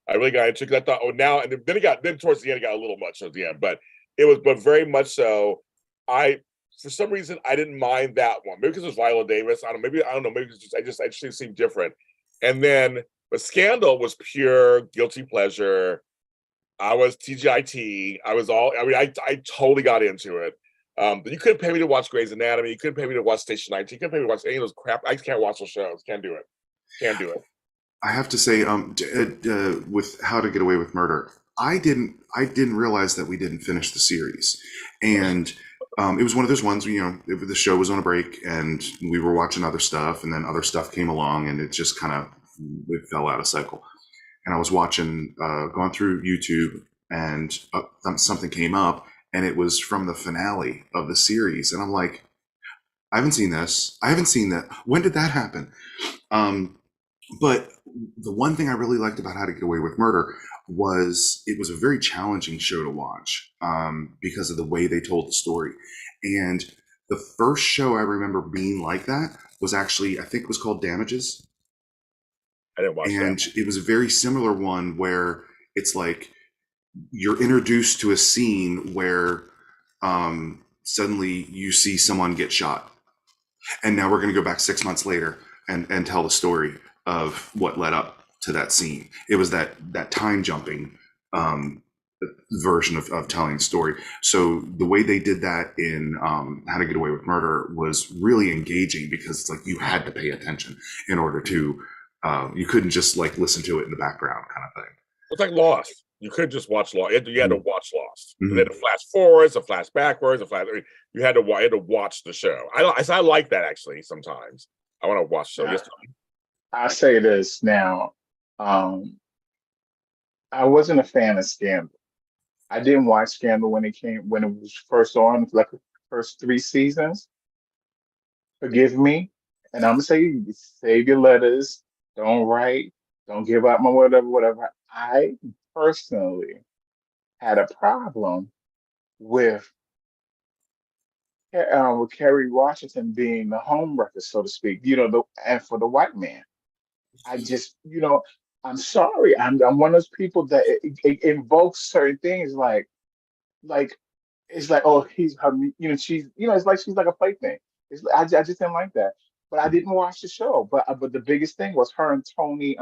I really got into it because I thought, now, and then towards the end, it got a little much at the end, but it was, but very much so. for some reason I didn't mind that one. Maybe because it was Viola Davis. I don't know. Maybe it's just I just seemed different. And then, but Scandal was pure guilty pleasure. I was TGIT. I was all. I mean, I totally got into it. You couldn't pay me to watch Grey's Anatomy. You couldn't pay me to watch Station 19. You couldn't pay me to watch any of those crap. I can't watch those shows. Can't do it. Can't do it. I have to say, with How to Get Away with Murder, I didn't realize that we didn't finish the series, and it was one of those ones where, the show was on a break and we were watching other stuff, and then other stuff came along, and it just kind of it fell out of cycle. And I was watching, going through YouTube, and something came up, and it was from the finale of the series, and I'm like, I haven't seen this. I haven't seen that. When did that happen? But the one thing I really liked about How to Get Away with Murder was it was a very challenging show to watch, because of the way they told the story. And the first show I remember being like that was actually, I think it was called Damages. I didn't watch And that. it was a very similar one where it's like you're introduced to a scene where suddenly you see someone get shot. And now we're going to go back 6 months later and tell the story of what led up to that scene. It was that time jumping version of telling the story. So the way they did that in How to Get Away with Murder was really engaging, because it's like you had to pay attention in order to, you couldn't just like listen to it in the background kind of thing. It's like Lost. You could just watch Lost. You had to watch Lost. Mhm. They had to flash forwards, a flash backwards, you had to watch the show. I like that actually. Sometimes I want to watch the show. Yeah. Yes, I say this now. I wasn't a fan of Scandal. I didn't watch Scandal when it was first on, like the first 3 seasons. Forgive me. And I'm gonna say, save your letters. Don't write. Don't give up my whatever. I personally had a problem with with Kerry Washington being the homewrecker, so to speak. And for the white man, I just, I'm sorry. I'm one of those people that it invokes certain things like it's like, oh, he's her, she's, it's like she's like a plaything. I just didn't like that. But I didn't watch the show. But the biggest thing was her and Tony,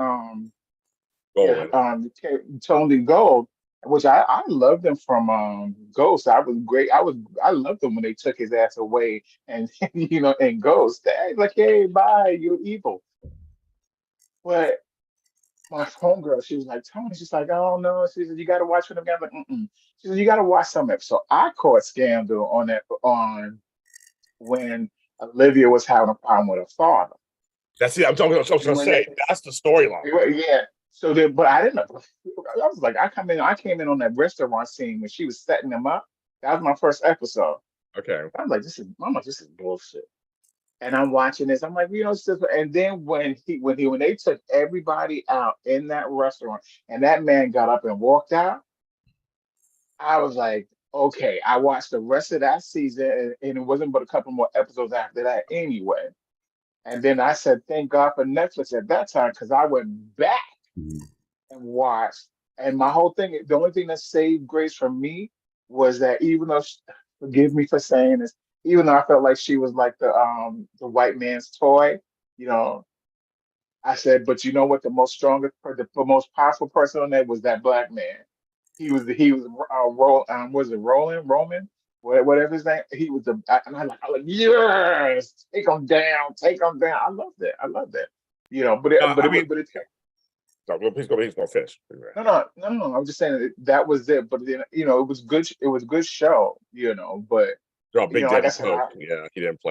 yeah, Gold. Tony Gold, which I loved them from Ghost. I was great. I loved them when they took his ass away and and Ghost. They like, hey, bye, you're evil. But my homegirl, she was like, Tony, she's like, oh no, she said, you gotta watch them. I'm like, mm-mm. She said, you gotta watch some episode. So I caught Scandal on when Olivia was having a problem with her father. That's it. I was gonna say that's the storyline. Yeah. So then, but I didn't know. I was like, I came in on that restaurant scene when she was setting them up. That was my first episode. Okay. I was like, this is bullshit. And I'm watching this. I'm like, it's just, and then when they took everybody out in that restaurant and that man got up and walked out, I was like, okay. I watched the rest of that season, and it wasn't but a couple more episodes after that anyway. And then I said, thank God for Netflix at that time, because I went back and watched. And my whole thing, the only thing that saved Grace from me was that even though, forgive me for saying this, even though I felt like she was like the white man's toy, I said, but you know what? The most powerful person on that was that black man. He was was it Roman, whatever his name. He was and I'm like, yes, take him down, take him down. I love that. I love that. Please go finish. No. I'm just saying that was it. But then it was good. It was a good show. But Big like Daddy I said, Pope. Yeah, he didn't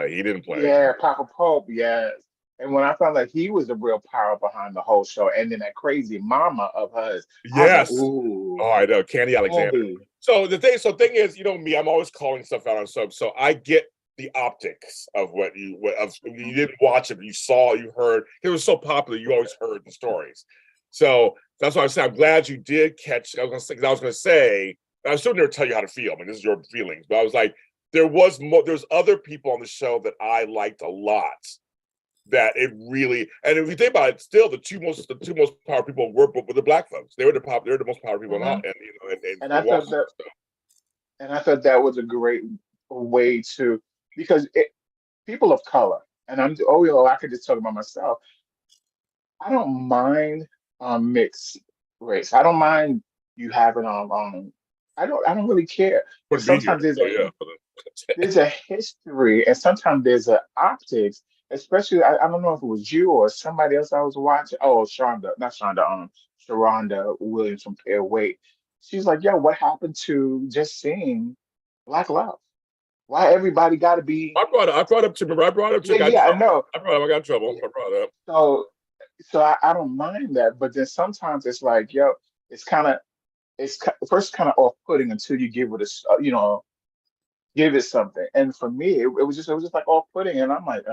play. yeah, Papa Pope, yes. And when I found like he was the real power behind the whole show, and then that crazy mama of hers, I was like, Yes. ooh, Oh, I know. Candy Alexander. movie. So the thing is, me, I'm always calling stuff out on soap. So I get the optics of you didn't watch it, but you saw, you heard. It was so popular, you always heard the stories. So that's why I said I'm glad you did catch. I was going to say, I should never tell you how to feel. I mean, this is your feelings, but I was like, there's other people on the show that I liked a lot. That it really, and if you think about it, still the two most powerful people were the black folks. They're the most powerful people, And I thought that was a great way to because people of color, and I could just talk about myself. I don't mind mixed race. I don't mind you having I don't really care. But Wouldn't be here. sometimes So yeah. there's a history, and sometimes there's a optics. Especially, I don't know if it was you or somebody else I was watching. Oh, Shonda, not Shonda, Sharonda Williams from Pear Wait. She's like, yo, what happened to just seeing Black love? Why everybody got to be? I brought up to remember. I brought up to Yeah, got in yeah, I trouble. know. I got in trouble. I brought it up. So, I don't mind that, but then sometimes it's like, yo, it's kind of first kind of off-putting until you give it give it something. And for me, it was just like off-putting, and I'm like,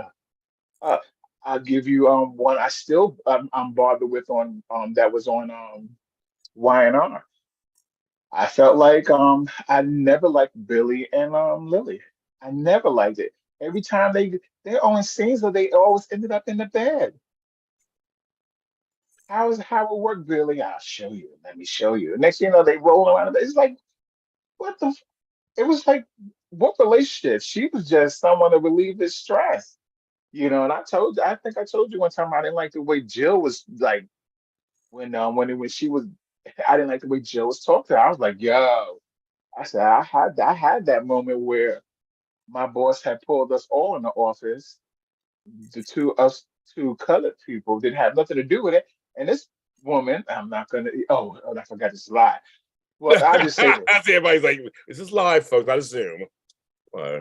uh, I'll give you one I still I'm bothered with on that was on YNR. I felt like I never liked Billy and Lily. I never liked it. Every time they only scenes that they always ended up in the bed. How it work, Billy? I'll show you. Let me show you. Next thing you know, they roll around. It's like, what the? It was like, what relationship? She was just someone to relieve his stress, And I think I told you one time I didn't like the way Jill was like when she was. I didn't like the way Jill was talking to her. I was like, yo. I said I had that moment where my boss had pulled us all in the office, two colored people didn't have nothing to do with it. And this woman, I'm not gonna I forgot this lie. Well, I just say this. Everybody's like, "This is live, folks, not a Zoom."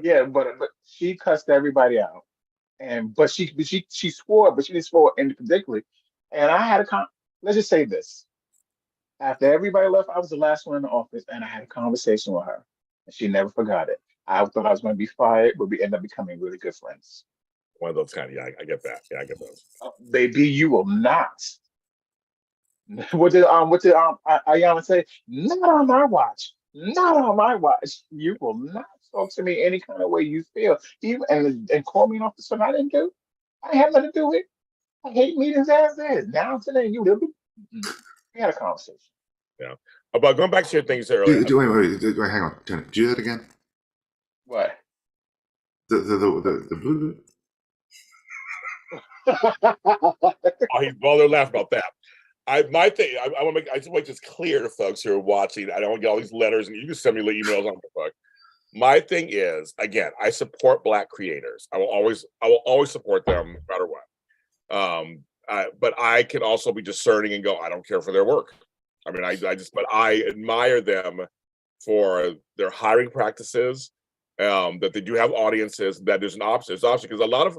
Yeah, but she cussed everybody out. But she swore, but she didn't swear individually. And I had let's just say this. After everybody left, I was the last one in the office, and I had a conversation with her, and she never forgot it. I thought I was going to be fired, but we ended up becoming really good friends. One of those kind of, yeah, I get that. Yeah, I get those. Baby, you will not. What did Ayana say? Not on my watch. Not on my watch. You will not talk to me any kind of way you feel. Even and call me an officer. I didn't do. I had nothing to do with it. I hate meetings as is. Now today, you will be. We had a conversation. Yeah. About going back to your things earlier. Wait, hang on. Do that again. What? The blue. They're laughing about that. My thing, I want to make. I just want to make this clear to folks who are watching. I don't want to get all these letters, and you can send me emails on the fuck. My thing is, again, I support Black creators. I will always support them, no matter what. But I can also be discerning and go, I don't care for their work. I mean, but I admire them for their hiring practices. That they do have audiences. That there's an option. It's option because a lot of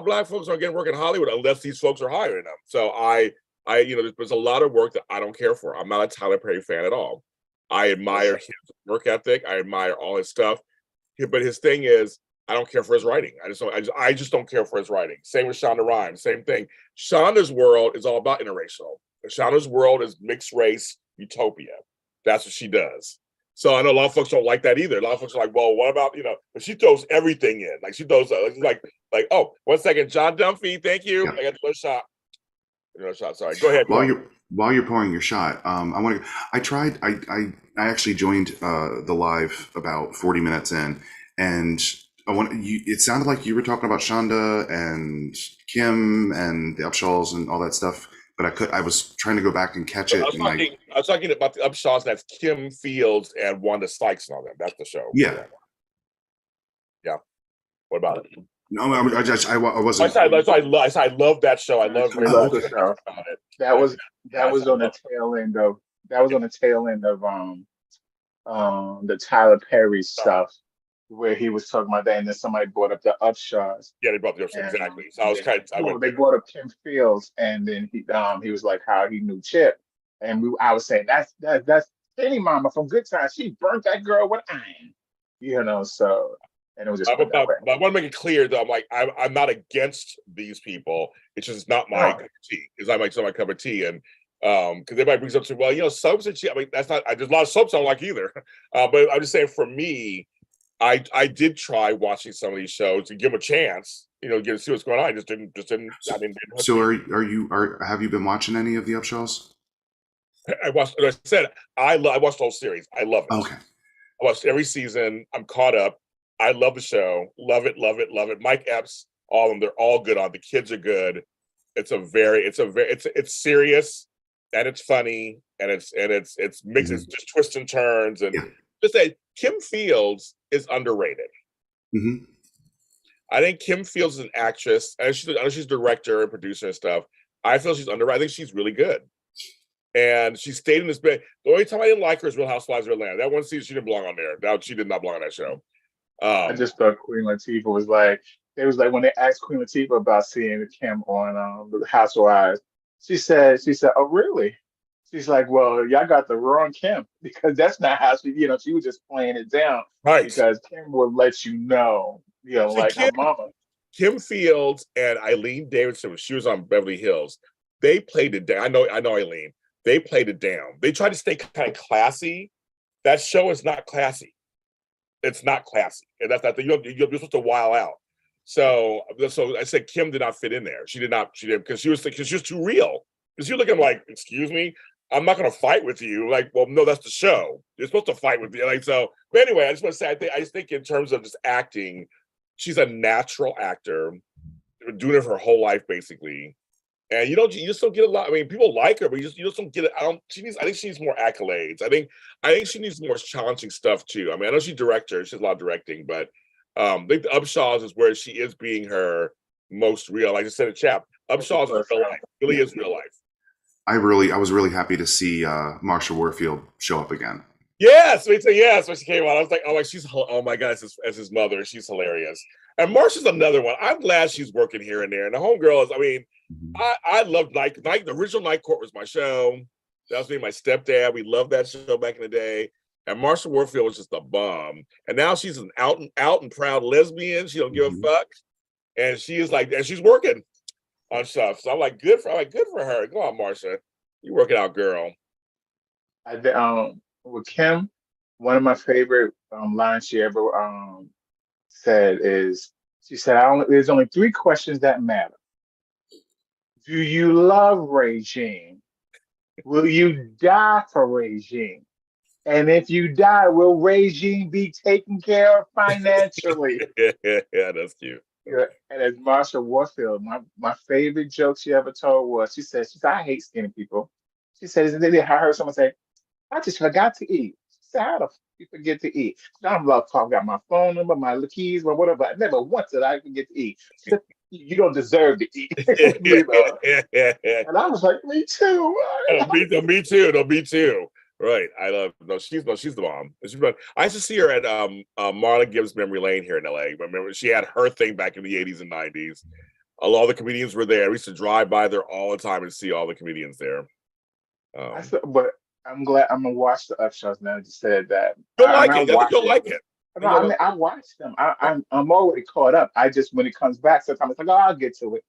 Black folks aren't getting work in Hollywood unless these folks are hiring them. So there's a lot of work that I don't care for. I'm not a Tyler Perry fan at all. I admire his work ethic. I admire all his stuff. But his thing is, I don't care for his writing. I just don't care for his writing. Same with Shonda Rhimes. Same thing. Shonda's world is all about interracial. Shonda's world is mixed race utopia. That's what she does. So I know a lot of folks don't like that either. A lot of folks are like, well, what about, but she throws everything in. Like she throws like, oh, 1 second, John Dunphy, thank you. Yeah. I got another shot. Sorry. Go ahead. While you're pouring your shot, I actually joined the live about 40 minutes in, and it sounded like you were talking about Shonda and Kim and the Upshaws and all that stuff, but I was trying to go back and catch it. I was talking about the Upshaws. That's Kim Fields and Wanda Sykes and all that. That's the show. Yeah. Yeah. What about it? No, I wasn't. I love that show. I love the show. That was on the tail end of the Tyler Perry stuff, where he was talking about that, and then somebody brought up the Upshaws. Yeah, they brought the Upshaws, exactly. So they brought up Kim Fields, and then he was like how he knew Chip, and I was saying that's Penny Mama from Good Times. She burnt that girl with iron, so. And it was just. But I want to make it clear that I'm not against these people. It's just not my cup of tea. It's not my cup of tea, and because everybody brings up to soaps and shit. I mean, that's not. There's a lot of soaps I don't like either. But I'm just saying, for me, I did try watching some of these shows to give them a chance. Get to see what's going on. I just didn't. So have you been watching any of the Upshaws? I watched. As I said, I watched the whole series. I love it. Okay. I watched every season. I'm caught up. I love the show. Love it, love it, love it. Mike Epps, all of them, they're all good on. The kids are good. It's serious and it's funny and it's mixed, it's just twists and turns. And Yeah. just say Kim Fields is underrated. Mm-hmm. I think Kim Fields is an actress. I know she's director and producer and stuff. I feel she's underrated. I think she's really good. And she stayed in this bed. The only time I didn't like her is Real Housewives of Atlanta. That one season she didn't belong on there. She did not belong on that show. I just thought Queen Latifah was like, it was like when they asked Queen Latifah about seeing Kim on the Housewives, she said, oh really? She's like, well, y'all got the wrong Kim because that's not how she was just playing it down Right. because Kim will let you know, like her mama. Kim Fields and Eileen Davidson, when she was on Beverly Hills, they played it down. I know Eileen. They played it down. They tried to stay kind of classy. That show is not classy. It's not classy. And that's you're supposed to while out. So I said Kim did not fit in there. She didn't because she was too real. Because you're looking like, excuse me, I'm not going to fight with you. Like, well, no, that's the show. You're supposed to fight with me. Like, so, but anyway, I just want to say, I just think in terms of just acting, she's a natural actor, doing it for her whole life, basically. And you just don't get a lot. I mean, people like her, but you just don't get it. I think she needs more accolades. I think she needs more challenging stuff too. I mean, I know she's director, she has a lot of directing, but I think the Upshaws is where she is being her most real. Like I said, Chap, Upshaws is real life. Really is real life. I was really happy to see Marsha Warfield show up again. Yes, when she came out, I was like, oh my God, as his mother, she's hilarious. And Marsha's another one. I'm glad she's working here and there. And the homegirl is, I mean, I loved Night. The original Night Court was my show. That was me and my stepdad. We loved that show back in the day. And Marsha Warfield was just a bomb. And now she's an out and proud lesbian. She don't give a fuck. And she's working on stuff. So I'm like, good for her. Go on, Marsha. You work it out, girl. With Kim, one of my favorite lines she ever said is, she said, there's only 3 questions that matter. Do you love Regine? Will you die for Regine? And if you die, will Regine be taken care of financially? Yeah, that's cute. Yeah. And as Marsha Warfield, my favorite joke she ever told was, she said, I hate skinny people. She said, I heard someone say, I just forgot to eat. She said, how the fuck you forget to eat? I've got my phone number, my keys, my whatever. I never once did I forget to eat. She said, you don't deserve to eat. And I was like, me too. Me too. No, me too. Right. She's the mom. I used to see her at Marla Gibbs Memory Lane here in LA. Remember, she had her thing back in the 80s and 90s. A lot of the comedians were there. We used to drive by there all the time and see all the comedians there. But I'm glad I'm gonna watch the Upshaws now that you said that. You'll like it. No, I mean, I watched them. I'm already caught up. I just, when it comes back, sometimes it's like, oh, I'll get to it.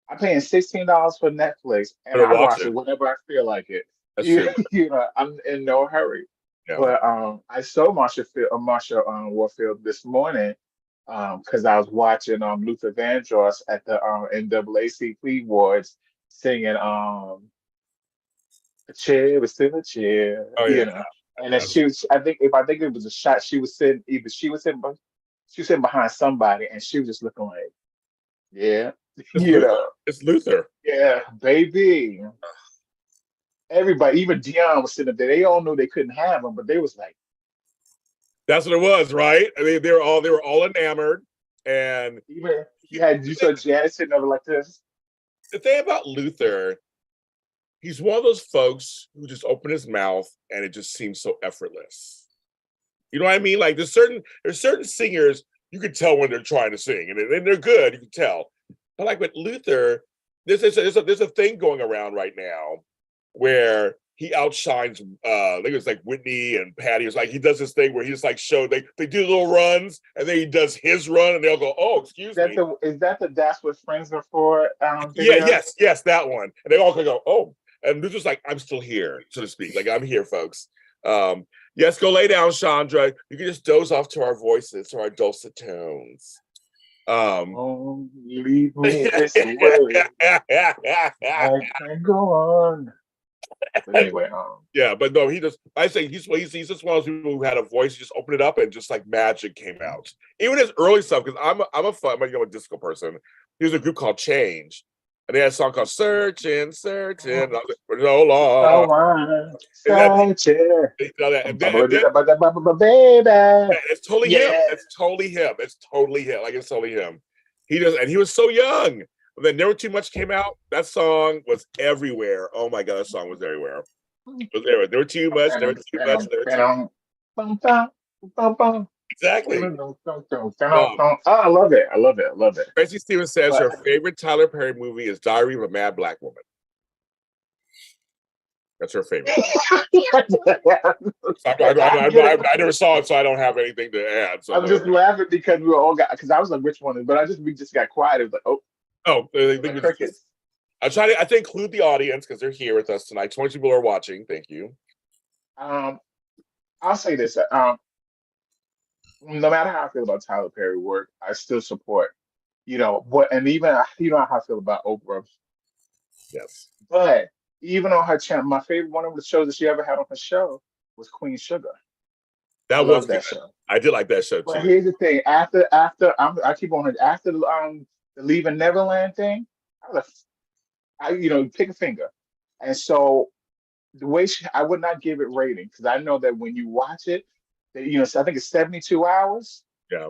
I'm paying $16 for Netflix, and I watch it whenever I feel like it. That's true. I'm in no hurry. Yeah. But I saw Marsha Warfield this morning because I was watching Luther Vandross at the NAACP Awards singing "A Chair Was Still a Chair," And then I think it was a shot, she was sitting behind somebody, and she was just looking like, yeah, it's Luther. Yeah, baby. Everybody, even Dion was sitting up there. They all knew they couldn't have him, but they was like, that's what it was, right? I mean, they were all enamored, and even you saw Janet sitting over like this. The thing about Luther, he's one of those folks who just open his mouth and it just seems so effortless. You know what I mean? Like there's certain singers you can tell when they're trying to sing, and they're good. You can tell. But like with Luther, there's a thing going around right now where he outshines. I think it's like Whitney and Patty. It's like he does this thing where he just like they do little runs, and then he does his run, and they'll go, "Oh, excuse me." Is that the "That's What Friends Are For"? Yes, that one. And they all go, "Oh." And they're just like, I'm still here, so to speak. Like, I'm here, folks. Yes, go lay down, Chandra. You can just doze off to our voices, to our dulcet tones. Leave me this way. I can go on. But anyway, Yeah, but no, I say he's just one of those people who had a voice. He just opened it up and just like magic came out. Even his early stuff, because I'm a disco person. He was a group called Change, and they had a song called Searching. And I was like, for so long. And baby. it's totally him. Yeah. It's totally him. It's totally him. Like it's totally him. And he was so young. But then Never Too Much came out. That song was everywhere. Oh my god, that song was everywhere. It was everywhere. Never Too Much. Never Too Much. Exactly. Oh, I love it. I love it. I love it. Tracy Stevens says But- her favorite Tyler Perry movie is Diary of a Mad Black Woman. That's her favorite. I never saw it, so I don't have anything to add. So I'm just laughing because I was like, which one? But we just got quiet. It was like, crickets. I try to include the audience because they're here with us tonight. 20 people are watching. Thank you. I'll say this. No matter how I feel about Tyler Perry work, I still support, and even how I feel about Oprah. Yes. But even on her channel, my favorite one of the shows that she ever had on her show was Queen Sugar. I love that show. I did like that show too. But here's the thing: after I keep on it. After the Leaving Neverland thing, pick a finger, and so the way I would not give it rating because I know that when you watch it, so I think it's 72 hours. Yeah.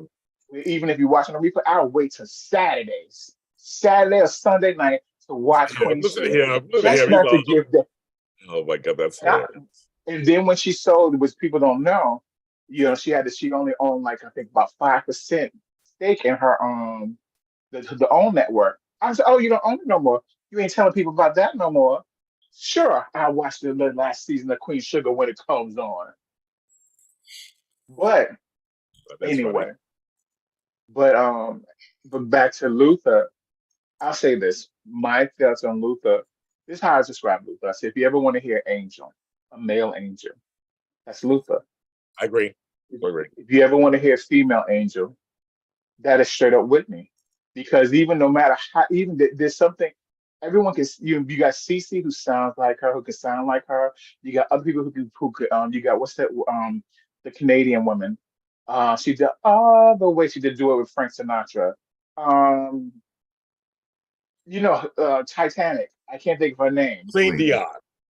Even if you're watching a replay, I'll wait till Saturday or Sunday night to watch Queen Sugar. Just not to give that. Oh my god, that's hilarious. And then when she sold, which people don't know, she only owned like I think about 5% stake in her the OWN network. I said, oh, you don't own it no more. You ain't telling people about that no more. Sure, I watched the last season of Queen Sugar when it comes on. But anyway, funny. But back to Luther, I'll say this. My thoughts on Luther, this is how I describe Luther. I say if you ever want to hear angel, a male angel, that's Luther. I agree. If you ever want to hear female angel, that is straight up Whitney. Because even no matter how, even there's something, everyone can, you got Cece who sounds like her, who can sound like her. You got other people who could, you got, what's that, the Canadian woman. She did all the way she did do it with Frank Sinatra. Titanic. I can't think of her name. Celine Dion.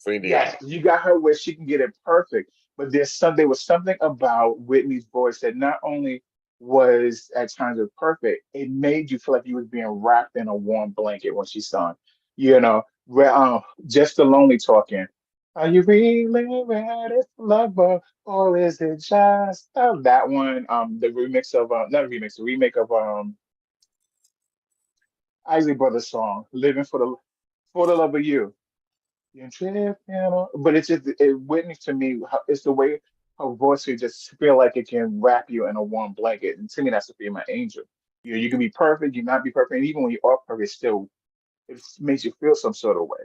Yes, you got her where she can get it perfect. But there was something about Whitney's voice that not only was at times perfect, it made you feel like you was being wrapped in a warm blanket when she sung. Just the lonely talking. Are you really ready for love, or is it just that one? The remix of not a remix, the remake of Isley Brothers song, "Living for the Love of You." But it's just Whitney to me. It's the way her voice you just feel like it can wrap you in a warm blanket, and to me that's the female angel. You can be perfect, you not be perfect, and even when you are perfect, it makes you feel some sort of way.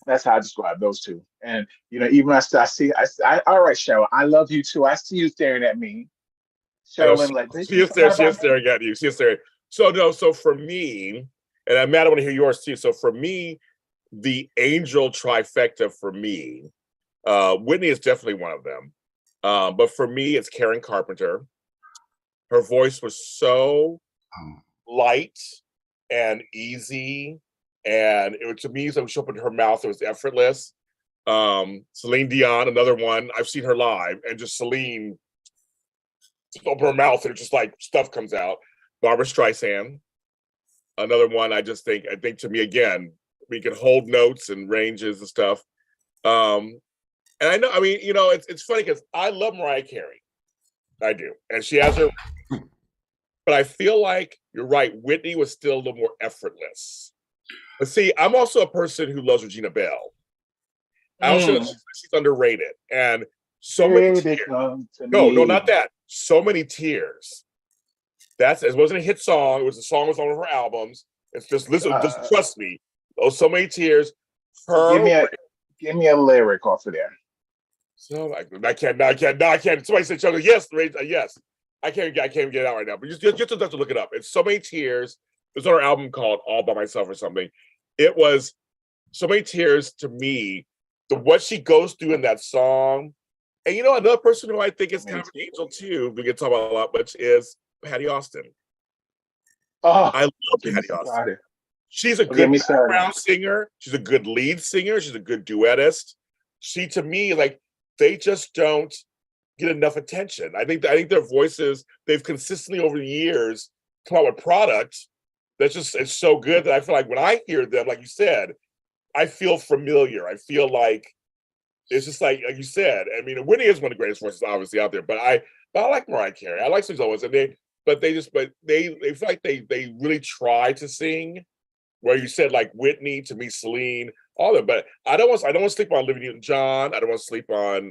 That's how I describe those two. And even I see, all right, Cheryl, I love you too. I see you staring at me. Cheryl, like she is staring at you. She is staring. So for me, and Matt, I want to hear yours too. So for me, the angel trifecta for me, Whitney is definitely one of them. But for me, it's Karen Carpenter. Her voice was so light and easy. And to me, when she opened her mouth, it was effortless. Celine Dion, another one. I've seen her live, and just Celine just open her mouth, and it's just like stuff comes out. Barbara Streisand, another one. I think to me again, we can hold notes and ranges and stuff. And I know, it's funny because I love Mariah Carey. I do, and she has her. But I feel like you're right. Whitney was still a little more effortless. But see, I'm also a person who loves Regina Bell. I also she's underrated, and so many tears. No, not that. So many tears. It wasn't a hit song. It was a song with one of her albums. It's just listen, just trust me. Oh, so many tears. Give me a lyric off of there. So I can't. Somebody said, "Chuck, yes, yes." I can't get it out right now. But just have to look it up. It's so many tears. It was on her album called All by Myself or something. It was so many tears to me. what she goes through in that song. And you know, another person who I think is kind of an angel too, we can talk about a lot, much is Patty Austin. Oh, I love get me Patty Austin. started. She's a Don't get good me started. background singer. She's a good lead singer. She's a good duettist. She, to me, like, they just don't get enough attention. I think their voices, they've consistently over the years come out with product that's just, it's so good that I feel like when I hear them, like you said, I feel familiar. I feel like it's just like you said. I mean, Whitney is one of the greatest voices obviously out there, but I like Mariah Carey. I like Susie Owens, and they feel like they really try to sing. Where you said like Whitney, to me, Celine, all of them, but I don't want to sleep on Olivia Newton-John. I don't want to sleep on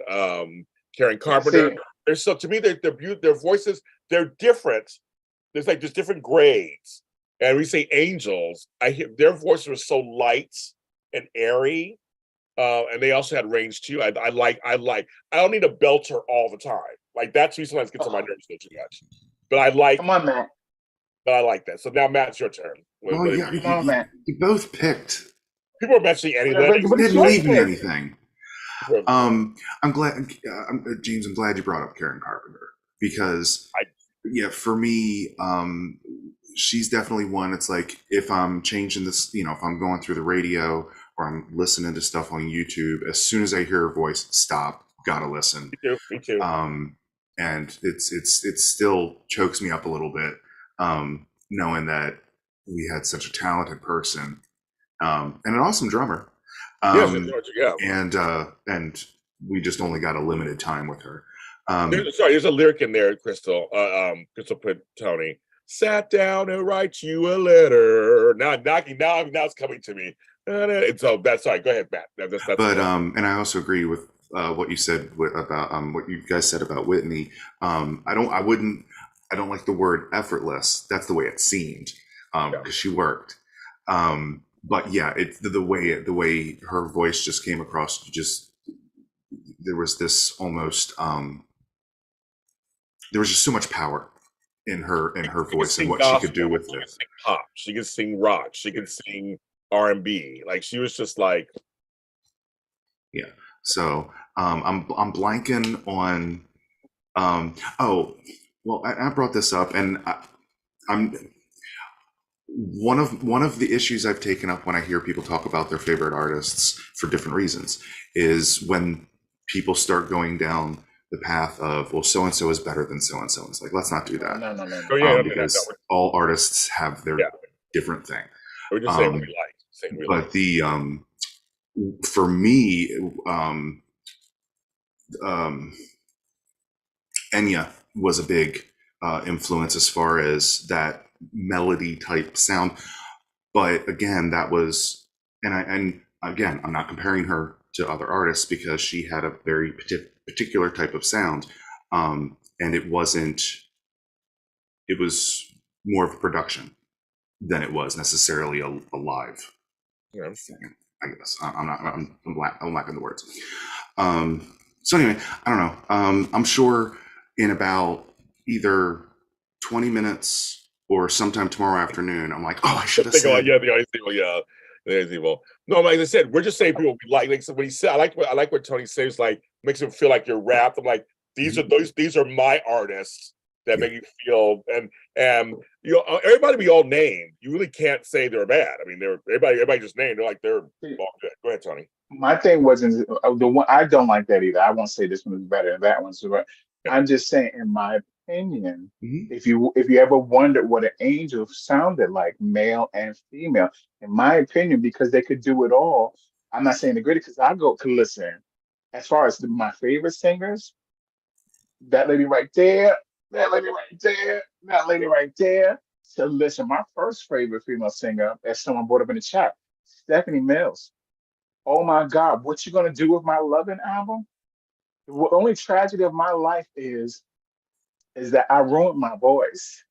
Karen Carpenter. They're so, to me, their voices, they're different. There's different grades. And we say angels. I hear their voices were so light and airy, and they also had range too. I don't need a belter all the time. Like that to me sometimes gets on my nerves too much. But I like. Come on, Matt. But I like that. So now, Matt, it's your turn. Oh yeah, Come on, Matt. you both picked. People are mentioning anything. You didn't leave me anything. I'm glad, James. I'm glad you brought up Karen Carpenter because, for me, she's definitely one. It's like if I'm changing this, if I'm going through the radio or I'm listening to stuff on YouTube, as soon as I hear her voice, stop, gotta listen. Me too. And it still chokes me up a little bit, knowing that we had such a talented person, and an awesome drummer. And we just only got a limited time with her. There's a lyric in there, Crystal. Crystal put Tony sat down and write you a letter. Now it's coming to me. And so that's sorry. Go ahead, Matt. That's but and I also agree with what you said about what you guys said about Whitney. I don't like the word effortless. That's the way it seemed because she worked. But yeah, it's the way her voice just came across. Just there was this almost there was just so much power in her voice and what she could do with it. She could sing pop. She could sing rock. She could sing R&B. Like she was just like. Yeah. So I'm blanking on. I brought this up, and I'm one of the issues I've taken up when I hear people talk about their favorite artists for different reasons is when people start going down the path of, well, so and so is better than so and so. It's like, let's not do that. No. Because all artists have their different thing. We're just saying what we like. But the for me, Enya was a big influence as far as that melody type sound. But again, that was, and again, I'm not comparing her to other artists because she had a very particular type of sound, and it was more of a production than it was necessarily a live thing. I guess I'm lacking the words. So anyway, I don't know. I'm sure in about either 20 minutes or sometime tomorrow afternoon, I'm like, oh, I should have said. No, like I said, we're just saying people we like. Like so when he said, I like what Tony says. Like makes him feel like you're wrapped. I'm like, these are my artists that make you feel. And everybody we all named, you really can't say they're bad. I mean, everybody just named. They're all good. Go ahead, Tony. My thing wasn't the one. I don't like that either. I won't say this one is better than that one. So I'm just saying, in my opinion, if you ever wondered what an angel sounded like, male and female, in my opinion, because they could do it all. I'm not saying the greatest, because I go to listen. As far as my favorite singers, that lady right there, that lady right there, that lady right there. So listen, my first favorite female singer, as someone brought up in the chat, Stephanie Mills. Oh my God, what you gonna do with my Lovin' album? The only tragedy of my life is that I ruined my voice,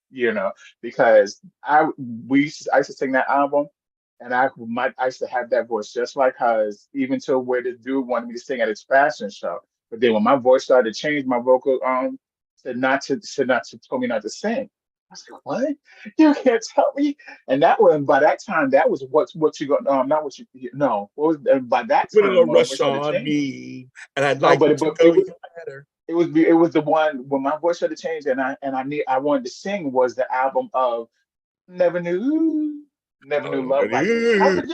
because I used to sing that album, and I used to have that voice just like hers, even to where the dude wanted me to sing at his fashion show. But then when my voice started to change, my vocal told me not to sing. was like, what? You can't tell me. And that was by that time, that was what you got. Not what you no. What was by that Put a time little when my rush voice started on changing? me, and I'd No, like you but to but know you better. it was the one when my voice started changing, and I wanted to sing was the album of Never Knew Oh, Love Like This. And I was like,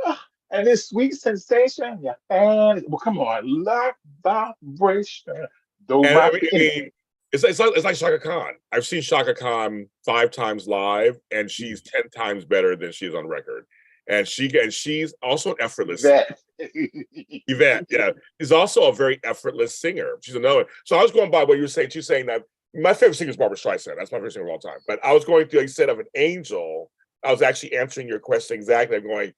yes. And this sweet sensation, yeah, and well, come on, love vibration. Though And my I anyway, mean, it's like Shaka Khan. I've seen Shaka Khan 5 times live, and she's 10 times better than she is on record. And she's also an effortless Yvette. Yvette. Yeah, she's also a very effortless singer. She's another. So I was going by what you were saying. She's saying that my favorite singer is Barbara Streisand. That's my favorite singer of all time. But I was going through, instead of an angel, I was actually answering your question exactly. I'm going,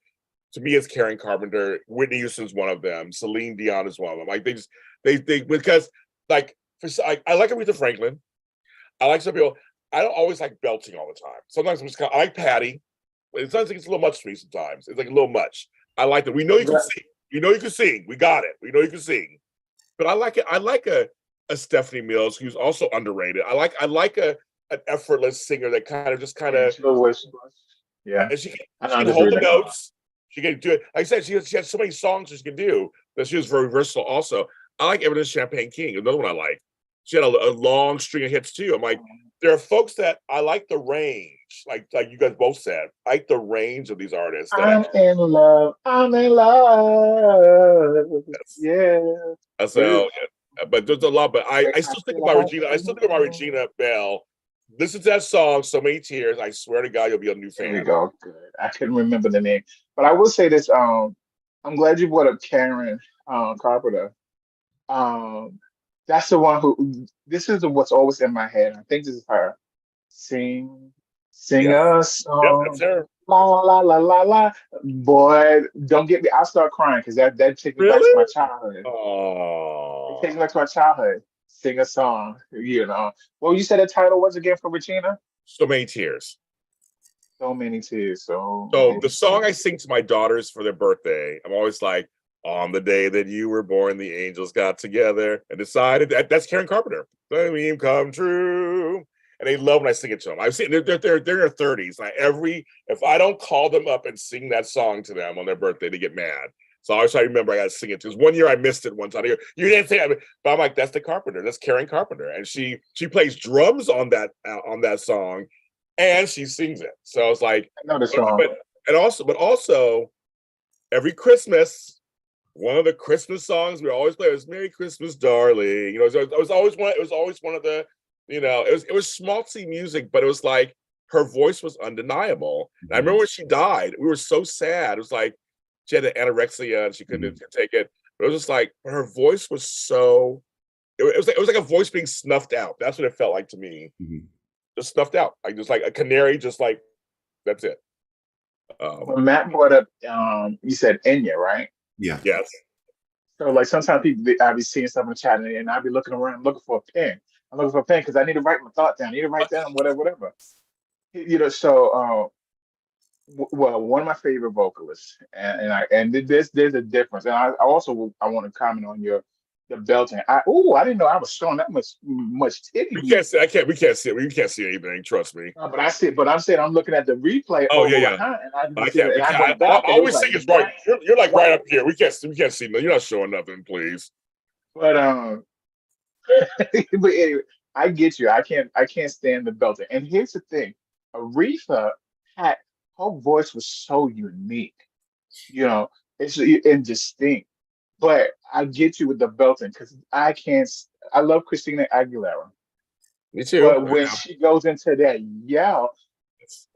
to me, it's Karen Carpenter. Whitney Houston's one of them. Celine Dion is one of them. Like they because like I like Aretha Franklin. I like some people. I don't always like belting all the time. Sometimes I'm just I like Patty. It sounds like it's a little much for me sometimes. It's like a little much. I like that. We know you can sing. You know you can sing. We got it. We know you can sing. But I like it. I like a Stephanie Mills who's also underrated. I like an effortless singer that kind of Yeah, and I she know can this hold the reading. notes. She can do it. Like I said, she has so many songs she can do, but she was very versatile also. I like Evidence Champagne King, another one I like. She had a long string of hits too. I'm like, there are folks that I like the range, like you guys both said. I like the range of these artists that I'm in love. I'm in love. Yeah. so but there's a lot, but I I still think of feel my hot Regina, I in still think of my love. Regina Bell. Listen to that song, So Many Tears. I swear to God, you'll be a new There we fan. go. Good. I couldn't remember the name, but I will say this. I'm glad you brought up Karen Carpenter. Um, that's the one who. This is what's always in my head. I think this is her. Sing, sing Yes. a Yep, that's song. her. La la la la la. Boy, don't get me. I'll start crying because that takes me back to my Really? childhood. It takes Oh. me back to my childhood. Sing a song, you know. Well, you said the title was again for Regina? So Many Tears. So many tears, so So many the song I tears. sing to my daughters for their birthday, I'm always like, on the day that you were born, the angels got together and decided that's Karen Carpenter. The dream come true. And they love when I sing it to them. I've seen they're in their 30s. Like if I don't call them up and sing that song to them on their birthday, they get mad. So I always try to remember I gotta sing it. Because one year I missed it one time. You didn't say it, but I'm like, that's the Carpenter. That's Karen Carpenter. And she plays drums on that song and she sings it. So it's like, I know the song. but also every Christmas, one of the Christmas songs we always play was "Merry Christmas, Darling." You know, it was always one. It was always one of the, it was schmaltzy music, but it was like her voice was undeniable. And I remember when she died, we were so sad. It was like she had anorexia and she couldn't take it. But it was just like her voice was so. It was like a voice being snuffed out. That's what it felt like to me. Just snuffed out, like just like a canary, just like that's it. When Matt brought up, you said Enya, right? Yeah. Yes. So like sometimes I be seeing stuff in the chat and I be looking around looking for a pen. I'm looking for a pen because I need to write my thought down. I need to write down whatever, whatever. You know, so well, one of my favorite vocalists, and there's a difference, and I also I want to comment on the belting. I didn't know I was showing that much titty We meat. can't see. I can't. We can't see. We can't see anything. Trust me. But I'm saying I'm looking at the replay Oh yeah, over yeah. behind, and I can I see can't. that, We and I can't. go back, I and it was always like, think it's right. what, You're like right what? up here. We can't. We can't see. No, you're not showing nothing. Please. But but anyway, I get you. I can't stand the belting. And here's the thing, Aretha had her voice was so unique. You know, it's and distinct. But I get you with the belting because I can't. I love Christina Aguilera, Me too. but when she goes into that yell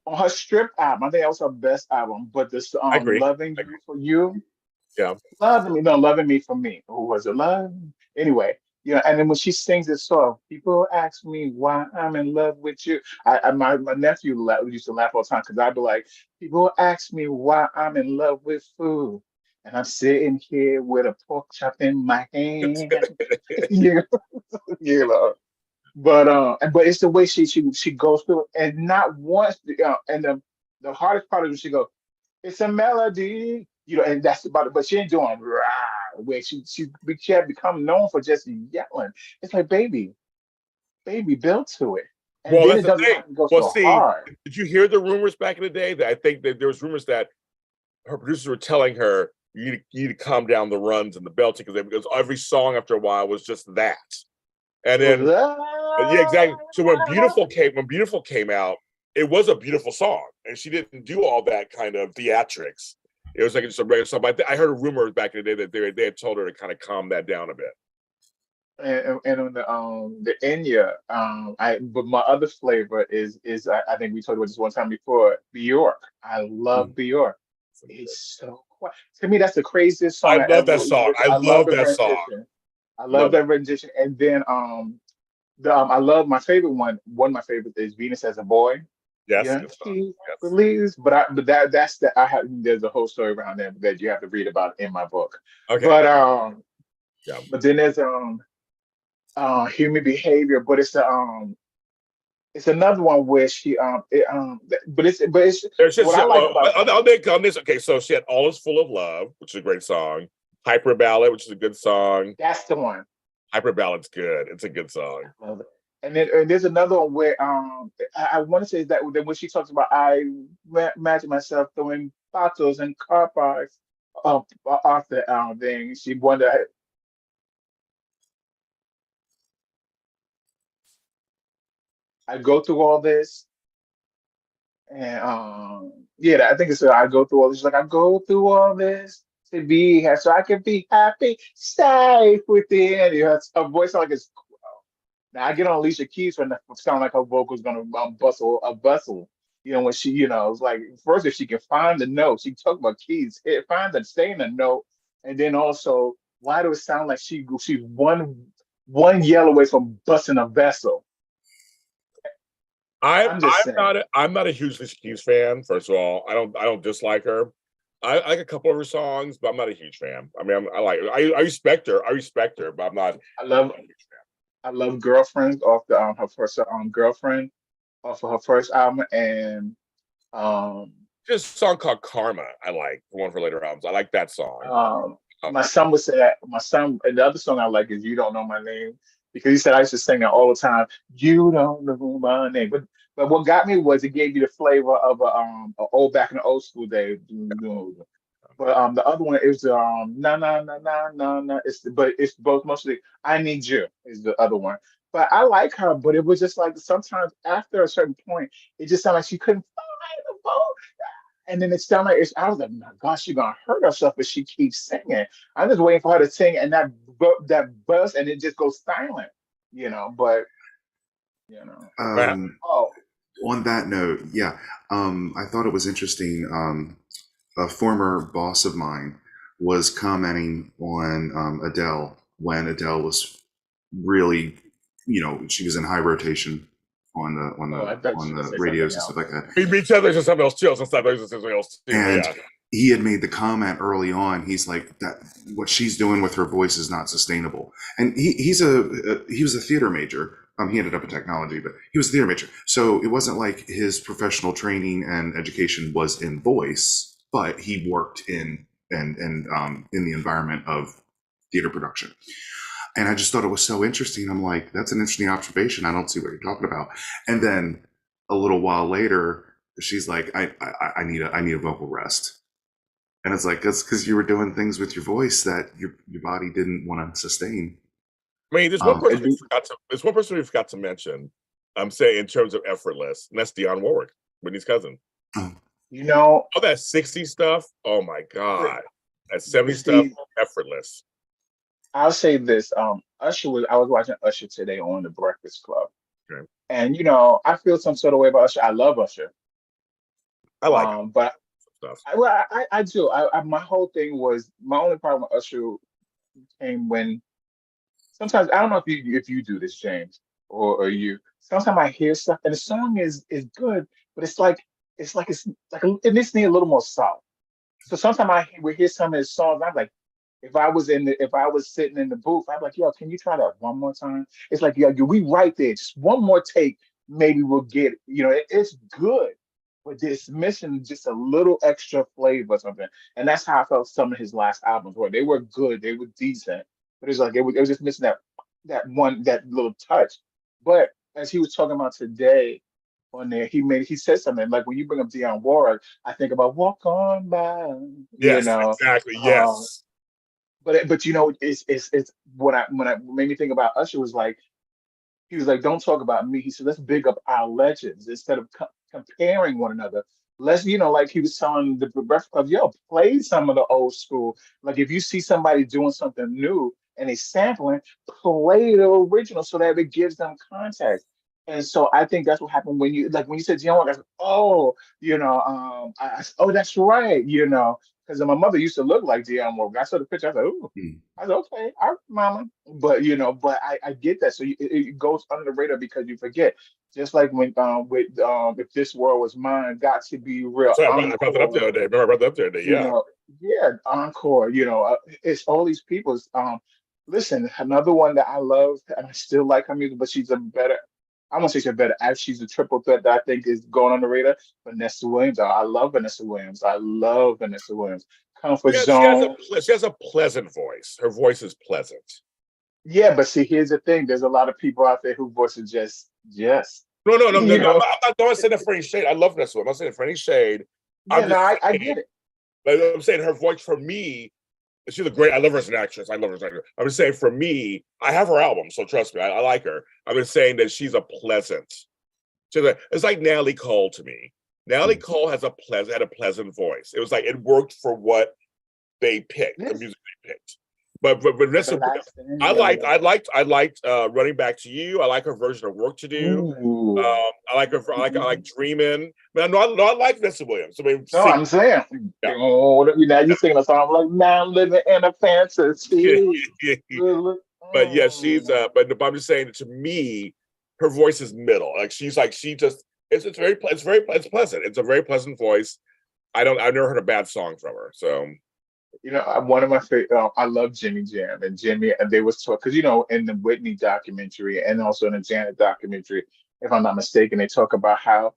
on her strip album, I think that was her best album. But this I agree. "Loving I You agree. for You," Yeah. Loving Me for Me. Who was it? Love. Anyway, and then when she sings this song, people ask me why I'm in love with you. My nephew used to laugh all the time because I'd be like, people ask me why I'm in love with food. And I'm sitting here with a pork chop in my hand. you you know. But it's the way she goes through it, and not once. And the hardest part is when she goes, it's a melody, and that's about it. But she ain't doing rah, where she had become known for just yelling. It's like, baby, build to it. and Well, then that's it the doesn't thing. have to go Well, so see, hard. did you hear the rumors back in the day that I think that there was rumors that her producers were telling her you need to calm down the runs and the belting because every song after a while was just that. And It was then yeah, exactly. So when Beautiful came out, it was a beautiful song, and she didn't do all that kind of theatrics. It was like just a regular song. But I heard a rumor back in the day that they had told her to kind of calm that down a bit. and on the Enya, but my other flavor is I think we talked about this one time before, Bjork. I love Bjork. It's so quiet. To me, that's the craziest song I I love ever that song. listened to. I I love love the that song. rendition. I love Love it. that rendition. And then I love my favorite one. One of my favorites is Venus as a Boy. Yes, Yeah, good song. she Yes. believes, but that's the I have there's a whole story around that that you have to read about in my book. Okay. But Yeah. but then there's human behavior, but it's another one where but it's There's just what I like about I'll make on this. Okay, so she had All Is Full of Love, which is a great song. Hyper Ballad, which is a good song. that's the one. Hyper Ballad's good. It's a good song. I love it. And there's another one where I want to say that when she talks about imagine myself throwing bottles and car parts off the thing. She wonder I go through all this and yeah, I think it's I go through all this. Like I go through all this to be so I can be happy, safe within. You know, her voice sound like it's now I get on Alicia Keys when it sound like her vocal's gonna bustle. You know, when she, it's like first if she can find the note, she talk about keys, find the stay in the note, and then also why do it sound like she's one yell away from busting a vessel? I'm just saying. I'm not a huge Alicia Keys fan. First of all, I don't dislike her. I like a couple of her songs, but I'm not a huge fan. I mean, I like her. I respect her. I respect her, but I'm not. I love I love Girlfriends off the her first Girlfriend off of her first album and um Just a song called Karma. I like one of her later albums. I like that song. my son would say that my son and the other song I like is You Don't Know My Name because he said I used to sing that all the time. You don't know my name. But what got me was it gave you the flavor of a old back in the old school days. But the other one is na na na na na na. But it's both mostly I Need You is the other one. But I like her, but it was just like sometimes after a certain point, it just sounded like she couldn't find the vote. And then it sounded like I was like, my gosh, she's gonna hurt herself if she keeps singing. I'm just waiting for her to sing and that buzz and it just goes silent, But Right. oh, On that note, yeah, I thought it was interesting. A former boss of mine was commenting on Adele when Adele was really, she was in high rotation on I thought you on were gonna the say radios something and stuff else. like that. Me too. There's something else too. There's something else too. And Yeah. he had made the comment early on. He's like, that what she's doing with her voice is not sustainable. And he was a theater major. He ended up in technology, but he was a theater major. So it wasn't like his professional training and education was in voice, but he worked in the environment of theater production. And I just thought it was so interesting. I'm like, that's an interesting observation. I don't see what you're talking about. And then a little while later, she's like, I need a vocal rest. And it's like, that's because you were doing things with your voice that your body didn't want to sustain. I mean, there's one person we forgot to mention. I'm saying in terms of effortless, and that's Dionne Warwick, Whitney's cousin. Oh, All that 60s stuff. Oh my God. That 70s stuff, see, effortless. I'll say this. I was watching Usher today on the Breakfast Club. Okay. And I feel some sort of way about Usher. I love Usher. I like it. But Stuff. I do. My whole thing was my only problem with Usher came when sometimes I don't know if you do this, James, or you. Sometimes I hear stuff and the song is good, but it needs to need a little more salt. So sometimes would hear some of his songs. I'm like, if I was sitting in the booth, I'm like, yo, can you try that one more time? It's like, yo, we right there, just one more take, maybe we'll get it. It's good, but it's missing just a little extra flavor or something. And that's how I felt some of his last albums were. They were good, they were decent, but it's like it was just missing that little touch. But as he was talking about today on there, he said something like when you bring up Dionne Warwick, I think about Walk On By, you Yes, know. exactly. Um, Yes. but you know, it's when I made me think about Usher was like he was like, don't talk about me. He said, let's big up our legends instead of comparing one another. Let's, like he was telling the Breakfast Club, yo, play some of the old school. Like if you see somebody doing something new and they sampling, play the original so that it gives them context. And so I think that's what happened when you said, I said, oh, oh, that's right, because my mother used to look like Dionne Warwick. I saw the picture. I said, ooh, Mm. I said, okay, all right, mama. But I get that. So it goes under the radar because you forget. Just like when with If This World Was Mine, got to be real So I brought that up the encore. other day. Remember I brought that up the other day. Yeah. Yeah, encore. It's all these people's. Listen, another one that I love and I still like her music, but she's a better. I won't say she's a better act. She's a triple threat that I think is going on the radar. Vanessa Williams. I love Vanessa Williams. I love Vanessa Williams. Comfort Yeah, Zone. she has a pleasant voice. Her voice is pleasant. Yeah, but see, here's the thing. There's a lot of people out there whose voices just, No, no, no, no, you no. know. I'm not saying it for any shade. I love Vanessa. I'm not saying it for any shade. Yeah, I'm no, just I saying, get it. like, I'm saying her voice for me, she's a great. I love her as an actress. I love her as an actor. I'm just saying for me, I have her album, so trust me, I like her. I'm just saying that she's a pleasant. It's like Natalie Cole to me. Natalie Cole had a pleasant voice. It was like it worked for what they picked, the Yes. music they picked. But Vanessa, Everlasting. I liked Running Back to You. I like her version of Work to Do. Ooh. I like Dreaming. I know I like Vanessa Williams. I mean, No, I'm saying, yeah. oh, now you're singing a song like now I'm living in a fantasy. But yeah, she's Mm. but I'm just saying that to me, her voice is middle. Like she just it's pleasant. It's a very pleasant voice. I've never heard a bad song from her. So One of my favorite. I love Jimmy Jam and Jimmy, and they was talk because in the Whitney documentary and also in the Janet documentary, if I'm not mistaken, they talk about how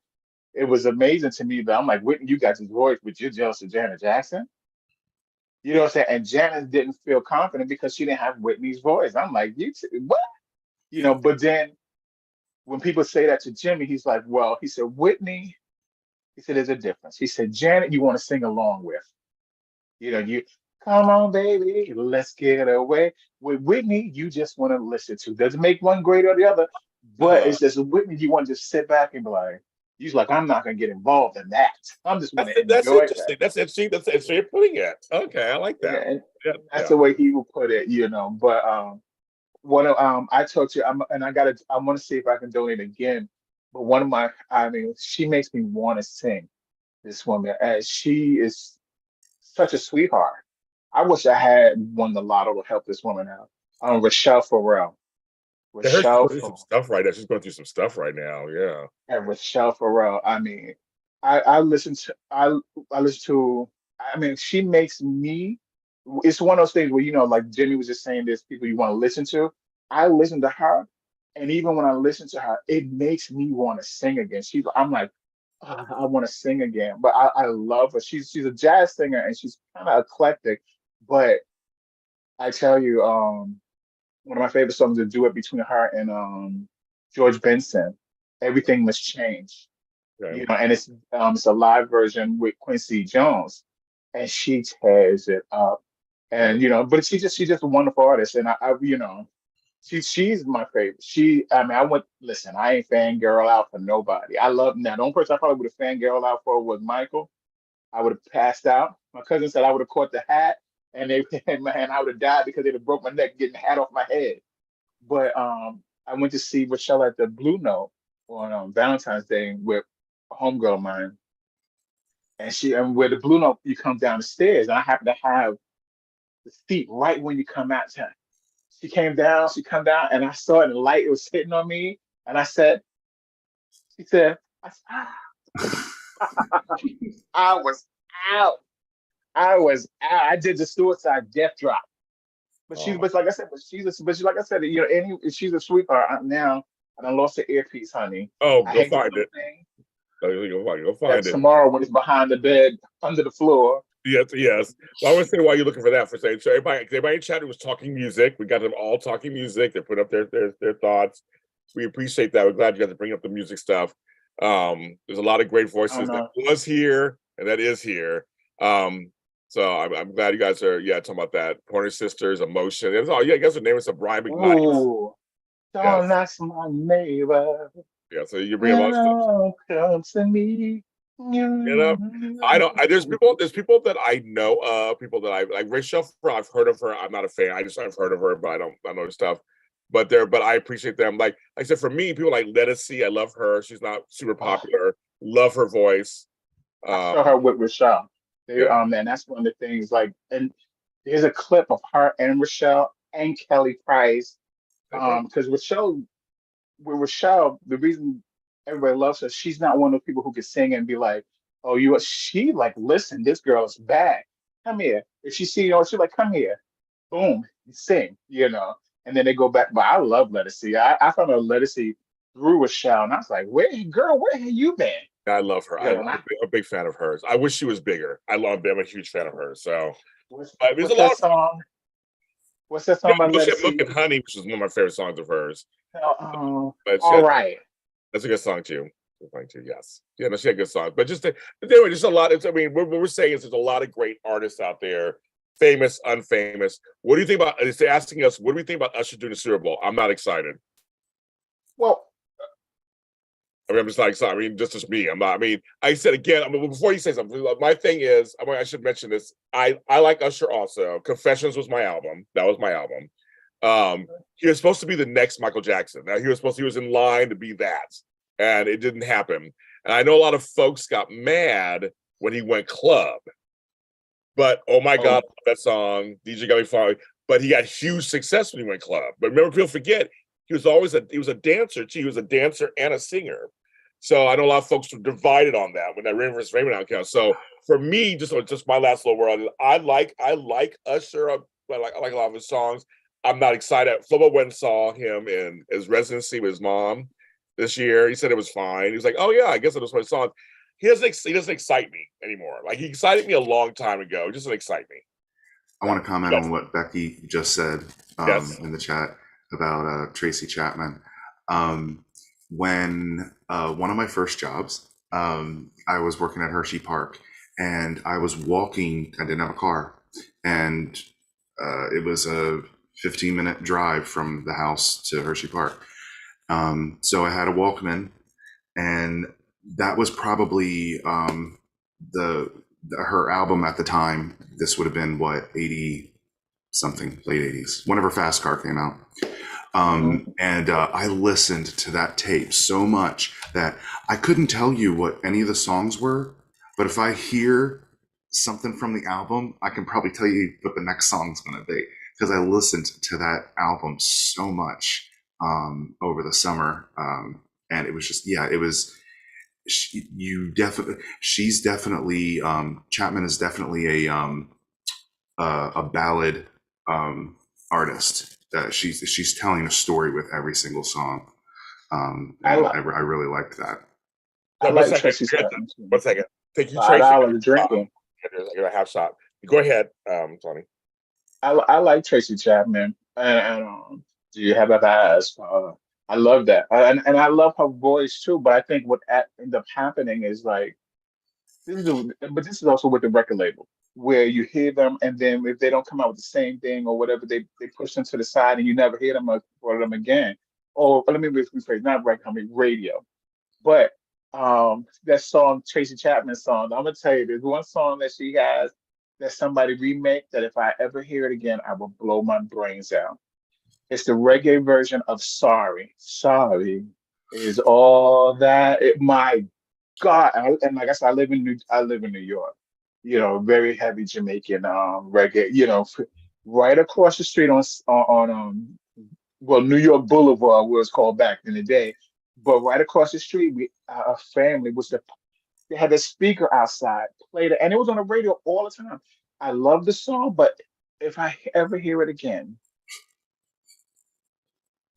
it was amazing to me that I'm like, Whitney, you got this voice, but you're jealous of Janet Jackson. You know what I'm saying? And Janet didn't feel confident because she didn't have Whitney's voice. I'm like, what? But then when people say that to Jimmy, he's like, well, he said, Whitney, he said, there's a difference. He said, Janet, you want to sing along with. You come on, baby, let's get away. With Whitney, you just want to listen to. Doesn't make one great or the other, but it's just Whitney, you want to just sit back and be like, he's like, I'm not gonna get involved in that. I'm just want to that's enjoy that. interesting. That's interesting. That's interesting. You're putting it. Okay, I like Yeah, that. and Yeah, that's yeah. the way he would put it. But one of I told you, I want to see if I can donate again. But one of my, I mean, she makes me want to sing. This woman, as she is such a sweetheart. I wish I had won the lotto to help this woman out. Rochelle Farrell. I heard she's Rochelle going through some Farrell. stuff right now. She's going through some stuff right now. Yeah. And Rochelle Farrell. I mean, I listen to I listen to I mean, she makes me it's one of those things where like Jimmy was just saying there's people you want to listen to. I listen to her, and even when I listen to her, it makes me want to sing again. I'm like, "Ah, I want to sing again. But I love her. She's a jazz singer and she's kind of eclectic. But I tell you, one of my favorite songs is a duet between her and George Benson. Everything Must Change. Okay. And it's a live version with Quincy Jones, and she tears it up. And but she's just a wonderful artist, and she's my favorite. I mean, listen, I ain't fangirl out for nobody. I love now. The only person I probably would have fangirl out for was Michael. I would have passed out. My cousin said I would have caught the hat, and man, I would have died because they'd have broke my neck getting the hat off my head. But I went to see Rochelle at the Blue Note on Valentine's Day with a homegirl of mine, and where the Blue Note you come down the stairs, and I happen to have the seat right when you come out. She come down, and I saw it, and the light was hitting on me, and she said, I was out. I was out. I did the suicide death drop. Oh, But like I said, like I said, she's a sweetheart. Now I done lost the earpiece, honey. oh, I go hate the find little it. thing Go that find it. tomorrow when it's behind the bed, under the floor. Yes, yes. Well, I want to say why you're looking for that for saying so everybody in chat was talking music. We got them all talking music. They put up their thoughts. we appreciate that. We're glad you guys to bring up the music stuff. There's a lot of great voices that was here and that is here. So I'm glad you guys are talking about that. Pointer Sisters, Emotion. That's all. Yeah, you guys are naming some Brian McKnight. Ooh, don't ask my neighbor. Yeah, so you bring a lot of stuff. Come to me. There's people that I know people that I like. Rachel, I've heard of her. I'm not a fan. I've heard of her, but I don't know her stuff. But I appreciate them. Like I said, for me, people like Let Us See. I love her. She's not super popular. Love her voice. I saw her with Rochelle. And that's one of the things. Like, and there's a clip of her and Rochelle and Kelly Price. Because Rochelle, the reason everybody loves her, she's not one of those people who can sing and be like, "Oh, she like, listen, this girl is bad. Come here." If she see she's like, "Come here." Boom, sing, And then they go back. But I love Let Us See. I found out Let Us See through Rochelle, and I was like, where have you been? I love her. I'm a big fan of hers. I wish she was bigger. I'm a huge fan of hers. So, what's that song? What's that song by Let Us See? Milk and Honey, which is one of my favorite songs of hers. All right. That's a good song too. Yes. Yeah, no, she had good songs. But anyway, just a lot. What we're saying is there's a lot of great artists out there, famous, unfamous. What do you think about? They're asking us, what do we think about Usher doing the Super Bowl? I'm not excited. Well, I'm just not excited. Just me. I'm not. I said again. Before you say something, my thing is, I should mention this. I like Usher also. Confessions was my album. That was my album. He was supposed to be the next Michael Jackson. Now he was in line to be that, and it didn't happen. And I know a lot of folks got mad when he went club. But oh my God, that song, DJ got me falling. But he got huge success when he went club. But remember, people forget he was a dancer too. He was a dancer and a singer. So I know a lot of folks were divided on that when that Rain vs. Raymond came out. So for me, just my last little word, I like Usher. I like a lot of his songs. I'm not excited. Flobo went and saw him in his residency with his mom this year. He said it was fine. He was like, "Oh yeah, I guess it was my song." He doesn't excite me anymore. Like he excited me a long time ago. He doesn't excite me. I want to comment on what Becky just said in the chat about Tracy Chapman. When one of my first jobs, I was working at Hershey Park, and I was walking. I didn't have a car, and it was a 15-minute drive from the house to Hershey Park. So I had a Walkman, and that was probably her album at the time. This would have been 80 something, late 80s, whenever Fast Car came out. And I listened to that tape so much that I couldn't tell you what any of the songs were, but if I hear something from the album, I can probably tell you what the next song's going to be, because I listened to that album so much over the summer. And it was just, she's definitely, Chapman is definitely a ballad artist. She's telling a story with every single song. I really liked that. I like Tracy Chapman. 1 second. Thank you, $5 drinking. I got a half shot. Go ahead, Tony. I like Tracy Chapman, and do you have that eyes? I love that, and I love her voice too. But I think what ended up happening is like this is also with the record label, where you hear them, and then if they don't come out with the same thing or whatever, they push them to the side, and you never hear them or them again. Or let me rephrase, not record, radio. But that song, Tracy Chapman song, I'm gonna tell you, there's one song that she has that somebody remake that if I ever hear it again, I will blow my brains out. It's the reggae version of Sorry. Sorry is all that. My God. And like I said, I live in New York, very heavy Jamaican reggae, right across the street on New York Boulevard, where it's called back in the day. But right across the street, a family they had a speaker outside, played it, and it was on the radio all the time. I love the song, but if I ever hear it again.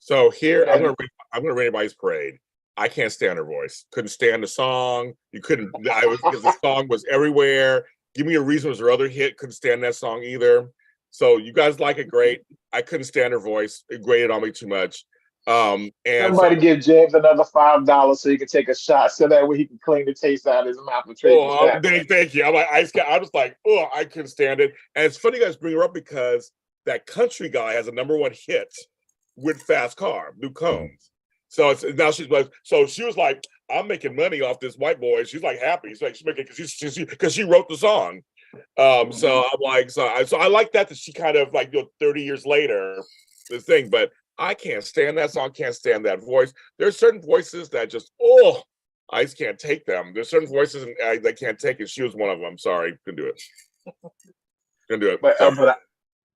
So here, I'm gonna read anybody's parade. I can't stand her voice. Couldn't stand the song. Because the song was everywhere. Give Me a Reason was her other hit. Couldn't stand that song either. So you guys like it, great. I couldn't stand her voice. It grated on me too much. And so, Somebody give James another $5 so he can take a shot, so that way he can clean the taste out of his mouth and trade oh, back. thank you. I'm like, I was like, oh, I couldn't stand it. And it's funny you guys bring her up because that country guy has a #1 hit with Fast Car, Luke Combs. So it's now she's like, so she was like, I'm making money off this white boy. She's like happy. She's like, she's making because she wrote the song. So I'm like, so I like that she kind of like 30 years later, the thing, but I can't stand that song, can't stand that voice. There's certain voices that just I just can't take them. There's certain voices that can't take it. She was one of them. Sorry, couldn't do it. Couldn't do it. But So,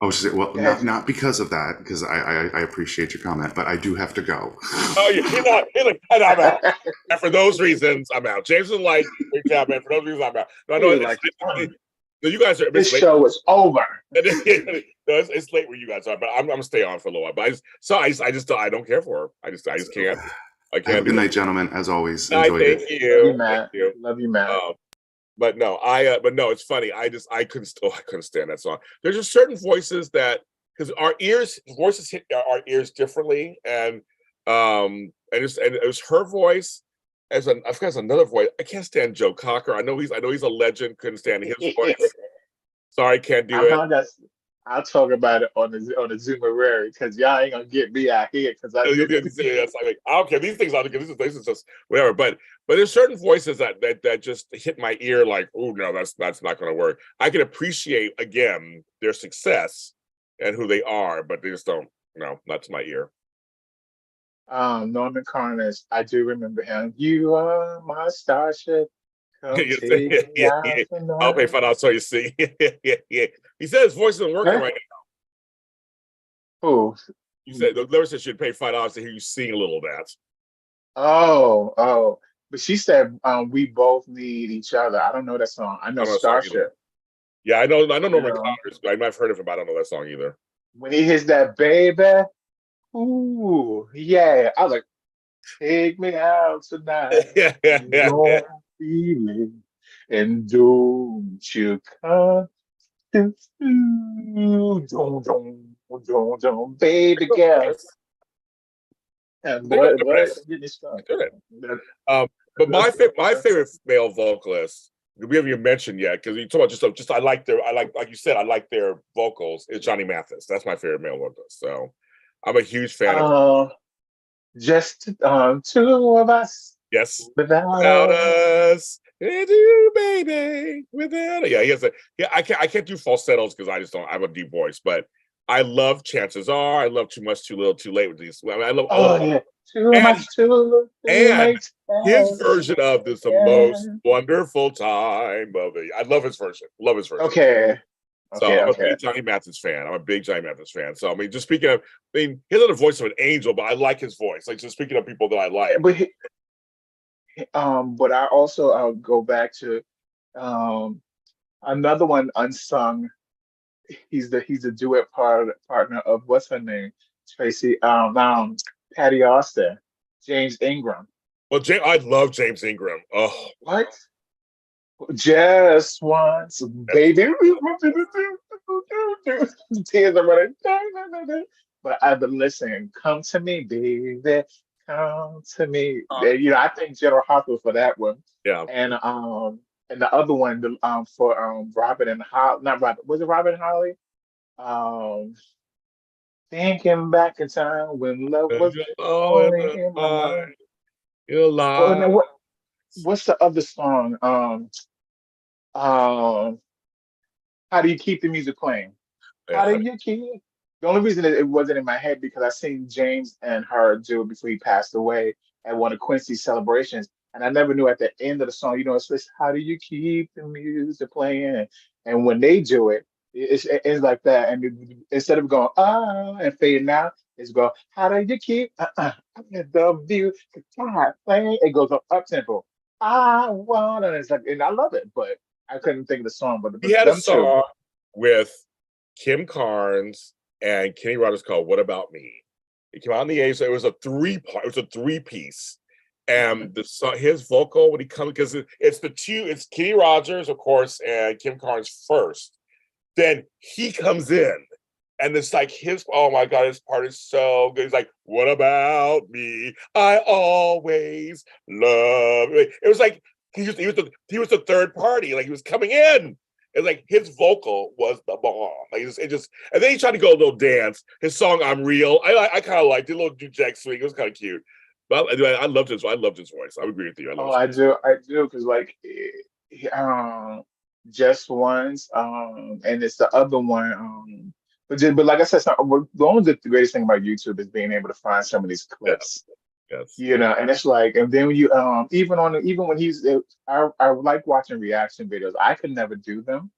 I was just saying, well, go ahead. not because of that, because I appreciate your comment, but I do have to go. oh yeah, he's like, and I'm out. And for those reasons, I'm out. James is like, great job, man. For those reasons, I'm out. No, He was like, you guys are. this Late. show is over. No, it's late where you guys are, but I'm gonna stay on for a little while. But I don't care for her. I just can't. I can't. Have a good night, gentlemen. As always, Thank enjoyed it. you. Love you, Matt. Thank you. Love you, Matt. But no, it's funny. I couldn't stand that song. There's just certain voices that because voices hit our ears differently, and it was her voice. I forgot another voice. I can't stand Joe Cocker. I know he's a legend. Couldn't stand his voice. Sorry, can't do it. I'll talk about it on the Zoomerary, because y'all ain't gonna get me out here because I do. It's like, I don't care. These things are this is just whatever. But there's certain voices that just hit my ear like, oh no, that's not gonna work. I can appreciate again their success and who they are, but they just don't, not to my ear. Norman Carnage, I do remember him. You are my starship. Come take me out tonight. I'll pay $5 so you sing. Yeah. He said his voice isn't working right now. Who? You said the lyric said she'd pay $5 to hear you sing a little of that. Oh. But she said we both need each other. I don't know that song. I know Starship. Yeah, I know Norman Connors. I might have heard of him, but I don't know that song either. When he hits that baby, ooh, yeah. I was like, take me out tonight. yeah. Feeling, and don't you come to don't, baby girl. And boy, get me started. But my favorite male vocalist, we haven't even mentioned yet, because you talk about just I like like you said, I like their vocals, is Johnny Mathis. That's my favorite male vocalist. So I'm a huge fan of just two of us. Yes. Without us. You, baby, without it. Yeah, I can't do falsettos because I just don't. I have a deep voice, but I love Chances Are. I love Too Much, Too Little, Too Late with these. I love all. Yeah. Too much, too late. His version of this, the most wonderful time of the. I love his version. Okay. So I'm a big Johnny Mathis fan. So I mean, just speaking of, he has the voice of an angel, but I like his voice. Like, just speaking of people that I like. But I'll go back to another one unsung. He's the duet partner of what's her name? Tracy Patty Austin, James Ingram. Well, I love James Ingram. Oh, what? Just once, baby. Tears are running. But I've been listening. Come to me, baby. Come to me. I think General Hospital for that one. Yeah. And the other one, for Robert and Holly. Not Robert. Was it Robert and Holly? Thinking back in time when love was only in my mind. You're alive. What's the other song? How do you keep the music playing? How do you keep? The only reason it wasn't in my head because I seen James and her do it before he passed away at one of Quincy's celebrations, and I never knew at the end of the song, it's this, how do you keep the music playing? And when they do it, it's like that. And instead of going and fading out, it's go, how do you keep the view playing? It goes up tempo. I want, and it's like, and I love it, but I couldn't think of the song. But he had a song with Kim Carnes and Kenny Rogers called "What About Me." It came out in the 80s. So it was a three-piece. And his vocal when he comes, because it's Kenny Rogers, of course, and Kim Carnes first. Then he comes in And it's like oh my God, his part is so good. He's like, what about me? I always love you. It was like he was the third party, like he was coming in. And like his vocal was the bomb. Like it just and then he tried to go a little dance. His song "I'm Real," I kind of liked it, a little New Jack swing. It was kind of cute. But I loved his voice. I agree with you. I love Oh, his voice. I do, because like, just once, and it's the other one, but like I said, the only the greatest thing about YouTube is being able to find some of these Yeah, clips, yes. and it's like, and then when you, even when I like watching reaction videos. I could never do them.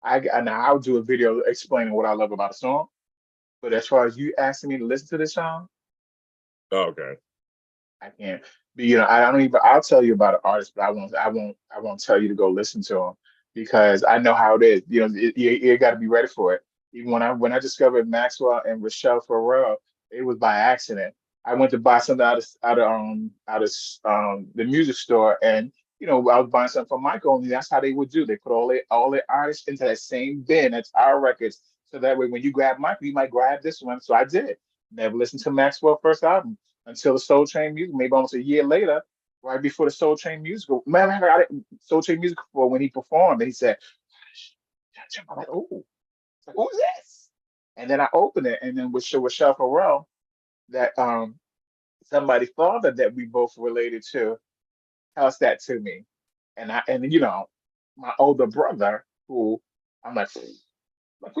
And I'll do a video explaining what I love about a song, but as far as you asking me to listen to this song, Oh, okay. I can't be, I don't even, I'll tell you about an artist, but I won't tell you to go listen to him, because I know how it is. You got to be ready for it. Even when I discovered Maxwell and Rochelle Farrell, it was by accident. I went to buy something out of the music store, and I was buying something for Michael, and that's how they would do. They put all their artists into that same bin. That's our records. So that way, when you grab Michael, you might grab this one. So I did. Never listened to Maxwell's first album until the Soul Train music, maybe almost a year later, right before the Soul Train musical. Man, I got it, Soul Train musical for when he performed, and he said, I'm like, oh, like, who's this? And then I opened it, and then with Rochelle Farrell, that somebody father that we both related to tells that to me. And my older brother, who I'm like, who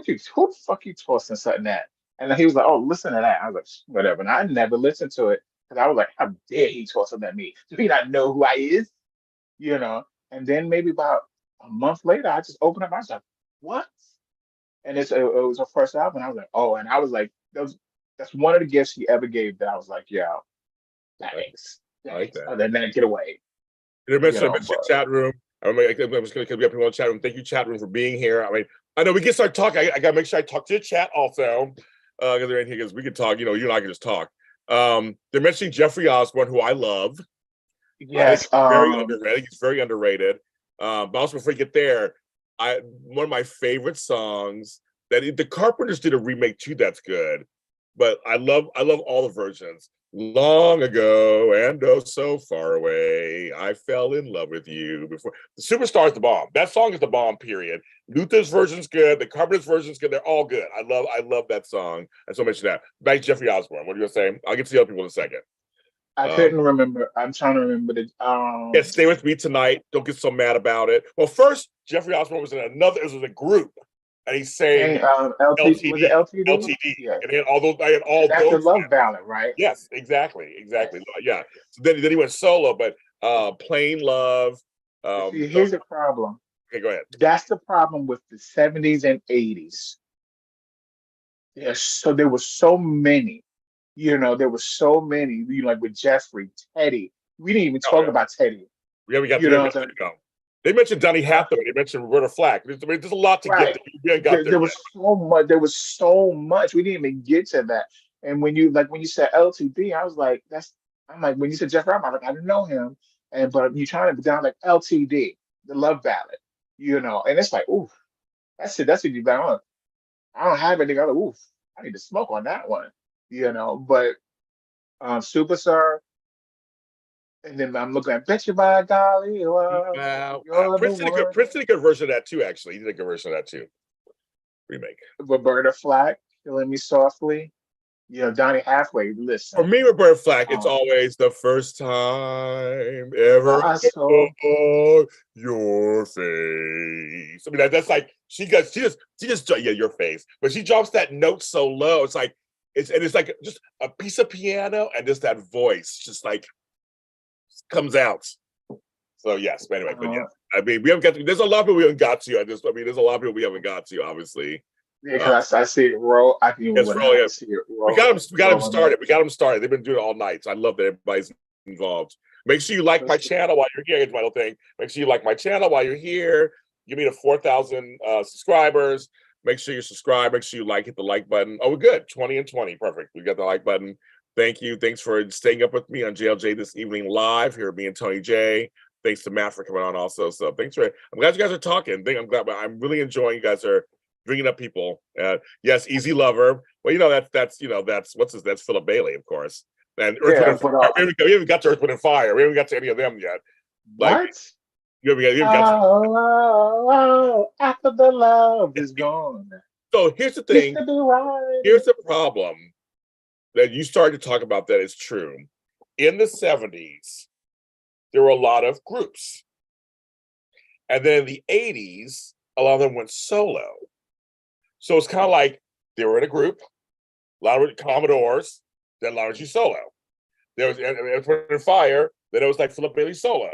the fuck you tossing something at? And then he was like, oh, listen to that. I was like, whatever. And I never listened to it, because I was like, how dare he toss something at me? Do he not know who I is? You know? And then maybe about a month later, I just opened up. I was like, what? And it was her first album. And I was like, oh, and I was like, that's one of the gifts he ever gave, that I was like, yeah, thanks. I like Thanks. that. Other than that, get away. Did I mention But chat room? I'm just going to because we have people in the chat room. Thank you, chat room, for being here. I mean, I know we can start talking. I got to make sure I talk to the chat also, because they're in here, because we can talk. You and I can just talk. They're mentioning Jeffrey Osborne, who I love. yes, Very underrated. He's very underrated. But also, before we get there, one of my favorite songs that the Carpenters did a remake too. That's good, but I love all the versions. Long ago and oh so far away, I fell in love with you before. The Superstar is the bomb. That song is the bomb. Period. Luther's version's good. The Carpenters version's good. They're all good. I love that song. And so mention that. Back to Jeffrey Osborne. What are you gonna say? I'll get to the other people in a second. I couldn't remember. I'm trying to remember the Yeah, Stay With Me Tonight. Don't get so mad about it. Well, first, Jeffrey Osborne was in it was a group, and he sang Was it LTD? LTD, Yeah. and he had all That's the those. love ballad, right? Yes, exactly. Yes. Yeah. So then he went solo, but Plain Love. But see, here's the problem. Okay, go ahead. That's the problem with the 70s and 80s. Yes, so there were so many. There were so many. Like with Jeffrey, Teddy. We didn't even Oh, talk yeah. about Teddy. Yeah, we got You there. know what I'm saying? They mentioned Donny Hathaway. They mentioned Roberta Flack. There's a lot to Right. get there. We haven't got there There was so much. There was so much. We didn't even get to that. And when you said LTD, I was like, I'm like, when you said Jeff Robin, I was like, I didn't know him. But you trying to be down like LTD, the love ballad, and it's like, ooh, that's it. That's what you got on. I don't have anything. I'm like, oof, I need to smoke on that one, But Superstar, and then I'm looking at Bet You by Golly, you're the Prince did a good. one. Prince did a good version of that too. Actually, he did a good version of that too. Remake. Roberta Flack, Killing Me Softly. Donny Hathaway, For listen. me, Roberta Flack, it's always the first time ever I I saw. saw your face. I mean, that's like she just yeah, your face. But she drops that note so low. It's like it's like just a piece of piano and just that voice just like comes out. So yes, but anyway, but yeah. I mean, we haven't got to, there's a lot of people we haven't got to. There's a lot of people we haven't got to, obviously. Yeah, because I see it roll. I can Yes, really. I see it roll. We got them started. We got them started. They've been doing it all night. So I love that everybody's involved. Make sure you like my channel while you're here. It's my little thing. Make sure you like my channel while you're here. Give me the 4,000 subscribers. Make sure you subscribe. Make sure you hit the like button. Oh, we're good. 20 and 20. Perfect. We got the like button. Thank you. Thanks for staying up with me on JLJ this evening live. Here with me and Tony J. Thanks to Matt for coming on also. So I'm glad you guys are talking. I'm really enjoying you guys are bringing up people. Yes, Easy Lover. Well, that's Philip Bailey, of course. And Earth, Wind, Yeah, and but Fire. We haven't got to Earth, Wind, and Fire. We haven't got to any of them yet. Like, what? you haven't got to. After the love is gone, So here's the used thing. to be right. Here's the problem that you started to talk about that is true. In the 70s, there were a lot of groups. And then in the 80s, a lot of them went solo. So it's kind of like they were in a group, a lot of Commodores, then a lot of you solo. There was Fire, then it was like Philip Bailey solo.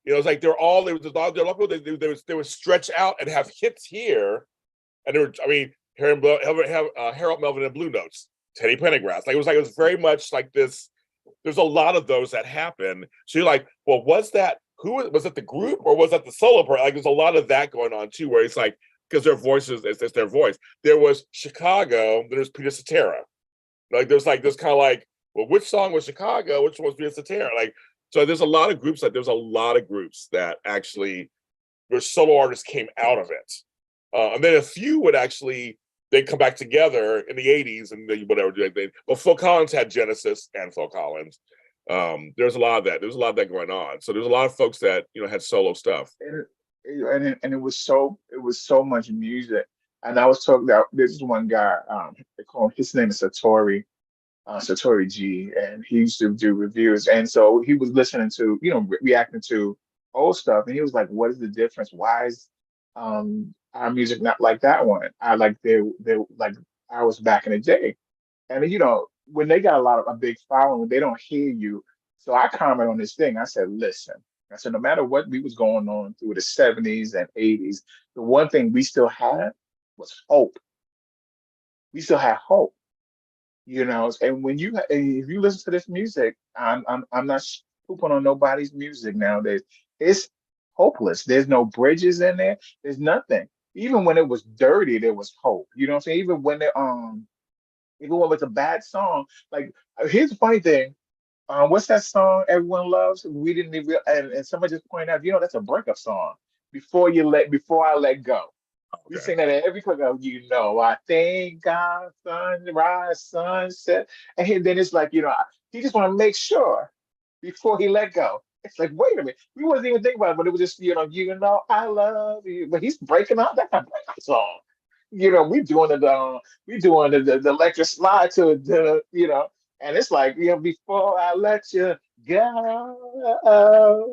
It was like there was a lot of people they would stretch out and have hits here. And there were, Harold Melvin and Blue Notes, Teddy Pendergrass. It was very much like this. There's a lot of those that happen. So you're like, well, was it the group or was that the solo part? Like there's a lot of that going on too, where it's like, because their voices, it's their voice. There was Chicago, there's Peter Cetera. There's kind of like, well, which song was Chicago? Which one was Peter Cetera? So there's a lot of groups that actually their solo artists came out of it. And then a few would actually, they'd come back together in the 80s and whatever. Well, Phil Collins had Genesis and Phil Collins. There's a lot of that. There's a lot of that going on. So there's a lot of folks that, had solo stuff. And it was so much music. And I was talking about this one guy, they call him, his name is Satori G, and he used to do reviews. And so he was listening to, reacting to old stuff, and he was like, "What is the difference? Why is our music not like that one? I like they like ours back in the day." And when they got a big following, they don't hear you. So I comment on this thing. I said, "Listen." I said, no matter what we was going on through the 70s and 80s, the one thing we still had was hope. We still had hope. And if you listen to this music, I'm not pooping on nobody's music nowadays. It's hopeless. There's no bridges in there. There's nothing. Even when it was dirty, there was hope. You know what I'm saying? Even when it's a bad song, like here's the funny thing. What's that song everyone loves? We didn't even, and somebody just pointed out, that's a breakup song. Before I let go. We sing that at every clip. I thank God, sunrise, sunset, and then it's like, he just want to make sure before he let go. It's like, wait a minute, we wasn't even thinking about it, but it was just, I love you, but he's breaking up. That's a breakup song. We doing the electric slide to and it's like, before I let you go,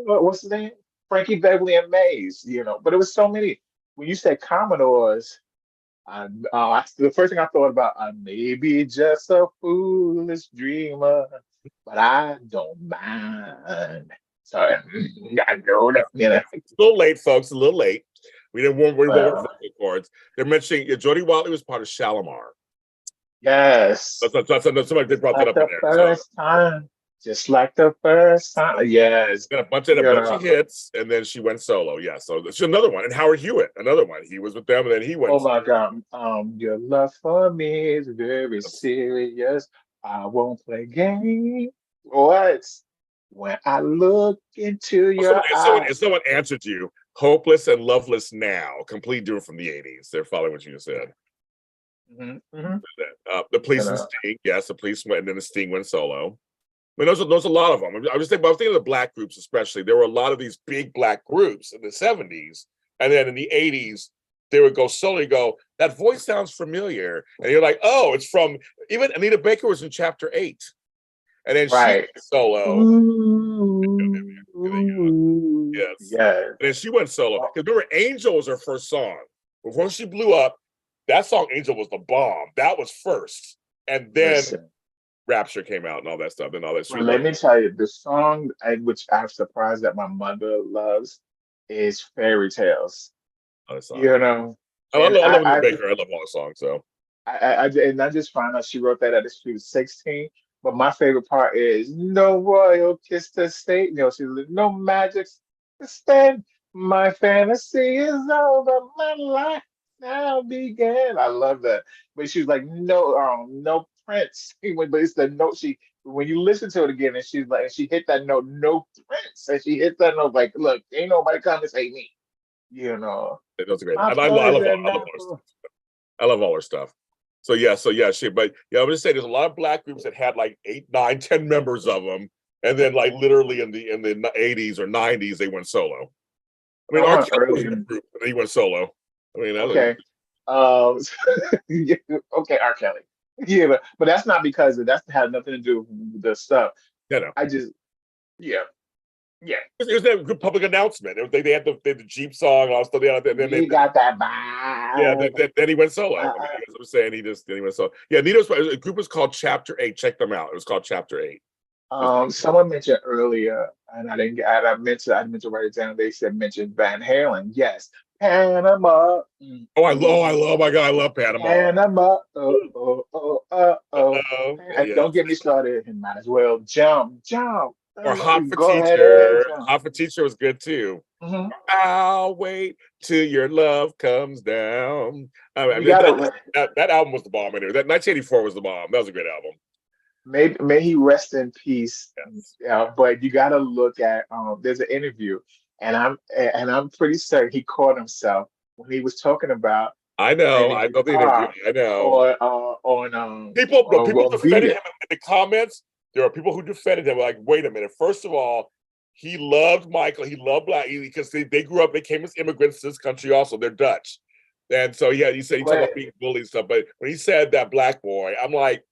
what's the name? Frankie Beverly and Mays, but it was so many. When you said Commodores, the first thing I thought about, I may be just a foolish dreamer, but I don't mind. Sorry, I know that. It's a little late, folks. A little late. We won't vocal cords. They're mentioning Jody Watley was part of Shalimar. Yes. Somebody did brought that up in there. First time. Just like the first time. Yes. Got a bunch of hits, and then she went solo. Yeah, so there's another one. And Howard Hewitt, another one. He was with them, and then he went. Oh my God. Your love for me is very serious. I won't play games. What? When I look into your eyes. If someone answered you, Hopeless and Loveless Now, completely different from the 80s. They're following what you just said. Mm-hmm. Mm-hmm. The Police and Sting. Yes, the Police went, and then the Sting went solo. I mean, there's a lot of them. I was thinking of the black groups, especially. There were a lot of these big black groups in the 70s. And then in the 80s, they would go solo. You go, that voice sounds familiar. And you're like, oh, it's from, even Anita Baker was in Chapter 8. And then she went solo. Yes. And then she went solo. Because remember, Angel was her first song. Before she blew up, that song, Angel, was the bomb. That was first. And then Rapture came out and all that stuff and all that. Well, let me tell you, the song which I'm surprised that my mother loves is Fairy Tales. I love Baker. I love all the songs. So I just found out she wrote that at she was 16. But my favorite part is no royal kiss to stay. She's no magic to stand. My fantasy is over. My life now began. I love that. But she's like, no Prince. But it's the note when you listen to it again, and she's like, she hit that note, no Prince, and she hit that note like, look, ain't nobody come to say me. Those are great. I love I love all her stuff. So yeah, but yeah, I was just saying there's a lot of black groups that had like 8, 9, 10 members of them, and then like literally in the 80s or 90s they went solo. I mean, R. Someone Kelly was in a earlier. group, and he went solo. I mean, Okay. Um, okay, R. Kelly. Yeah, but that's not because that's had nothing to do with the stuff. you know, I just, yeah, yeah. it was a good public announcement. They had the Jeep song, and all stuff. Then You got that yeah, vibe. then he went solo. I mean, Uh, as I'm saying, then he went solo. Yeah, Nito's a group was called Chapter 8. Check them out. It was called Chapter 8. Someone mentioned earlier, and I didn't get. I meant to write it down. They said mentioned Van Halen. Yes, Panama. Oh my God, I love Panama. Panama. And Yeah. don't get me started. And might as well jump, jump. Or Hot for Go ahead and Teacher. jump. Hot for Teacher was good too. Mhm. I'll wait till your love comes down. I You mean, gotta that album was the bomb. Anyway, that 1984 was the bomb. That was a great album. may he rest in peace. Yes. But you gotta look at there's an interview, and I'm pretty certain he caught himself when he was talking about I know. playing I know the interview. guitar I know. People Beat defended It. him in the comments. There are people who defended him. Like, wait a minute. First of all, he loved Michael. He loved Black because they grew up. They came as immigrants to this country. Also, they're Dutch, and so yeah. He talked But about being bullied and stuff. But when he said that black boy, I'm like,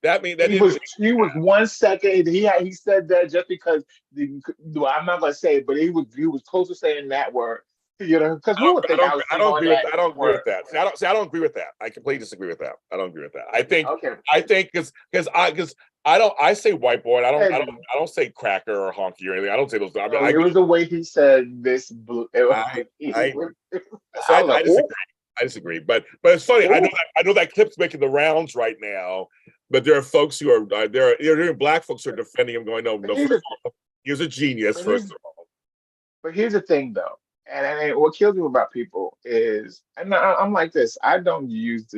that mean that didn't. he was 1 second. He said that just because well, I'm not gonna say it, but he was close to saying that word. Because who would think I was I saying don't on agree with that I don't agree with word? that. I don't agree with that. I completely disagree with that. I don't agree with that. Okay. I think because I say white boy. And I don't say cracker or honky or anything. I don't say those. I mean, no, it was the way he said this. I I so I was I like, oh, disagree. I disagree. But it's funny. oh. I know that clip's making the rounds right now. But there are folks who are there are black folks who are defending him, going, no, But first of all, he was a genius. but First here's of all, but here's the thing though, and what kills me about people is, and I'm like this. I don't use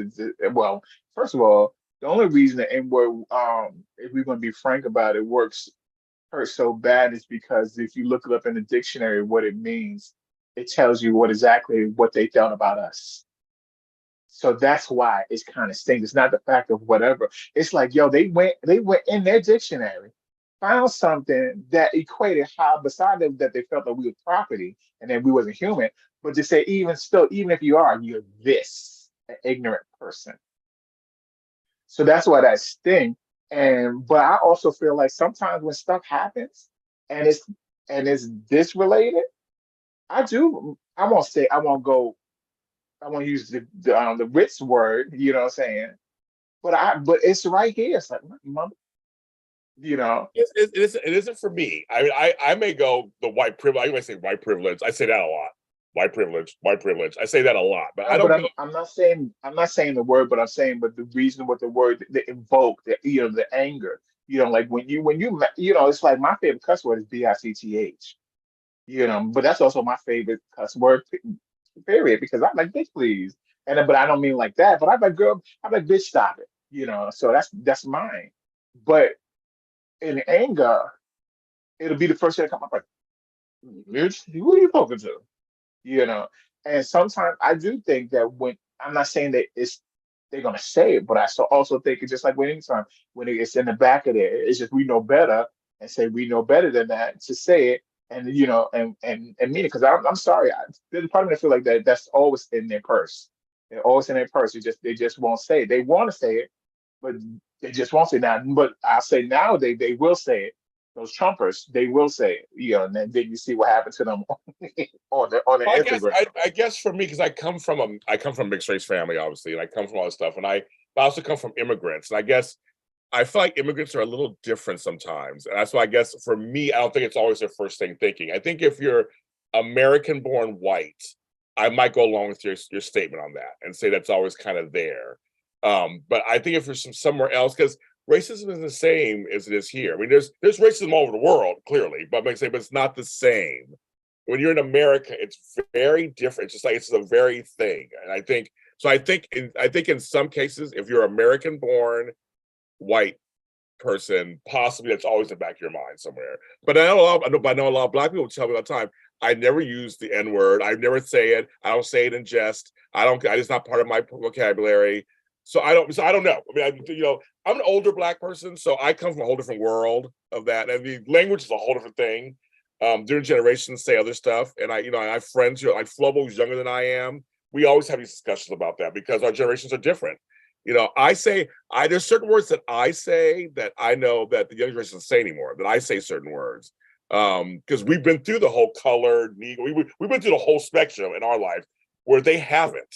well. First of all, the only reason the N word, if we're going to be frank about it, hurts so bad is because if you look it up in the dictionary, what it means, it tells you what they felt about us. So that's why it's kind of stings. It's not the fact of whatever. It's like, yo, they went in their dictionary, found something that equated how beside them that they felt that we were property and then we wasn't human. But to say even still, even if you are, you're this an ignorant person. So that's why that sting. And but I also feel like sometimes when stuff happens and it's this related, I won't use the Ritz word, you know what I'm saying? But it's right here. It's like mother, you know. it isn't for me. I mean, I may go the white privilege. I may say white privilege. I say that a lot. White privilege, white privilege. I say that a lot, but I No, don't but go. I'm not saying the word, but I'm saying but the reason what the word they invoke the anger. Like it's like my favorite cuss word is BICTH. But that's also my favorite cuss word, period, because I'm like, bitch, please. But I don't mean like that. But I'm like, girl, I'm like, bitch, stop it. So that's mine. But in anger, it'll be the first thing that come up like, bitch, who are you talking to? You know. And sometimes I do think that when I'm not saying that they're gonna say it, but I also think it's just like when anytime when it's in the back of there, it's just we know better and say we know better than that to say it and and mean it because I'm sorry, there's a part of me that feel like that's always in their purse. They're always in their purse. They just won't say it. They want to say it, but they just won't say it now. But I say now they will say it. Those Trumpers, they will say it, and then you see what happened to them on the Well, Instagram. I guess for me because I come from a mixed race family, obviously, and I come from all this stuff, and I also come from immigrants, and I guess I feel like immigrants are a little different sometimes, and that's why I guess for me, I don't think it's always their first thing thinking. I think if you're American-born white, I might go along with your statement on that and say that's always kind of there. But I think if you're somewhere else, because racism is the same as it is here. I mean, there's racism all over the world, clearly, but but it's not the same. When you're in America, it's very different. It's just like it's a very thing, and I think so. I think in some cases, if you're American-born white person, possibly that's always in the back of your mind somewhere. But I know a lot of black people tell me all the time, I never use the N word. I never say it. I don't say it in jest. It's not part of my vocabulary. So I don't know. I mean, I'm an older Black person, so I come from a whole different world of that. And the language is a whole different thing. Different generations say other stuff. And I have friends like Flobo, who's younger than I am. We always have these discussions about that because our generations are different. There's certain words that I say that I know that the younger generation doesn't say anymore, that I say certain words. Because we've been through the whole colored, Negro, we've been through the whole spectrum in our life where they haven't.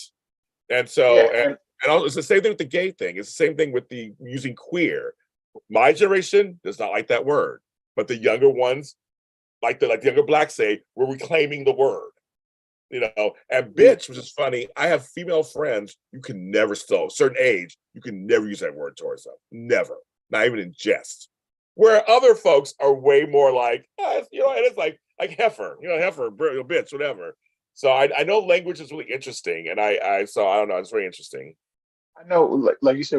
And so, and it's the same thing with the gay thing. It's the same thing with the using queer. My generation does not like that word, but the younger ones, like the younger Blacks say, we're reclaiming the word. And bitch, which is funny. I have female friends you can never still, certain age, you can never use that word towards them. Never. Not even in jest. Where other folks are way more like, and it's like heifer, heifer, bitch, whatever. So I know language is really interesting, and so I don't know, it's very interesting. I know, like you said,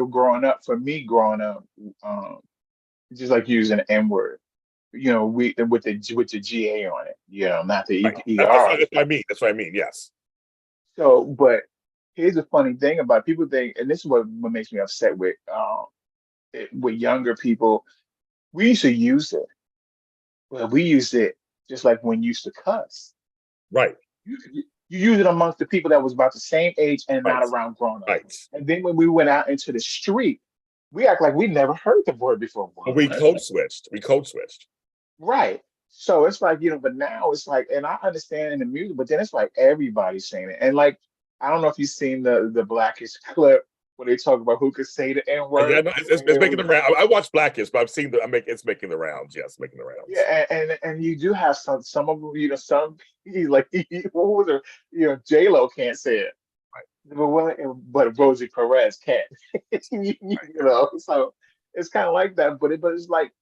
for me, growing up, just like using the N word, we with the GA on it, not the Right. ER. That's what I mean. That's what I mean. Yes. So, but here's the funny thing about it. People think, and this is what makes me upset with younger people. We used to use it, but we used it just like when you used to cuss. Right. You use it amongst the people that was about the same age and Right. not around grown up. Right. And then when we went out into the street, we act like we never heard the word before. But we code switched. Right. So it's like, but now it's like, and I understand in the music, but then it's like everybody's saying it. And like, I don't know if you've seen the Blackish clip where they talk about who could say the N word. Yeah, no, it's making the round. I watched Blackish, but I've seen it's making the rounds. Yes, making the rounds. Yeah, and you do have some of them, some like what was it? JLo can't say it. Right. But Rosie Perez can. So it's kind of like that. But it's like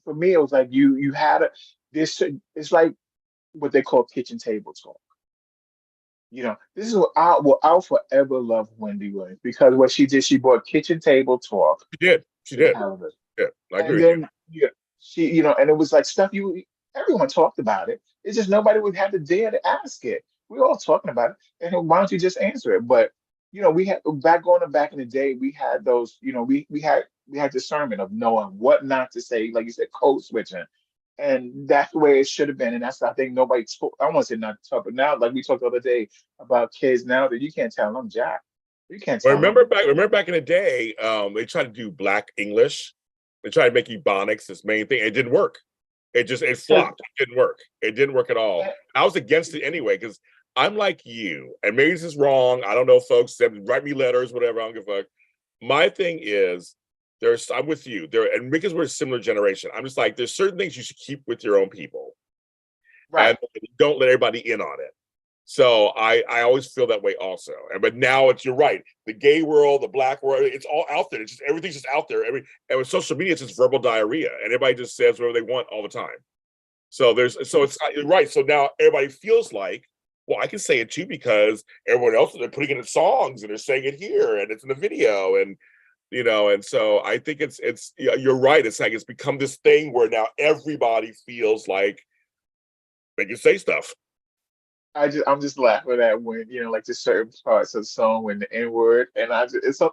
for me, it was like you had this. It's like what they call kitchen table talk. This is what I'll forever love Wendy Williams because what she did, she brought kitchen table talk. She did. Television. Yeah, I agree. And then she, and it was like stuff everyone talked about it. It's just nobody would have the dare to ask it. We were all talking about it, and why don't you just answer it? But we had back in the day, we had those, we had discernment of knowing what not to say, like you said, code switching. And that's the way it should have been. And that's, I think, nobody spoke. I want to say not to talk, but now, like we talked the other day about kids now that you can't tell them Jack. You can't tell remember back in the day, they tried to do Black English. They tried to make Ebonics this main thing. It didn't work. It flopped. It didn't work. It didn't work at all. I was against it anyway, because I'm like you, and maybe this is wrong. I don't know, folks. Write me letters, whatever. I don't give a fuck. My thing is, I'm with you there, and because we're a similar generation, I'm just like, there's certain things you should keep with your own people, right? And don't let everybody in on it. So I always feel that way also. But now you're right. The gay world, the Black world, it's all out there. It's just everything's just out there. And with social media, it's just verbal diarrhea, and everybody just says whatever they want all the time. So it's you're right. So now everybody feels like, well, I can say it too because everyone else they're putting it in songs and they're saying it here and it's in the video and and so I think it's you're right. It's like it's become this thing where now everybody feels like they can say stuff. I'm just laughing at when like the certain parts of the song when the N word and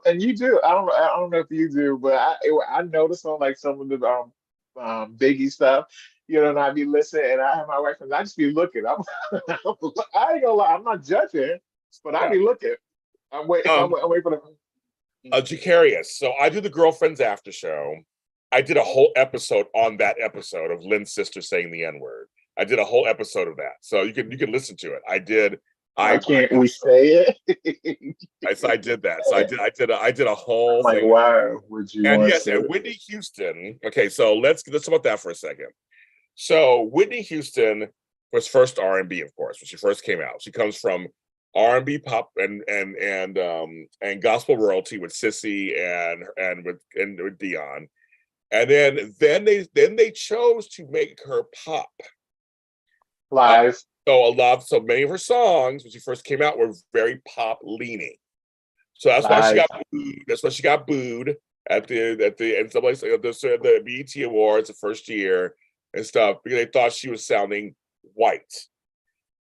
and you do I don't know if you do but I notice on like some of the Biggie stuff and I be listening and I have my wife and I just be looking I ain't gonna lie I'm not judging but I be looking I'm waiting I'm waiting for the Jacarius. So I do the Girlfriends After Show. I did a whole episode on that episode of Lynn's sister saying the N word. I did a whole episode of that, so you can listen to it. I did. Can't we say it? I did that. So I did a whole like, thing. Why would you? And yes, and Whitney Houston. Okay, so let's talk about that for a second. So Whitney Houston was first R&B, of course, when she first came out. She comes from R&B pop and gospel royalty with Sissy and with Dion, and then they chose to make her pop live. So many of her songs when she first came out were very pop leaning. So that's why she got booed. That's why she got booed at the and somebody the BET Awards the first year and stuff because they thought she was sounding white.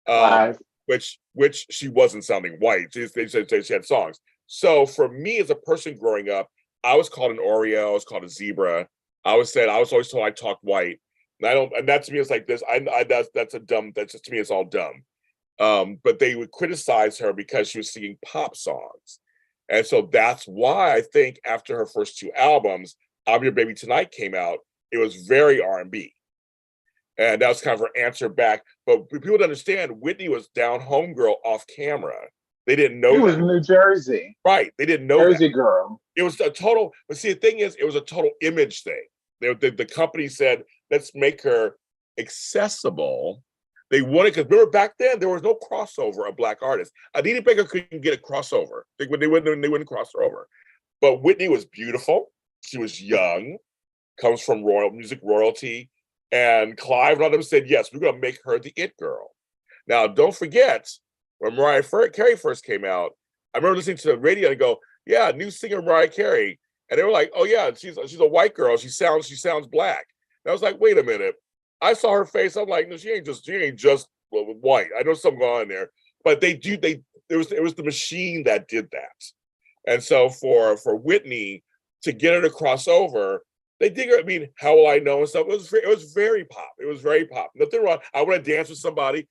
Live. Which she wasn't sounding white. They said she had songs. So for me as a person growing up, I was called an Oreo, I was called a zebra. I was always told I talked white. And I don't, and that to me is like this. That's just to me, it's all dumb. But they would criticize her because she was singing pop songs. And so that's why I think after her first 2 albums, I'm Your Baby Tonight came out, it was very R&B. And that was kind of her answer back. But for people to understand, Whitney was down home girl off camera. They didn't know She that. was New Jersey. Right. They didn't know Jersey that. girl. It was a total, but see, the thing is, it was a total image thing. The company said, let's make her accessible. They wanted, because remember back then, there was no crossover of Black artists. Anita Baker couldn't get a crossover. They wouldn't cross her over. But Whitney was beautiful. She was young, comes from music royalty. And Clive and all them said, yes, we're going to make her the it girl. Now, don't forget, when Mariah Carey first came out, I remember listening to the radio and go, yeah, new singer Mariah Carey. And they were like, oh yeah, she's a white girl. She sounds black. And I was like, wait a minute. I saw her face. I'm like, no, she ain't just white. I know something going on there. But it was the machine that did that. And so for Whitney to get her to cross over, they dig her. I mean, How Will I Know and stuff. It was very pop. It was very pop. Nothing wrong. I want to dance with somebody.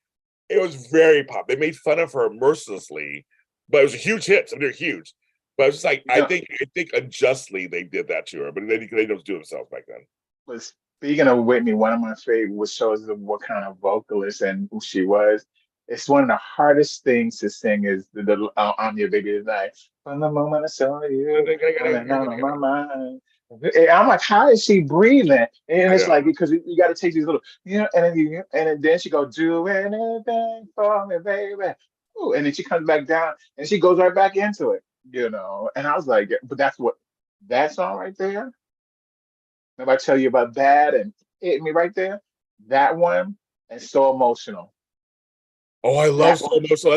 It was very pop. They made fun of her mercilessly, but it was a huge hit. So they're huge. But it's just like I think unjustly they did that to her, but they don't do themselves back then. But speaking of Whitney, one of my favorite shows what kind of vocalist and who she was. It's one of the hardest things to sing is the "I'm Your Baby Tonight." From the moment I saw you, on my mind. And I'm like, how is she breathing? And it's like because you got to take these little, and then she go, do anything for me, baby. Ooh, and then she comes back down and she goes right back into it, And I was like, but that's what that song right there. If I tell you about that and hit me right there, that one and So Emotional. Oh, I love So Emotional.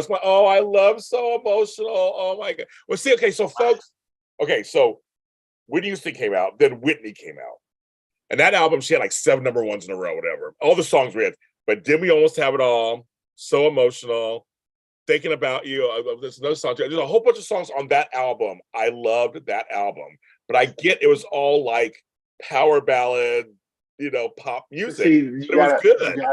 I love So Emotional. Oh my God. Well, see, okay, so folks, so Whitney Houston came out, then Whitney came out. And that album, she had like 7 number ones in a row, whatever. All the songs we had. But Did We Almost Have It All? So Emotional. Thinking About You. There's another song. There's a whole bunch of songs on that album. I loved that album. But I get it was all like power ballad, pop music. See, it was good.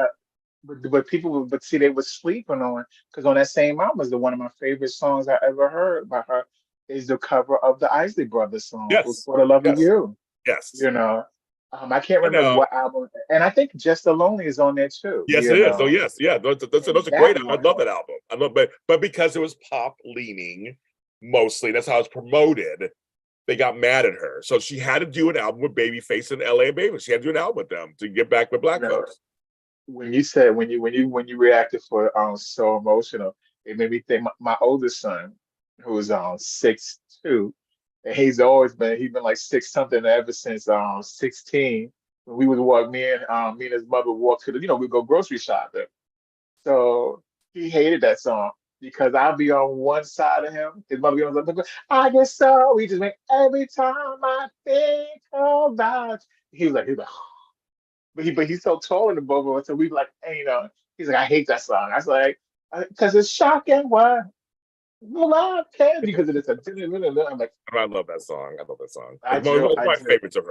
But see, they were sleeping on because on that same album is one of my favorite songs I ever heard by her is the cover of the Isley Brothers song, For the Love of You. Yes. I can't remember what album, and I think Just the Lonely is on there too. Yes, it is. Oh, yes, yeah. Those are great. I love that album. But because it was pop leaning mostly, that's how it's promoted. They got mad at her, so she had to do an album with Babyface and LA Baby. She had to do an album with them to get back with Black folks. When you said when you reacted for So Emotional, it made me think my oldest son, who's 6'2", and he's been like 6 something ever since 16. When we would walk, me and his mother would walk to we'd go grocery shopping. So he hated that song because I'll be on one side of him, his mother be on the other. I guess so. We just make every time I think about. He was like. But he's so tall in the both of us, so we like, he's like, I hate that song. I was like, because it's shocking. What? Well, I can because it is a. I'm like, I love that song. One of my favorites of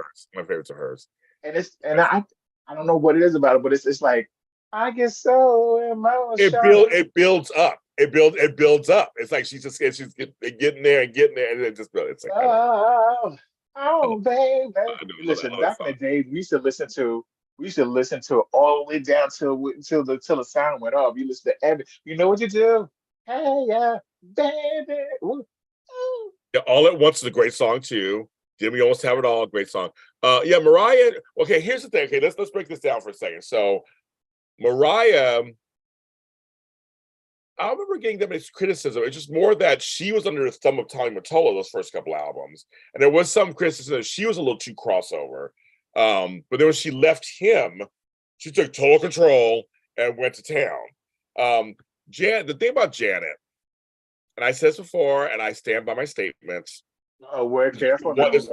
hers. And I don't know what it is about it, but it's like I get so emotional. It builds up. It builds up. It's like she's getting there, and it just it's like. Oh, baby! Listen, back in the day, we used to listen to all the way down till the sound went off. You listen to every. You know what you do? Hey, yeah, baby. Ooh. Yeah, All at Once is a great song too. Did We Almost Have It All? Great song. Yeah, Mariah. Okay, here's the thing. Okay, let's break this down for a second. So, Mariah. I don't remember getting that much criticism. It's just more that she was under the thumb of Tommy Mottola those first couple albums, and there was some criticism that she was a little too crossover. But then when she left him, she took total control and went to town. The thing about Janet, and I said this before, and I stand by my statements. Oh, we're careful. I don't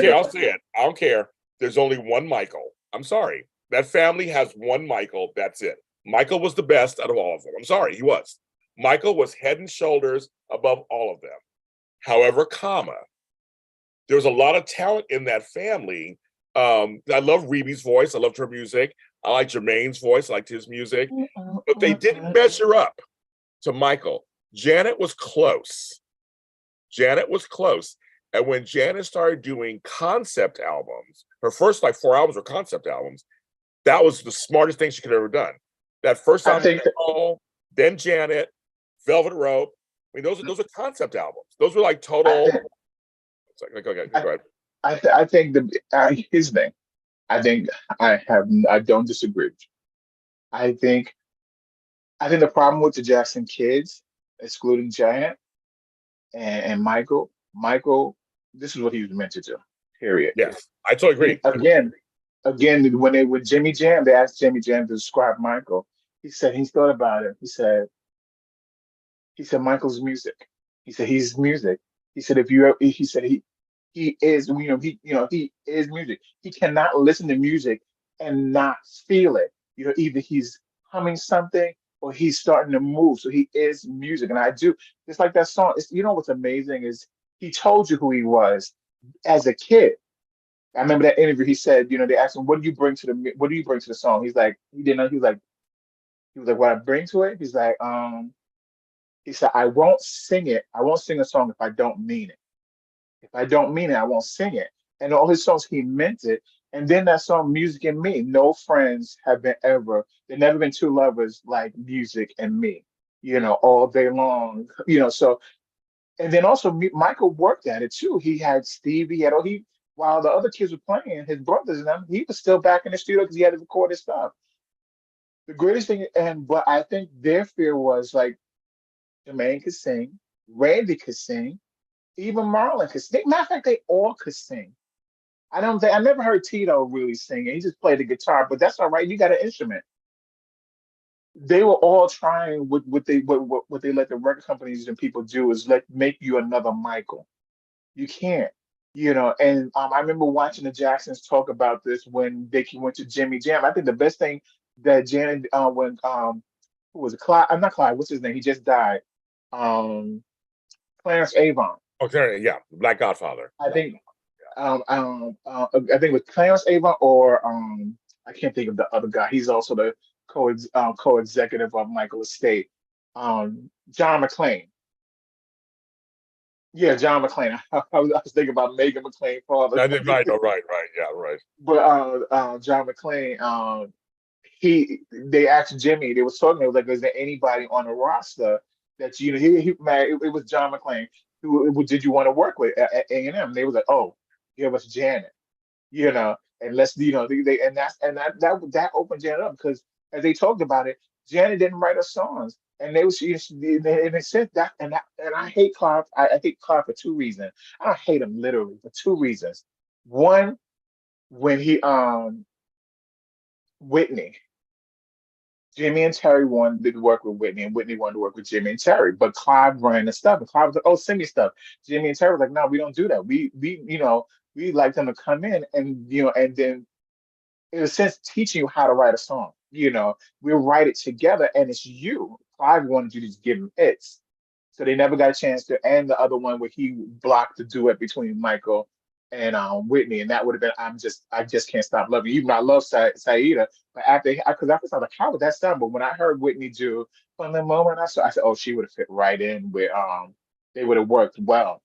care. I'll say it. I don't care. There's only one Michael. I'm sorry. That family has one Michael. That's it. Michael was the best out of all of them. I'm sorry, he was. Michael was head and shoulders above all of them. However, there was a lot of talent in that family. I love Reeby's voice. I loved her music. I liked Jermaine's voice. I liked his music. But they didn't measure up to Michael. Janet was close. And when Janet started doing concept albums, her first like 4 albums were concept albums. That was the smartest thing she could have ever done. That first album, then Janet, Velvet Rope. I mean, those are concept albums. Those were like total. Go ahead. I think his thing. I think I don't disagree. I think the problem with the Jackson kids, excluding Janet and Michael, this is what he was meant to do. Period. Yes, I totally agree. Again, with Jimmy Jam, they asked Jimmy Jam to describe Michael. He said he's thought about it. He said Michael's music. He said he's music. He said he is he is music. He cannot listen to music and not feel it. Either he's humming something or he's starting to move. So he is music, and I do just like that song. What's amazing is he told you who he was as a kid. I remember that interview. He said, they asked him, "What do you bring to the song?" He's like, he didn't know. He was like, "What I bring to it?" He's like, he said, "I won't sing it. I won't sing a song if I don't mean it. If I don't mean it, I won't sing it." And all his songs, he meant it. And then that song, Music and Me, no friends have been ever. There've never been two lovers like music and me. All day long. So, and then also Michael worked at it too. He had Steve. While the other kids were playing, his brothers and them, he was still back in the studio because he had to record his stuff. The greatest thing, but I think their fear was like Jermaine could sing, Randy could sing, even Marlon could sing. Matter of fact, they all could sing. I never heard Tito really sing. He just played the guitar, but that's all right. You got an instrument. They were all trying what they let the record companies and people do is make you another Michael. You can't. And I remember watching the Jacksons talk about this when they went to Jimmy Jam. I think the best thing that Janet, when who was it? Clyde? I'm not Clyde. What's his name? He just died. Clarence Avon. Okay, yeah, Black Godfather. I think. I think with Clarence Avon or I can't think of the other guy. He's also the co-executive of Michael Estate. John McClane. Yeah, John McClane. I was thinking about Megan McClain father. I did right. Oh, right. Yeah, right. But John McClane, they asked Jimmy. They was talking. They was like, "Is there anybody on the roster that it was John McClane. Who did you want to work with at A&M?" They was like, "Oh, give us Janet." And let's that opened Janet up because as they talked about it, Janet didn't write her songs. And they was in a sense and I hate Clark. I hate Clark for two reasons. I don't hate him literally for two reasons. One, when he Whitney, Jimmy and Terry wanted to work with Whitney, and Whitney wanted to work with Jimmy and Terry. But Clive ran the stuff, and Clive was like, "Oh, sing me stuff." Jimmy and Terry was like, "No, we don't do that. We like them to come in and then in a sense teaching you how to write a song. We'll write it together, and it's you." Clive wanted you to just give him hits, so they never got a chance to. And the other one where he blocked the duet between Michael and Whitney, and that would have been I just can't stop loving you. Even though I love Saida, but because after I was like, how would that sound? But when I heard Whitney do "From the Moment I Saw," I said, oh, she would have fit right in with they would have worked well.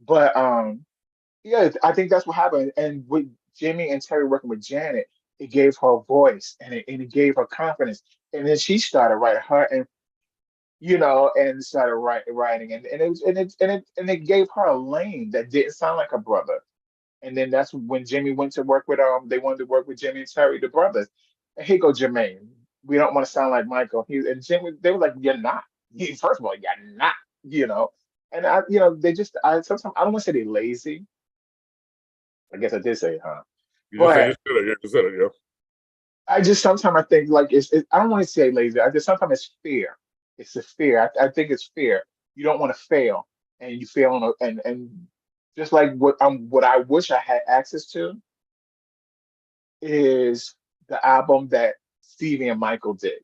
But yeah, I think that's what happened. And with Jimmy and Terry working with Janet, it gave her a voice and it gave her confidence. And then she started writing her and started writing and it gave her a lane that didn't sound like her brother. And then that's when Jimmy went to work with they wanted to work with Jimmy and Terry, the brothers. And here go Jermaine. We don't want to sound like Michael. And Jimmy, they were like, "You're not." First of all, you're not, And they just sometimes I don't want to say they're lazy. I guess I did say it, huh? You But just said it, yeah. I just sometimes I think like I don't want to say lazy. I just sometimes it's fear. It's a fear. I think it's fear. You don't want to fail, and you fail and just like what I wish I had access to is the album that Stevie and Michael did.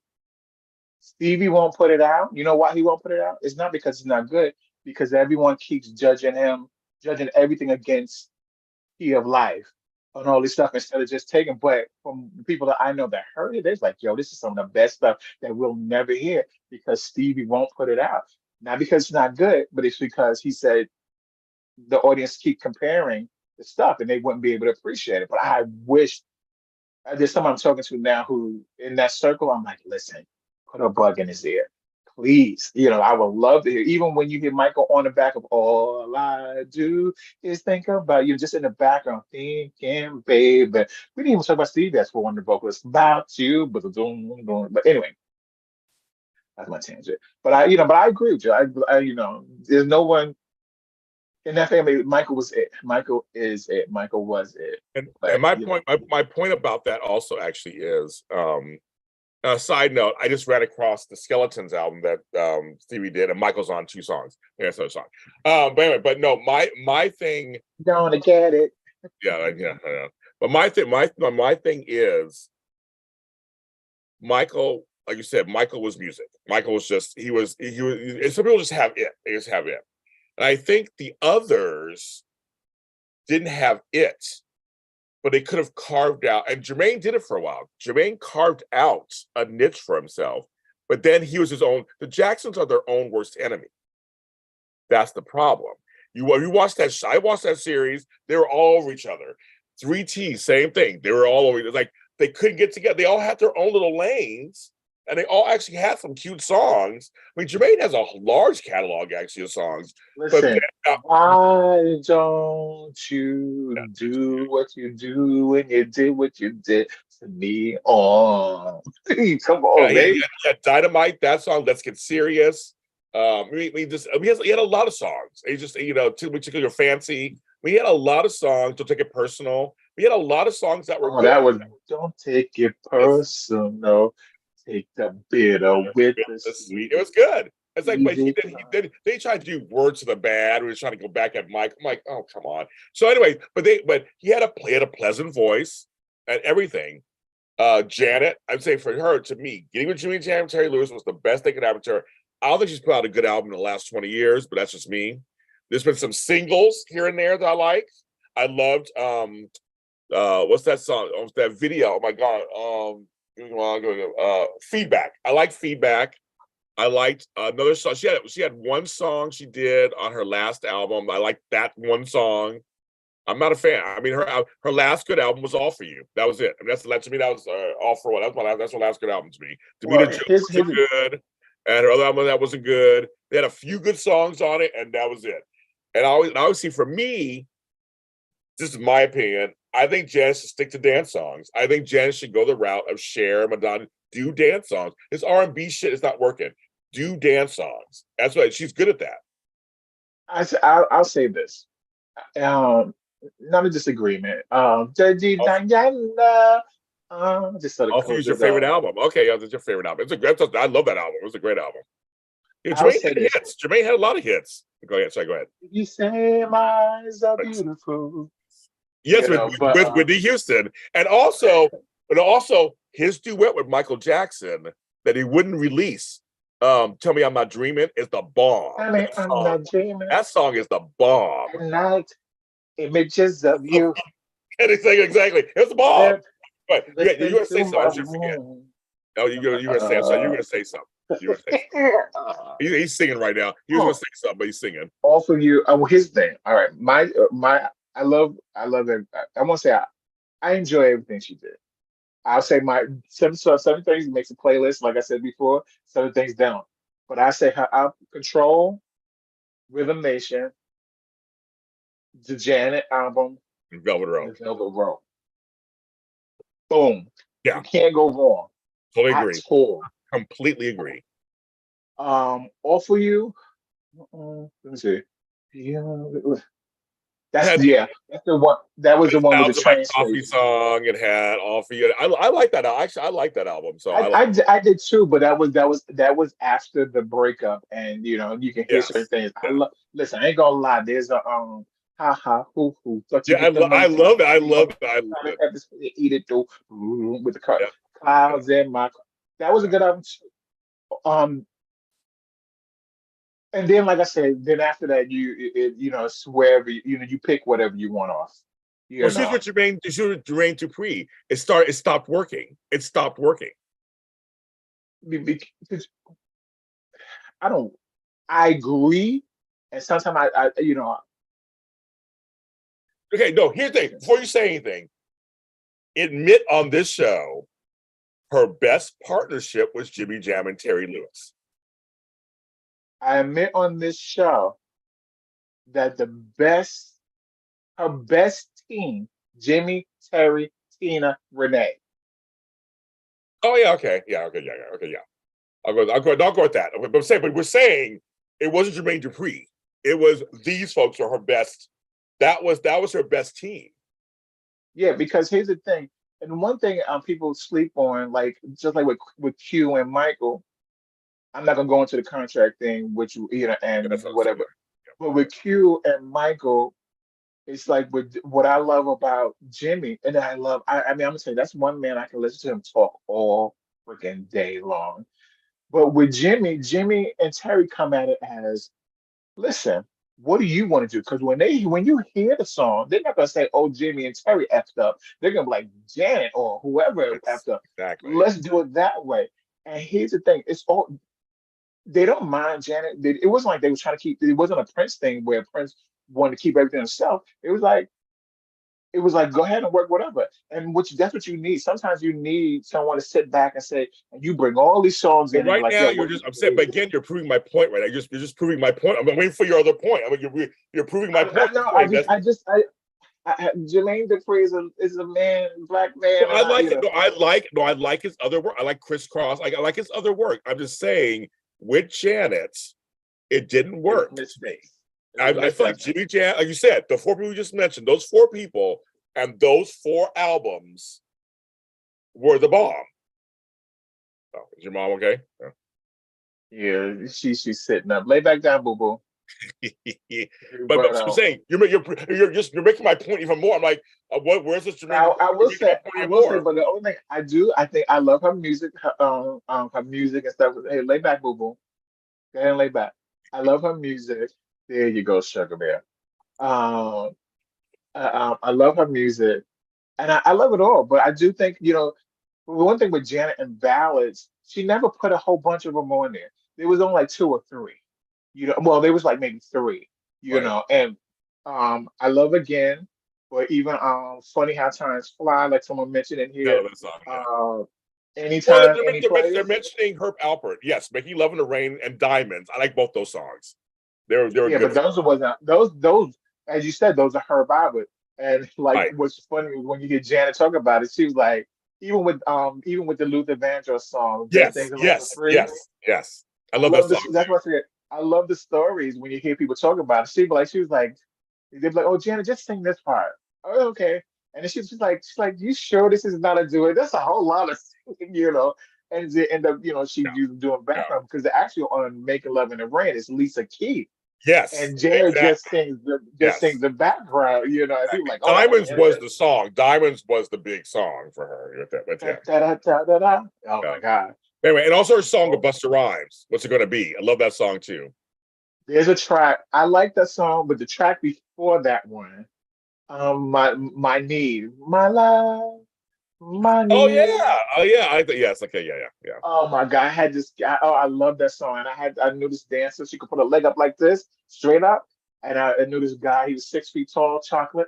Stevie won't put it out. You know why he won't put it out? It's not because it's not good, because everyone keeps judging him, judging everything against Key of Life and all this stuff instead of just taking. But from the people that I know that heard it, it's like, yo, this is some of the best stuff that we'll never hear because Stevie won't put it out. Not because it's not good, but it's because he said the audience keep comparing the stuff and they wouldn't be able to appreciate it. But I wish there's someone I'm talking to now who in that circle, I'm like, listen, put a bug in his ear. Please, I would love to hear. Even when you hear Michael on the back of "All I Do Is Think About You," just in the background, thinking, babe. But we didn't even talk about Steve as for one of the vocalists about you, but but anyway, that's my tangent. But I agree with you. There's no one in that family. Michael was it. Michael is it. Michael was it. And But, my point, my point about that also actually is, side note, I just ran across the Skeletons album that Stevie did, and Michael's on 2 songs. Yeah, that's another song. But anyway, but no, my thing. Gonna get it. Yeah, I know. But my thing is, Michael, like you said, Michael was music. Michael was just he was. And some people just have it. They just have it. And I think the others didn't have it, but they could have carved out, and Jermaine did it for a while. Jermaine carved out a niche for himself, but then he was his own. The Jacksons are their own worst enemy. That's the problem. You watch that. I watched that series. They were all over each other. 3T, same thing. They were all over. Like they couldn't get together. They all had their own little lanes, and they all actually had some cute songs. I mean, Jermaine has a large catalog actually of songs. Listen, But why don't you do what you do when you did what you did to me? Oh, come on, baby. Yeah, Dynamite, that song, Let's Get Serious. He had a lot of songs. He just, Too Much Your Fancy. We had a lot of songs. Don't Take It Personal. We had a lot of songs that were good. That was Don't Take It Personal. Take the bitter with the sweet. It was good. It's like, but they tried to do Words to the Bad. We were trying to go back at Mike. I'm like, oh, come on. So anyway, but he had a pleasant voice and everything. Janet, I'd say for her, to me, Getting with Jimmy Jam and Terry Lewis was the best they could have to her. I don't think she's put out a good album in the last 20 years, but that's just me. There's been some singles here and there that I like. I loved what's that song? That video. Oh my God. Feedback. I like Feedback. I liked another song. She had one song she did on her last album. I liked that one song. I'm not a fan. I mean, her last good album was All For You. That was it. I mean, to me, that was All For One. That's my last good album to me. Demeanor Jones was good, and her other album that wasn't good. They had a few good songs on it, and that was it. And I always see, for me, this is my opinion, I think Janet should stick to dance songs. I think Janet should go the route of Cher, Madonna, do dance songs. This R&B shit is not working. Do dance songs. That's what she's good at that. I'll say this. Not a disagreement. Just sort of Also, it's your favorite album. Okay, yeah, that's your favorite album. I love that album. It was a great album. Yeah, Jermaine had hits. Jermaine had a lot of hits. Go ahead. Sorry, go ahead. You say my eyes are beautiful. Yes, with Whitney Houston, and also his duet with Michael Jackson that he wouldn't release. Tell Me I'm Not Dreaming is the bomb. Tell me I'm not dreaming. That song is the bomb. At night, images of you. Exactly. It's the bomb. But yeah, you were gonna say something. I should forget. No, you were gonna say. I'm sorry. You were gonna say something. He's singing right now. He was gonna say something, but he's singing. All For You. His thing. All right. My. I love it. I won't say I enjoy everything she did. I'll say my certain things makes a playlist, like I said before. Certain things don't. But I say her out Control, Rhythm Nation, the Janet album, and Velvet Rope. Boom. Yeah. You can't go wrong. Totally agree. At all. Completely agree. All For You. Let me see. That's the one. That was the one with the train coffee song. It had All For You. I like that. Actually, I like that album. So I did too, but that was after the breakup, and you can hear certain things. Listen, I ain't gonna lie. There's a ha ha hoo hoo. I love it. I love it. Eat it though with the clouds in my. That was a good album too. Um, and then, like I said, then after that, you know, it's wherever you know, you pick whatever you want off. You Well, here's know, what Jermaine Dupri. It stopped working. It stopped working. because I don't. I agree, and sometimes you know, Okay, no, here's the thing. Before you say anything, admit on this show, her best partnership was Jimmy Jam and Terry Lewis. I admit on this show that her best team, Jimmy, Terry, Tina, Renee. Oh yeah, okay, yeah, okay, yeah, okay, yeah. I'll go with that. But we're saying it wasn't Jermaine Dupri. It was these folks are her best. That was her best team. Yeah, because here's the thing, and one thing people sleep on, like just like with Q and Michael. I'm not gonna go into the contract thing, which you know, Yeah, and that's what I'm saying. whatever. But with Q and Michael, it's like with what I love about Jimmy, and I mean, I'm gonna say that's one man I can listen to him talk all freaking day long. But with Jimmy and Terry come at it as, listen, what do you want to do? Because when you hear the song, they're not gonna say, "Oh, Jimmy and Terry effed up." They're gonna be like, "Janet or whoever Yes, effed up." exactly. Let's do it that way. And here's the thing: it's all they don't mind Janet. It wasn't like they were trying to keep. It wasn't a Prince thing where Prince wanted to keep everything himself. It was like go ahead and work whatever, and that's what you need. Sometimes you need someone to sit back and say, and you bring all these songs But in and be right like, now, yo, what do you I'm saying, but think? again, you're proving my point right now. You're just proving my point. I'm waiting for your other point. I mean, you're proving my point. No, Point. That's Jermaine Dupri is a man, black man, no, and I I, like it. No, I like his other work. I like Crisscross. I like his other work. I'm just saying, with Janet, it didn't it was work to me. mistakes. It was I feel like missteps. Jimmy Jam, like you said, the four people you just mentioned, those four people and those four albums were the bomb. Oh, is your mom okay? Yeah, she's sitting up. Lay back down, boo boo. But But I'm saying you're making my point even more. I'm like, where's this Jermaine? now You're making my point I even will say, more. but the only thing I do, I think I love her music, her music and stuff. Hey, lay back, boo boo. Go ahead and lay back. I love her music. There you go, Sugar Bear. Um, I love her music, and I love it all. But I do think, you know, one thing with Janet and ballads, she never put a whole bunch of them on there. There was only like two or three. You know, well, there was like maybe three. You Right. know, and I love again, but even funny how times fly, like someone mentioned in I here. love that song. Yeah. Uh, Well, anytime, any they're place. mentioning Herb Alpert. Yes, Making Love in the Rain and Diamonds. I like both those songs. They were Yeah, good but songs. those wasn't those as you said, those are her Bible. And like Right. what's funny is when you hear Janet talk about it, she was like, even with the Luther Vandross song, Best Yes, Things in Life are yes, Free. yes, yes. I I love that love song this. That's too. what I said. I love the stories when you hear people talk about it. She was like, they'd be like, "Oh, Janet, just sing this part." Oh, okay. And then she's like, "You sure this is not a duet? That's a whole lot of singing, you know." And they end up, you know, she's Yeah, doing yeah. background because the actual on "Making Love in the Rain" is Lisa Keith, Yes, and Janet exactly. just sings Yes. the background, you know. And people Exactly. like, "Oh, I want to Diamonds hear was this." the song. Diamonds was the big song for her with Da, him. da, da, da, da, da. Oh Yeah. my God. Anyway, and also her song of Oh, Busta Rhymes. What's it gonna be? I love that song too. there's a track. I like that song, but the track before that one. My need, my love, my Oh need. yeah. Oh yeah. Yes. Okay. Yeah. Yeah. Oh my God, I had this guy. Oh, I love that song. And I knew this dancer. She could put her leg up like this, straight up. And I knew this guy. He was 6 feet tall, chocolate.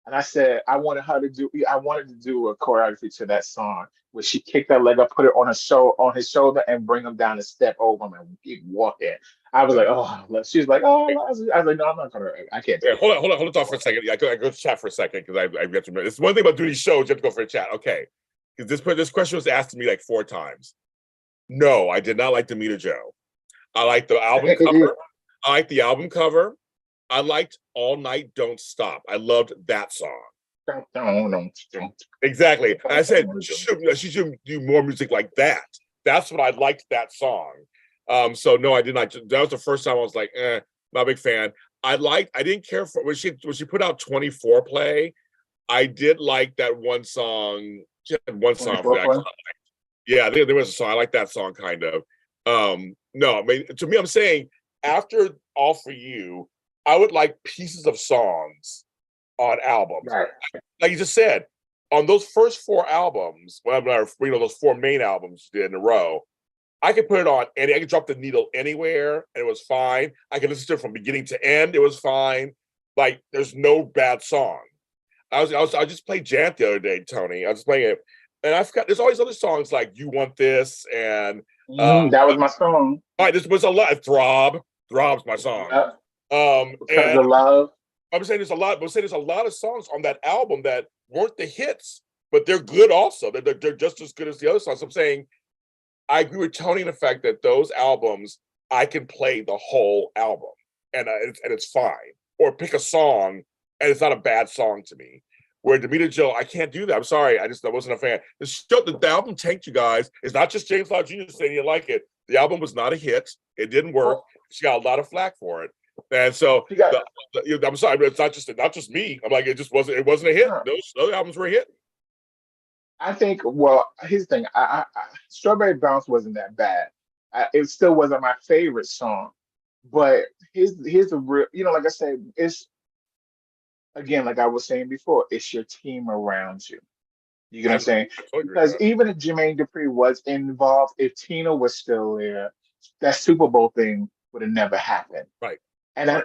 And I said I wanted to do a choreography to that song where she kicked that leg up, put it on on his shoulder, and bring him down and step over him and keep walking. I was Yeah. like, oh, she was like, oh, I was like, no, I'm not gonna, I can't do Yeah, it. hold on, talk for a second. Yeah, I go to chat for a second because I've got to remember. It's one thing about doing these shows, you have to go for a chat. Okay. Because this question was asked to me like 4 times. No, I did not like Demeter Joe. I like the album cover. I like the album cover. I liked All Night Don't Stop. I loved that song. Exactly. And I said she should do more music like that. That's what I liked that song. So no, I did not. That was the first time I was like, not a big fan. I didn't care for when she put out 24 play. I did like that one song. She had one song for 24 that. play. Yeah, there was a song. I like that song kind of. No, I mean, to me, I'm saying after All For You, I would like pieces of songs on albums. Right. Like you just said, on those first 4 albums, those 4 main albums you did in a row, I could put it on and I could drop the needle anywhere and it was fine. I could listen to it from beginning to end. It was fine. Like there's no bad song. I just played Jant the other day, Tony. I was playing it, and I forgot. There's always other songs like "You Want This" and That was my song. this was a lot. Throb's my song. Yeah. Because And of love. I'm saying there's a lot. I'm saying there's a lot of songs on that album that weren't the hits, but they're good also. They're just as good as the other songs. I'm saying I agree with Tony in the fact that those albums I can play the whole album and it's fine, or pick a song and it's not a bad song to me. Where Demita Joe, I can't do that. I'm sorry, I wasn't a fan. The album tanked, you guys. It's not just James Lott Jr. saying you like it. The album was not a hit. It didn't work. She got a lot of flack for it, and so I'm sorry, but it's not just me. I'm like, it wasn't a hit. Those other albums were a hit. I think. Well, here's the thing. Strawberry Bounce wasn't that bad. It still wasn't my favorite song, but here's the real. Like I said, it's again, like I was saying before, it's your team around you. You get what I'm saying? Because even if Jermaine Dupri was involved, if Tina was still there, that Super Bowl thing would have never happened. Right. And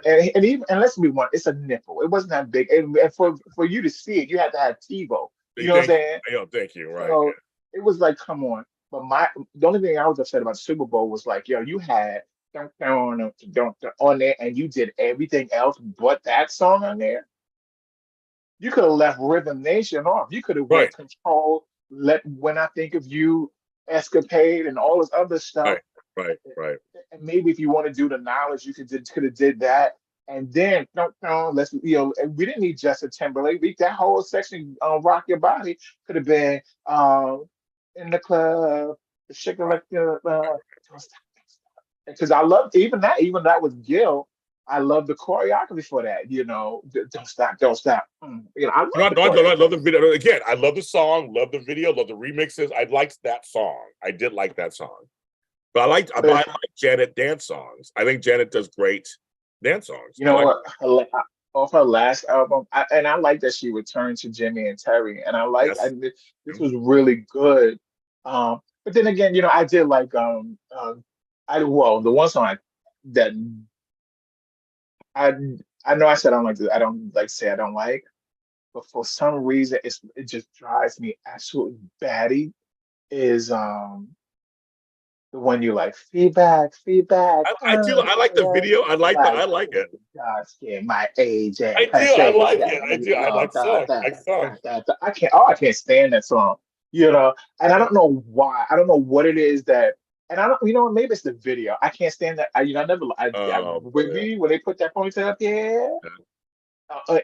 let's be one, it's a nipple. It wasn't that big. And for you to see it, you had to have TiVo. You know what I'm saying? Thank you. Right. So it was like, come on. But the only thing I was upset about the Super Bowl was like, you had on there, and you did everything else but that song on there. You could have left Rhythm Nation off. You could have went Control, let When I Think of You, Escapade, and all this other stuff. Right. And maybe if you want to do the knowledge, you could have did that. And then let's we didn't need Justin Timberlake. That whole section on Rock Your Body could have been in the club, the shaker like because I loved even that was Gil. I love the choreography for that. Don't stop. I love the video. Again, I love the song, love the video, love the remixes. I liked that song. I did like that song, but I like Janet dance songs. I think Janet does great dance songs. What? Off her last album, I like that she returned to Jimmy and Terry, and this was really good. But then again, I did like the one song that. I know I said I don't like to say I don't like, but for some reason it just drives me absolutely batty. Is the one you like feedback. I do. I like the video. I like it. God, scared my age. I do. I like it. I do. I like songs. I can't stand that song. And I don't know why. I don't know what it is that. And I don't, maybe it's the video. I can't stand that. When they put that ponytail up here,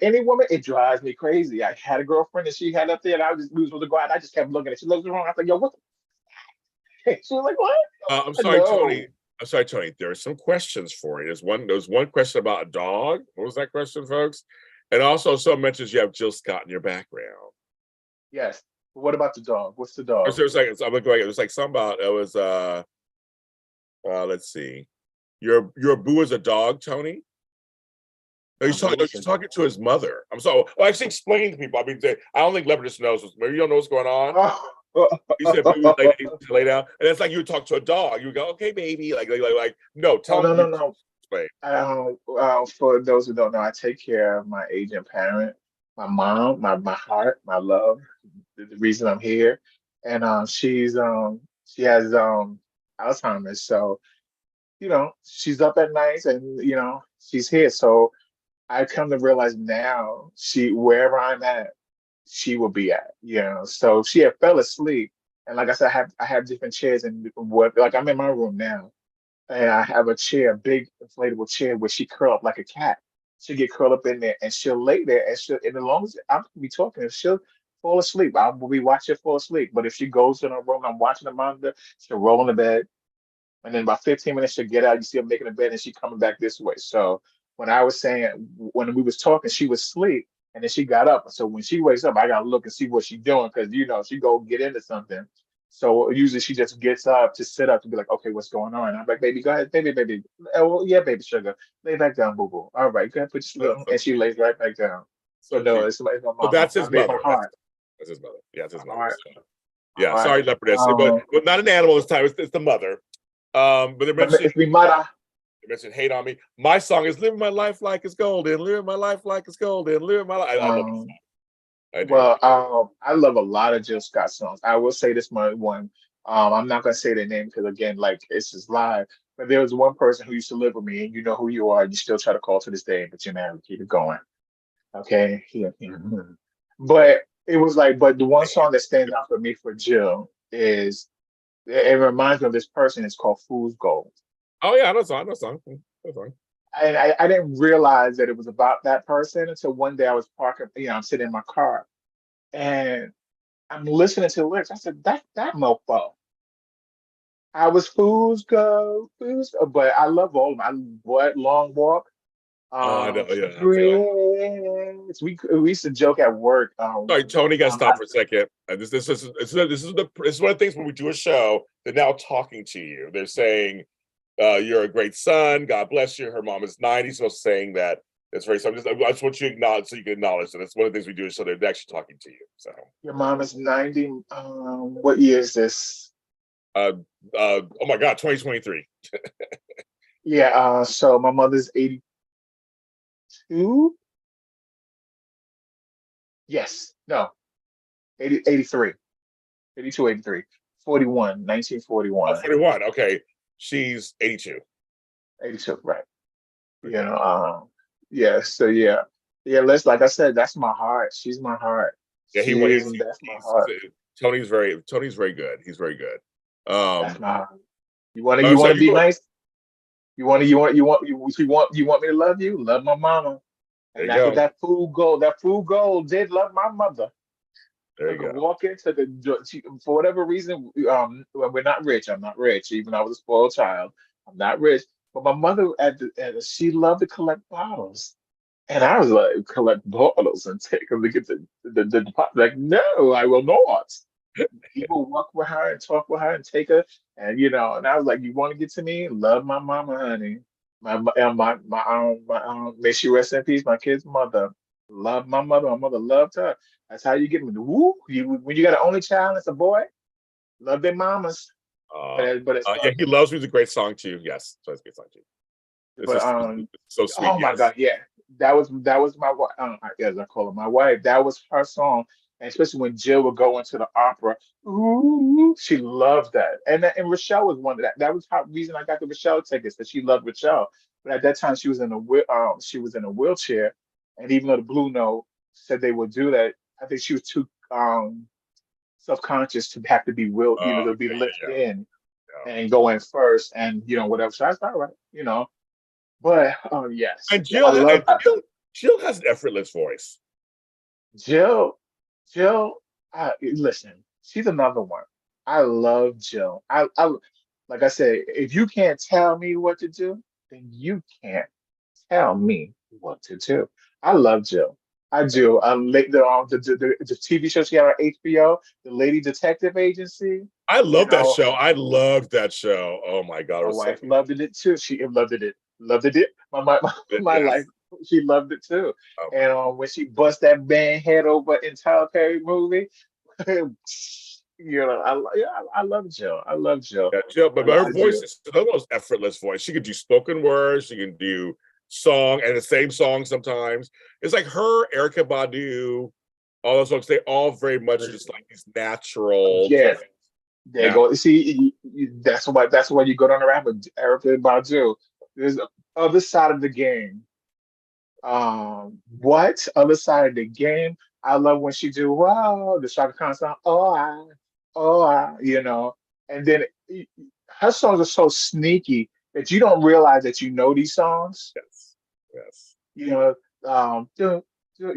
any woman, it drives me crazy. I had a girlfriend and she had up there, and we was supposed to go out. And I just kept looking at. She looked wrong. I was like, "Yo, what?" She was like, "What?" I'm sorry, Tony. There are some questions for you. There's one question about a dog. What was that question, folks? And also, someone mentions you have Jill Scott in your background. Yes. What about the dog? What's the dog? There's like something about it was let's see. Your boo is a dog, Tony? No, he's talking to his mother. I'm sorry. Well, actually explain to people. I mean, I don't think Leopard knows. Maybe you don't know what's going on. He said boo lay down. And it's like you would talk to a dog. You would go, okay, baby. No, tell me. No. For those who don't know, I take care of my aging parent, my mom, my heart, my love, the reason I'm here. And she has Alzheimer's. So, she's up at night and, she's here. So I come to realize now wherever I'm at, she will be at, So she had fell asleep. And like I said, I have different chairs and I'm in my room now. And I have a chair, a big inflatable chair where she curl up like a cat. She'll get curled up in there and she'll lay there and as long as I'm gonna be talking, she'll fall asleep. I will be watching her fall asleep. But if she goes in her room, I'm watching the monitor, she'll roll in the bed. And then about 15 minutes, she'll get out. You see her making the bed and she coming back this way. So when I was saying, when we was talking, she was asleep and then she got up. So when she wakes up, I got to look and see what she's doing because, she go get into something. So usually she just gets up to sit up to be like, okay, what's going on? I'm like, baby, go ahead, baby. Oh, well, yeah, baby sugar. Lay back down, boo boo. All right, go ahead, put your That's so and she cute. lays right back down. So So no, cute. it's my So mama, that's his my mother. heart. That's his mother. Yeah, it's his My mother. heart. So, My yeah, heart. sorry, leopardess, but not an animal this time. It's the mother. But they mentioned It's mi mother. hate on me. My song is "Living My Life Like It's Golden." Living my life like it's golden. Living my life. I love this Um, song. I do. well, I love a lot of Jill Scott songs. I will say this one. I'm not gonna say their name because again, like it's just live. But there was one person who used to live with me, and you know who you are. And you still try to call to this day, but you never keep it going. Okay, but it was like, but the one song that stands out for me for Jill is it reminds me of this person. It's called "Fool's Gold." Oh yeah, I know song. I know song. No song. And I didn't realize that it was about that person until one day I was parking, I'm sitting in my car and I'm listening to the lyrics. I said, that mofo. I was fools go, but I love all of them. What long walk? Oh, I know. Yeah, I feel. Dreams. We used to joke at work. Sorry, Tony, got to I, stop for a second. This is one of the things when we do a show. They're now talking to you. They're saying, "You're a great son. God bless you." Her mom is 90, so saying that it's very. So I just want you to acknowledge, so you can acknowledge that it's one of the things we do. So they're actually talking to you. So, your mom is 90. What year is this? uh, oh my God, 2023. Yeah, so my mother's 82. Yes, no, 80, 83. 82, 83, 41, Oh, 1941, 41. Okay, she's 82. 82, right. You Okay. know, yeah, so yeah. Yeah, let's like I said, that's my heart. She's my heart. Yeah, She is, and that's my heart. Tony's very good. He's very good. That's Um, my heart. You wanna oh, you so wanna be you nice? You want me to love you? Love my mama. there And you that's what go. that fool gold did love my mother. There I you could go. walk into for whatever reason, when we're not rich. I'm not rich, even though I was a spoiled child. I'm not rich. But my mother she loved to collect bottles. And I was like, collect bottles and take them to get the pot. Like, no, I will not. People walk with her and talk with her and take her. And I was like, you want to get to me? Love my mama, honey. May she rest in peace, my kid's mother. Love my mother. My mother loved her. That's how you get me. Woo! When you got an only child, it's a boy. Love their mamas. But it's Yeah, he loves me. It's a great song too. Yes, so it's a great song too. This but is so sweet. oh my Yes. God, yeah. That was my wife. As I call her, my wife. That was her song, and especially when Jill would go into the opera, ooh, she loved that. And Rochelle was one of that. That was how reason I got the Rochelle tickets, that she loved Rochelle. But at that time, she was in a wheelchair, and even though the Blue Note said they would do that, I think she was too self-conscious to have to be to be Okay. lifted Yeah. in Yeah. and go in first, and whatever. So I thought, all right. But yes, And yeah, I love Jill has an effortless voice. Jill. Jill, listen, she's another one. I love Jill. I like I said, if you can't tell me what to do, then you can't tell me what to do. I love Jill. I do. The TV show she had on HBO, the Lady Detective Agency. I You love that know, show. I loved that show. Oh my God, it my was so wife loved it too. She loved it. Loved it. good. My Yes. life, she loved it too. Oh my And when she bust that man head over in Tyler Perry movie, I love Jill. I love Jill. Yeah, Jill, but her I voice do. is the most effortless voice. She could do spoken words, she can do song and the same song sometimes. It's like her, Erica Badu, all those songs, they all very much just like these natural Yeah, tones. there you Yeah. go. See, that's why you go down the rabbit. Erica Badu. There's the other side of the game. What other side of the game? I love when she do wow the Shaka Khan song. And then her songs are so sneaky that you don't realize that you know these songs. Yes. Yes. You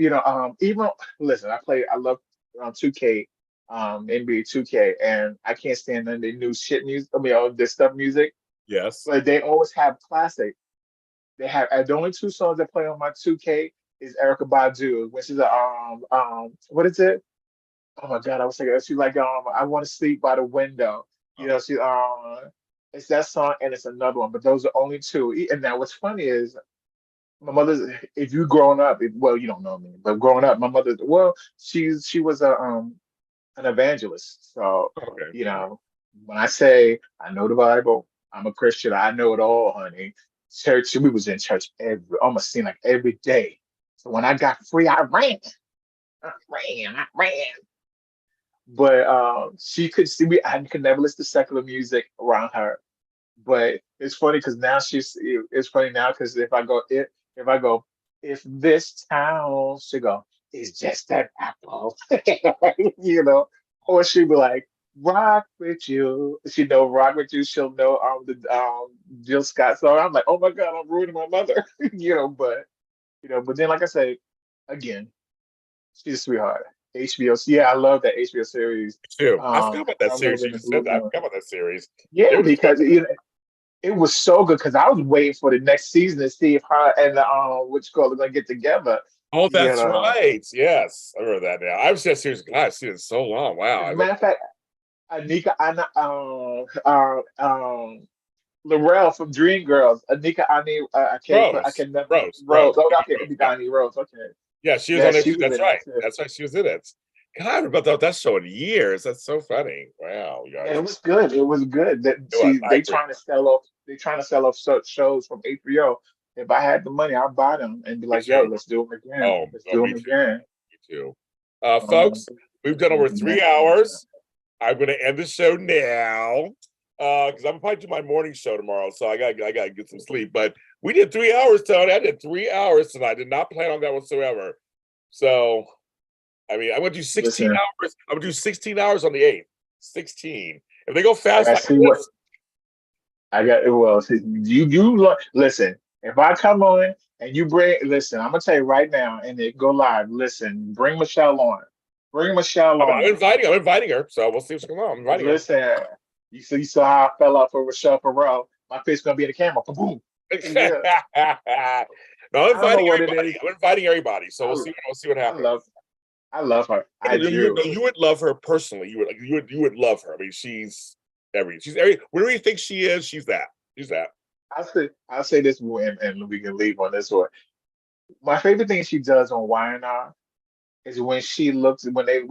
know, even listen. I love 2K, NBA 2K, and I can't stand none of the new shit music. I mean, all this stuff music, Yes. but they always have classic. They have the only two songs that play on my 2K is Erica Badu, which is what is it? oh my God, I was thinking she's like I want to sleep by the window. You Oh, know, it's that song and it's another one, but those are only two. And now what's funny is my mother's if you growing up, well, you don't know me, but growing up, my mother, well, she was a an evangelist. So, okay. you know, when I say I know the Bible, I'm a Christian, I know it all, honey. Church, we was in church almost seemed like every day. So when I got free, I ran. I ran. But she could see me. I could never listen to secular music around her. But it's funny because now it's funny now because if I go if this town should go it's just that apple, you know, or she'd be like rock with you. She know rock with you. She'll know the Jill Scott song. I'm like, oh my God, I'm ruining my mother, you know. But but then like I say again, she's a sweetheart. HBO, yeah, I love that HBO series. Too. I forgot about that I series. love You it. just said that. I forgot about that series. It Yeah, was good. because it was so good because I was waiting for the next season to see if her and the which girl are gonna get together. Oh, You that's know, right. Yes, I remember that now. I've seen that series. God, I've seen it so long. Wow. as I a mean, matter of fact, Anika, Laurel from Dreamgirls, Anika Ani, I Rose, can never Rose, Rose. Rose. Oh, Nikki okay, Rose. Anika Yeah, Ani Rose. Okay, yeah. She was yeah, on it she too. was That's in that right. too. That's right. She was in it. God, I haven't about that show in years. That's so funny. Wow, you Yeah, guys. it was good. It was good. That It was. see, I agree. they trying to sell off such shows from HBO. If I had the money, I'd buy them and be Me like, yo, too. let's do them again. Oh, Let's oh, do me them too. again. Me too. Um, Folks, we've done over 3 hours. I'm going to end the show now because I'm probably do my morning show tomorrow, so I got to get some sleep. But we did 3 hours, Tony. I did 3 hours tonight. I did not plan on that whatsoever. So, I mean, I'm going to do 16 Listen, hours. I'm going to do 16 hours on the 8th. 16. If they go I fast got to like see what this, I got. Well, see, listen. If I come on and you listen, I'm gonna tell you right now, and it go live. Listen, bring Michelle on. Bring Michelle I'm on. inviting. I'm inviting her. So we'll see what's going on. I'm inviting her. Listen, you saw how I fell out for Rochelle Farrell. My face gonna be in the camera. Boom. Yeah. No, I'm I don't know inviting what it everybody. is. I'm inviting everybody. So I, we'll see what I happens. love I love her. I do. You would love her personally. You would love her. I mean, she's every whatever you think she is, she's that. She's that. I'll say this and we can leave on this one. My favorite thing she does on YNR is when she looks when they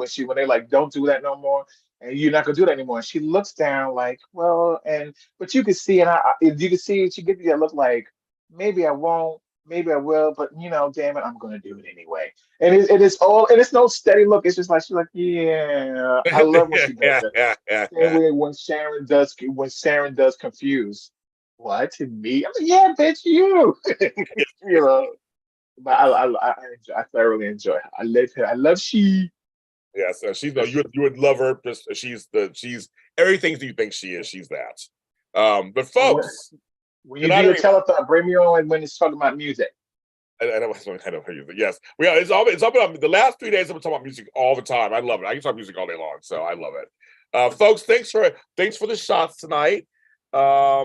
like don't do that no more and you're not gonna do that anymore. And she looks down like, well, and but you can see and you can see she gives you that look like maybe I won't, maybe I will, but damn it, I'm gonna do it anyway. And it is all and it's no steady look. It's just like she's like, yeah, I love when she does that. Same way when Sharon does confuse. What me? I'm like, yeah, bitch, you. you know. But I thoroughly enjoy her. I love her. I love she. Yes, she's no. You would love her. Just she's everything you think she is. She's that. But So folks, when good you do night, your everybody. telethon, bring me on when it's talking about music. I know use it. Yes, we are. It's all about the last 3 days. I've been talking about music all the time. I love it. I can talk music all day long, so I love it. Folks, thanks for the shots tonight. Yeah,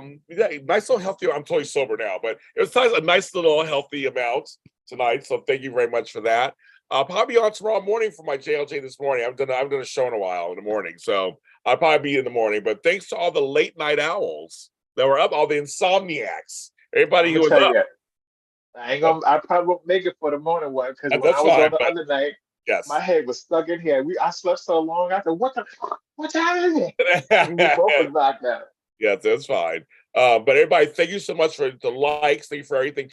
nice little healthy. I'm totally sober now, but it was a nice little healthy amount tonight. So thank you very much for that. I'll probably be on tomorrow morning for my JLJ this morning. I've done a show in a while in the morning, so I'll probably be in the morning. But thanks to all the late night owls that were up, all the insomniacs, everybody I'm who gonna was tell up. you, I ain't gonna. I probably won't make it for the morning one because when I That's was on fine, the but other night, my yes. head was stuck in here. I slept so long. I said, what time is it? And we both was knocked out. Yes, that's fine. But everybody, thank you so much for the likes. Thank you for everything.